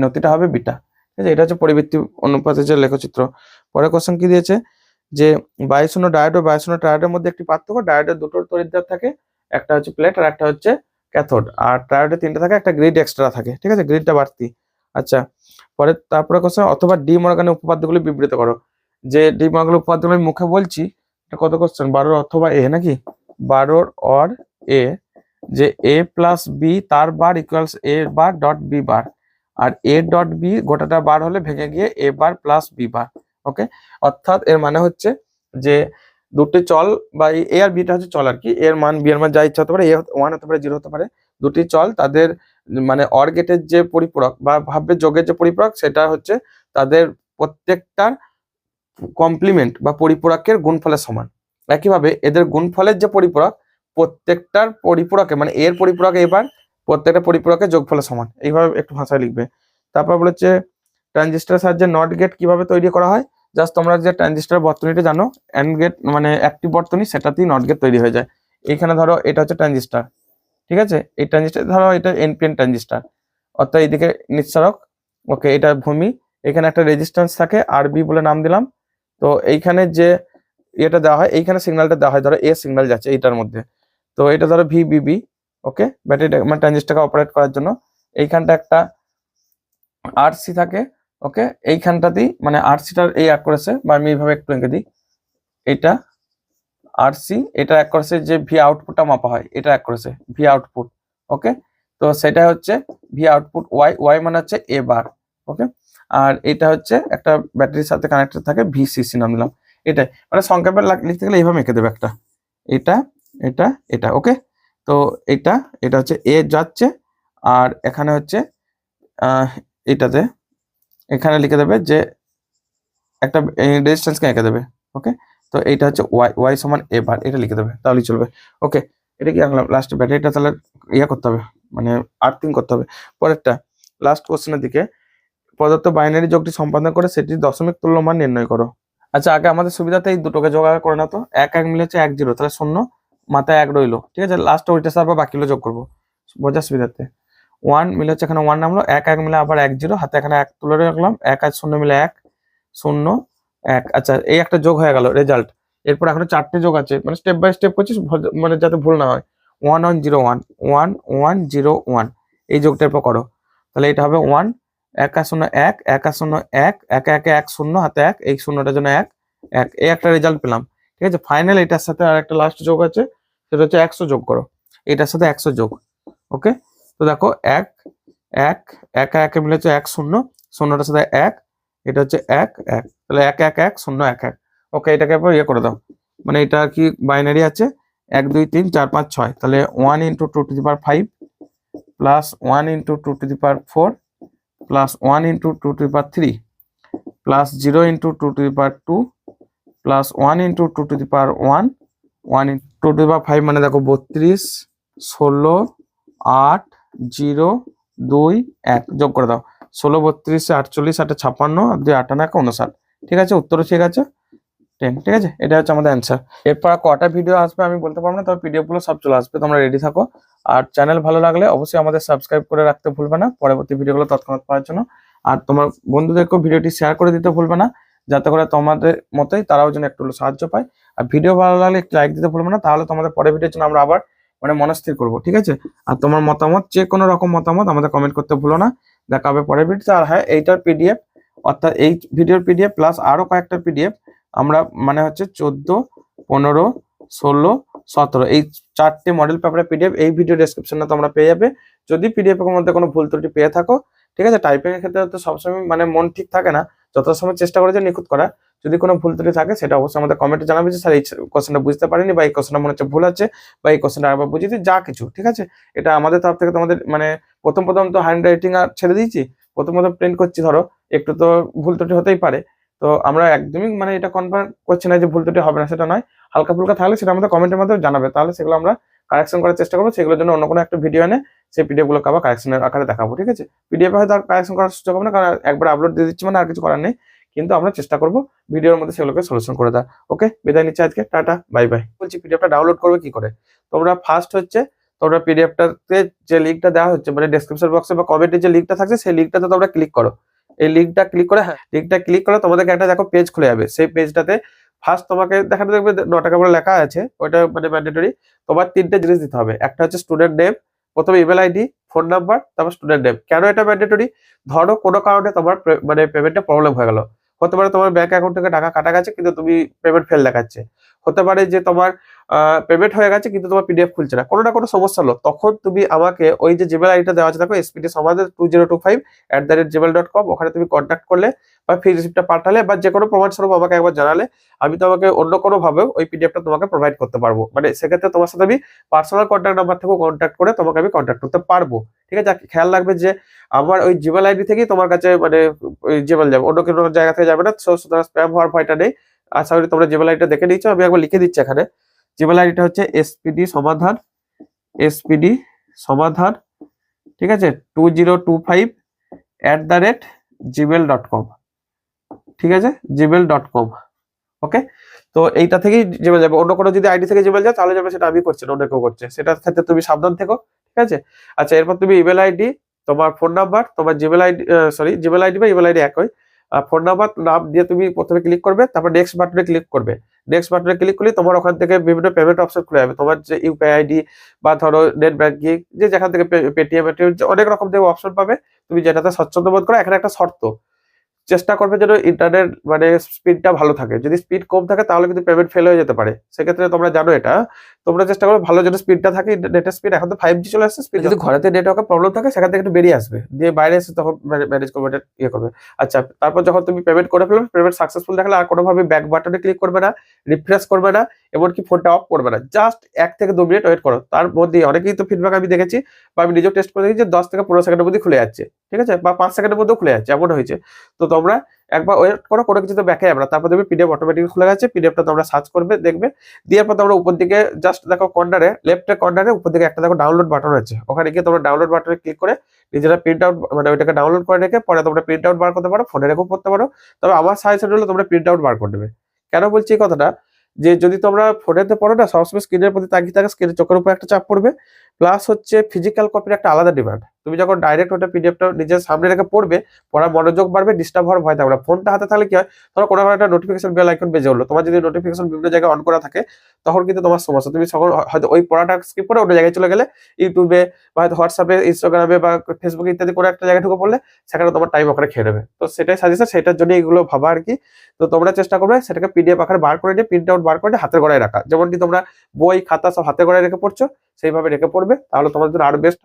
নতিটা হবে বিটা, ঠিক আছে। এটা হচ্ছে পরিবৃত্তি অনুপাতের যে লেখচিত্র। পরের কোশ্চেন কি দিয়েছে, যে বায়ুশূন্য ডায়োড ও বায়ুশূন্য ট্রায়োডের মধ্যে একটি পার্থক্য। ডায়োডের দুটো তড়িৎদ্বার থাকে, একটা হচ্ছে প্লেট আর একটা হচ্ছে ক্যাথোড। আর ট্রায়োডে তিনটা থাকে, একটা গ্রিড এক্সট্রা থাকে, ঠিক আছে, গ্রিডটা বাড়তি। আচ্ছা, তারপরে কোশ্চেন, অথবা ডি মর্গানের উপপাদ্যগুলি বিবৃত করো। যে ডি মর্গানের উপপাদ্যগুলো আমি মুখে বলছি, কত কোশ্চেন, 12 অথবা এ, নাকি 12 অর এ, যে a প্লাস বি তার bar equals a bar dot B bar, আর a ডট বি গোটাটা বার হলে ভেঙে গিয়ে a bar plus B bar. Okay, অর্থাৎ এর মানে হচ্ছে যে দুটি চল, বা এ আর বিটা হচ্ছে চল আর কি, এর মান বি এর মান যা ইচ্ছা হতে পারে, এ 1 হতে পারে 0 হতে পারে, দুটি চল, তাদের মানে অর গেটের যে পরিপূরক বা ভাববে যোগের যে পরিপূরক, সেটা হচ্ছে তাদের প্রত্যেকটার কমপ্লিমেন্ট বা পরিপূরকের গুণফলের সমান। একইভাবে এদের গুণফলের যে পরিপূরক, প্রত্যেকটার পরিপূরকে মানে এর পরিপূরক এবার প্রত্যেকটা পরিপূরকের যোগফলের সমান, এইভাবে একটু ভাষায় লিখবে। তারপর বলেছে ট্রানজিস্টরের সাহায্যে নট গেট কিভাবে তৈরি করা হয়। জাস্ট তোমরা যে ট্রানজিস্টর বর্তনীটা জানো, এন্ড গেট মানে অ্যাক্টিভ বর্তনী, সেটাতেই নট গেট তৈরি হয়ে যায়। এখানে ধরো এটা হচ্ছে ট্রানজিস্টর, ঠিক আছে, এই ট্রানজিস্টর ধরো এটা এনপিএন ট্রানজিস্টর, অর্থাৎ এইদিকে নিঃসরক। ওকে, এটা ভূমি, এখানে একটা রেজিস্ট্যান্স থাকে আরবি বলে নাম দিলাম। তো এইখানে যে এটা দেওয়া হয়, এইখানে সিগন্যালটা দেওয়া হয়, ধরো এ সিগন্যাল যাচ্ছে এইটার মধ্যে, তো এটা ধরো VBB। ওকে, ব্যাটারিটা মানে ট্রানজিস্টরকে অপারেট করার জন্য এইখানটা একটা RC থাকে। ওকে, এইখানটাতেই মানে RCটার এই এক করেছে, বা আমি এইভাবে একটু এঁকে দিই, এটা RC, এটা এক করেছে যে ভি আউটপুটটা মাপা হয়, এটা এক করেছে ভি আউটপুট। ওকে, তো সেটা হচ্ছে ভি আউটপুট ওয়াই মানে হচ্ছে এ বার। ওকে, আর এটা হচ্ছে একটা ব্যাটারির সাথে কানেক্টেড থাকে, VCC নাম দিলাম। এটাই মানে সংক্ষেপে লিখতে গেলে এইভাবে এঁকে দেবে একটা, এটা এটা এটা। ওকে, তো এটা হচ্ছে এ যাচ্ছে, আর এখানে হচ্ছে এটাতে এখানে লিখে দেবে যে একটা রেজিস্ট্যান্সকে এঁকে দেবে। ওকে, তো এইটা হচ্ছে ওয়াই সমান এ বার, এটা লিখে দেবে, তাহলেই চলবে। ওকে, এটা কি আঁকলাম, লাস্ট ব্যাটারিটা তাহলে ইয়ে করতে হবে, মানে আর্থিং করতে হবে। পরেরটা লাস্ট কোশ্চেনের দিকে, প্রদত্ত বাইনারি যোগটি সম্পাদন করে সেটির দশমিক তুল্যমান নির্ণয় করো। আচ্ছা, আগে আমাদের সুবিধাতে এই দুটোকে যোগাড় করে না তো, 1 মিলে হচ্ছে 1 0, তাহলে 0 মাথায় 1 রইলো, ঠিক আছে, লাস্ট ওইটা তারপর বাকিগুলো যোগ করবো বোঝার সুবিধাতে। 1 মিলে হচ্ছে এখানে 1 নামলো, 1 মিলে আবার 1 0, হাতে এখানে 1 তুলে রাখলাম, 1 আর 0 মিলে 1 0 1। আচ্ছা, এই একটা যোগ হয়ে গেল রেজাল্ট। এরপর এখনো 4টে যোগ আছে, মানে স্টেপ বাই স্টেপ করছি, মানে যাতে ভুল না হয়। 1 1 0 1 1 1 0 1, এই যোগটার পর করো, তাহলে এটা হবে 1 1 আর 0 1 1 আর 0 1 1 1 1 0, হাতে 1, এই 0টার জন্য 1 1, এই একটা রেজাল্ট পেলাম, ঠিক আছে। ফাইনাল এটার সাথে আর একটা লাস্ট যোগ আছে, সেটা হচ্ছে 100 যোগ করো, এটার সাথে 100 যোগ। ওকে, তো দেখো 1 1 1 1 মিলে হচ্ছে 1 0, 0টার সাথে 1, এটা হচ্ছে 1 1, তাহলে 1 1 1 0 1 1। ওকে, এটাকে এবার ইয়ে করে দাও, মানে এটা কি বাইনারি আছে 1 2 3 4 5 6, তাহলে 1 × 2 to the power 5 plus 1 × 2 to the power 4 plus 1 × 2 to the power 3 plus 0 into 2 to the power 2 plus 1 into 2 to the power 1 1 into 2 to the power 5 মানে দেখো 32 16 8 0 2 1 যোগ করে দাও 16 32 48 8 56 আর 2 58 59। ঠিক আছে, উত্তরও ঠিক আছে 10। ঠিক আছে, এটা হচ্ছে আমাদের অ্যান্সার। এরপর কটা ভিডিও আসবে আমি বলতে পারবো না, তবে পিডিএফ গুলো সব চলে আসবে, তোমরা রেডি থাকো। আর চ্যানেল ভালো লাগলে অবশ্যই আমাদের সাবস্ক্রাইব করে রাখতে ভুলবে না পরবর্তী ভিডিওগুলো তৎক্ষণাৎ পাওয়ার জন্য। আর তোমার বন্ধুদেরকেও ভিডিওটি শেয়ার করে দিতে ভুলবে না, যাতে করে তোমাদের মতোই তারাও যেন একটু সাহায্য পায়। আর ভিডিও ভালো লাগলে একটু লাইক দিতে ভুলবে না, তাহলে তোমাদের পরের ভিডিওর জন্য আমরা আবার মানে মনস্থির করবো। ঠিক আছে, আর তোমার মতামত যে কোনো রকম মতামত আমাদের কমেন্ট করতে ভুলো না। দেখা হবে পরের ভিডিওতে। আর হ্যাঁ, এইটার পিডিএফ অর্থাৎ এই ভিডিওর পিডিএফ প্লাস আরো কয়েকটা পিডিএফ আমরা মানে হচ্ছে 14 15 16 17 এই 4টে মডেল পেপারের পিডিএফ এই ভিডিও ডেসক্রিপশনে তোমরা পেয়ে যাবে। যদি পিডিএফ এর মধ্যে কোনো ভুল ত্রুটি পেয়ে থাকো, ঠিক আছে, টাইপিং এর ক্ষেত্রে তো সবসময় মানে মন ঠিক থাকে না, যত সময় চেষ্টা করে যে নিখুঁত করা। যদি কোনো ভুল ত্রুটি থাকে সেটা অবশ্যই আমাদের কমেন্টে জানাবে যে স্যার এই কোশ্চেনটা বুঝতে পারিনি, বা এই কোশ্চেনটা মনে হচ্ছে ভুল আছে, বা এই কোশ্চেনটা আরেকবার বুঝিয়ে দিই, যা কিছু। ঠিক আছে, এটা আমাদের তরফ থেকে তোমাদের মানে প্রথম তো হ্যান্ড রাইটিং আর ছেড়ে দিয়েছি, প্রথম প্রিন্ট করছি, ধরো একটু তো ভুল ত্রুটি হতেই পারে। তো আমরা একদমই মানে এটা কনফার্ম করছি না যে ভুল ত্রুটি হবে না, সেটা নয়। হালকা ফুলকা থাকলে সেটা আমাদের কমেন্টের মাধ্যমে জানাবে, তাহলে সেগুলো আমরা কারেকশন করার চেষ্টা করবো। সেগুলোর জন্য অন্য কোনো একটা ভিডিও এনে সেই পিডিএফ গুলো আবার কারেকশনের আকারে দেখাবো। ঠিক আছে, পিডিএফ হয়তো কারেকশন করার সুযোগ হবে না, কারণ একবার আপলোড দিয়ে দিচ্ছি মানে আর কিছু করার নেই, কিন্তু আমরা চেষ্টা করবো ভিডিওর মধ্যে সেগুলোকে সলিউশন করে দেওয়া। ওকে, বিদায় নিচ্ছি আজকে, টাটা বাই বাই। বলছি পিডিএফটা ডাউনলোড করবে কি করে? তোমরা ফার্স্ট হচ্ছে তোমরা পিডিএফটাতে যে লিঙ্কটা দেওয়া হচ্ছে মানে ডেসক্রিপশন বক্সে বা কমেন্টে যে লিঙ্কটা থাকছে সেই লিঙ্কটাতে তোমরা ক্লিক করো। এই লিঙ্কটা ক্লিক করে, হ্যাঁ লিঙ্কটা ক্লিক করে তোমাদেরকে একটা দেখো পেজ খুলে যাবে। সেই পেজটাতে ফার্স্ট তোমাকে দেখাতে দেখবে 9 টাকা করে লেখা আছে, ওটা মানে ম্যান্ডেটরি। তোমার 3টে জিনিস দিতে হবে। একটা হচ্ছে স্টুডেন্ট নেম, প্রথমে ইমেল আইডি, ফোন নাম্বার, তারপর স্টুডেন্ট নেম। কেন এটা ম্যান্ডেটরি? ধরো কোনো কারণে তোমার মানে পেমেন্টে প্রবলেম হয়ে গেল, হতে পারে তোমার ব্যাংক অ্যাকাউন্ট থেকে টাকা কাটা গেছে কিন্তু তুমি পেমেন্ট ফেল দেখাচ্ছে, হতে পারে যে তোমার পেমেন্ট হয়ে গেছে কিন্তু তোমার পিডিএফ খুলছে না, কোনো না কোনো সমস্যা হলো, তখন তুমি আমাকে ওই যে জিমেল আইডিটা দেওয়া আছে দেখো SPD সমাধান 2025@gmail.com, ওখানে তুমি কন্ট্যাক্ট করলে বা ফি রিসিপ্টটা পাঠালে বা যে কোনো প্রমাণ স্বরূপ আমাকে একবার জানালে আমি তোমাকে অন্য কোনো ভাবে ওই পিডিএফটা তোমাকে প্রোভাইড করতে পারবো। মানে সেক্ষেত্রে তোমার সাথে আমি পার্সোনাল কন্ট্যাক্ট নাম্বার থেকেও কন্ট্যাক্ট করে তোমাকে আমি কন্ট্যাক্ট করতে পারবো। ঠিক আছে, খেয়াল রাখবে যে আমার ওই জিমেল আইডি থেকেই তোমার কাছে মানে ওই জিমেল যাবে, অন্য কোনো জায়গা থেকে যাবে না। সুতরাং স্প্যাম হওয়ার ভয়টা নেই। আশা করি তোমরা জিমেল আইডিটা দেখে নিচ্ছ, আমি একবার লিখে দিচ্ছি এখানে। জিমেল আইডিটা হচ্ছে SPD সমাধান, ঠিক আছে, 2025@gmail.com, ঠিক আছে, gmail.com। ওকে, তো এইটা থেকেই জিমেল যাবে। অন্য কোনো যদি আইডি থেকে জিমেল যায় তাহলে যাবে, সেটা আমি করছি না, অন্য কেউ করছে, সেটার ক্ষেত্রে তুমি সাবধান থেকো। ঠিক আছে, আচ্ছা এরপর তুমি ইমেল আইডি, তোমার ফোন নাম্বার, তোমার জিমেল আইডি জিমেল আইডি বা ইমেল আইডি একই, ফোন নাম্বার নাম দিয়ে তুমি প্রথমে ক্লিক করবে, তারপর নেক্সট বাটনে ক্লিক করবে। নেক্সট বাটনে ক্লিক করলে তোমার ওখান থেকে বিভিন্ন পেমেন্ট অপশন খুলে যাবে, তোমার যে ইউপিআই আইডি বা ধরো নেট ব্যাংকিং, যে যেখান থেকে পেটিএম অনেক রকম থেকে অপশন পাবে, তুমি যেটাতে স্বচ্ছন্দ বোধ করো। এখানে একটা শর্ত, চেষ্টা করবে যেন ইন্টারনেট মানে স্পিডটা ভালো থাকে। যদি স্পিড কম থাকে তাহলে কিন্তু পেমেন্ট ফেল হয়ে যেতে পারে, সেক্ষেত্রে তোমরা জানো এটা। তোমরা চেষ্টা করবে ভালো যেন স্পিডটা থাকে, নেটের স্পিড। এখন তো 5G চলে আসছে, স্পিড যদি ঘরেতে নেটওয়ার্কের প্রবলেম থাকে সেখান থেকে একটু বেরিয়ে আসবে, দিয়ে বাইরে এসে তখন ম্যানেজ করবে, এটা ইয়ে করবে। আচ্ছা, তারপর যখন তুমি পেমেন্ট করে ফেলবে, পেমেন্ট সাকসেসফুল দেখালে আর কোনোভাবে ব্যাক বাটনে ক্লিক করবে না, রিফ্রেশ করবে না, এমনকি ফোনটা অফ করবে না। জাস্ট 1 থেকে 2 মিনিট ওয়েট করো। তার মধ্যে অনেকেই তো ফিডব্যাক আমি দেখেছি বা আমি নিজেও টেস্ট করে দেখেছি যে 10 থেকে 15 সেকেন্ডের মধ্যে খুলে যাচ্ছে। ঠিক আছে, বা 5 সেকেন্ডের মধ্যেও খুলে যাচ্ছে, এমন হয়েছে। তো তোমরা একবার ওয়েট করো, কোনো কিছু তো ব্যাকে যাবে না, তারপর দেখবে পিডিএফ অটোমেটিক খুলে গেছে। পিডিএফটা তোমরা সার্চ করবে, দেখবে, দিয়ে পর তোমরা উপর দিকে জাস্ট দেখো কর্নারে, লেফটের কর্নারে উপর দিকে একটা দেখো ডাউনলোড বাটন আছে, ওখানে গিয়ে তোমরা ডাউনলোড বাটনে ক্লিক করে নিজেরা প্রিন্ট আউট মানে ওইটাকে ডাউনলোড করে রেখে পরে তোমরা প্রিন্ট আউট বার করতে পারো, ফোনে রেখেও পড়তে পারো। তবে আমার সাজেশন হলো তোমরা প্রিন্ট আউট বার করে নেবে। কেন বলছি এই কথাটা, যে যদি তোমরা ফোনেতে পড়ো না, সবসময় স্ক্রিনের প্রতি তাকিয়ে থাকে, স্ক্রিনের চোখের উপর একটা চাপ পড়বে, প্লাস হচ্ছে ফিজিক্যাল কপির একটা আলাদা ডিমান্ড। তুমি যখন ডাইরেক্ট ওটা পিডিএফটা নিজের সামনে রেখে পড়বে, পড়ার মনোযোগ বাড়বে, ডিস্টার্ব হওয়ার ভয় থাকবে না। ফোনটা হাতে থাকলে কি হয়, ধরো কোনো একটা নোটিফিকেশন বেল আইকন বেজে হলো, তোমার যদি নোটিফিকেশন বিভিন্ন জায়গায় অন করা থাকে তখন কিন্তু তোমার সমস্যা। তুমি তখন হয়তো ওই পড়াটা স্কিপ করে অন্য জায়গায় চলে গেলে, ইউটিউবে বা হয়তো হোয়াটসঅ্যাপে, ইনস্টাগ্রামে বা ফেসবুকে ইত্যাদি কোনো একটা জায়গায় ঢুকে পড়লে সেখানে তোমার টাইম ওখানে খেয়ে নেবে। তো সেটাই সাজেশন, সেটার জন্য এগুলো ভাবা আর কি। তো তোমরা চেষ্টা করবে সেটাকে পিডিএফ আকারে বার করে নিয়ে, প্রিন্ট আউট বার করে হাতের গোড়ায় রাখা। যেমনটি তোমরা বই খাতা সব হাতের গোড়ায় রেখে পড়ছো, সেইভাবে রেখে পড়বে, তাহলে তোমাদের জন্য আরো বেস্ট।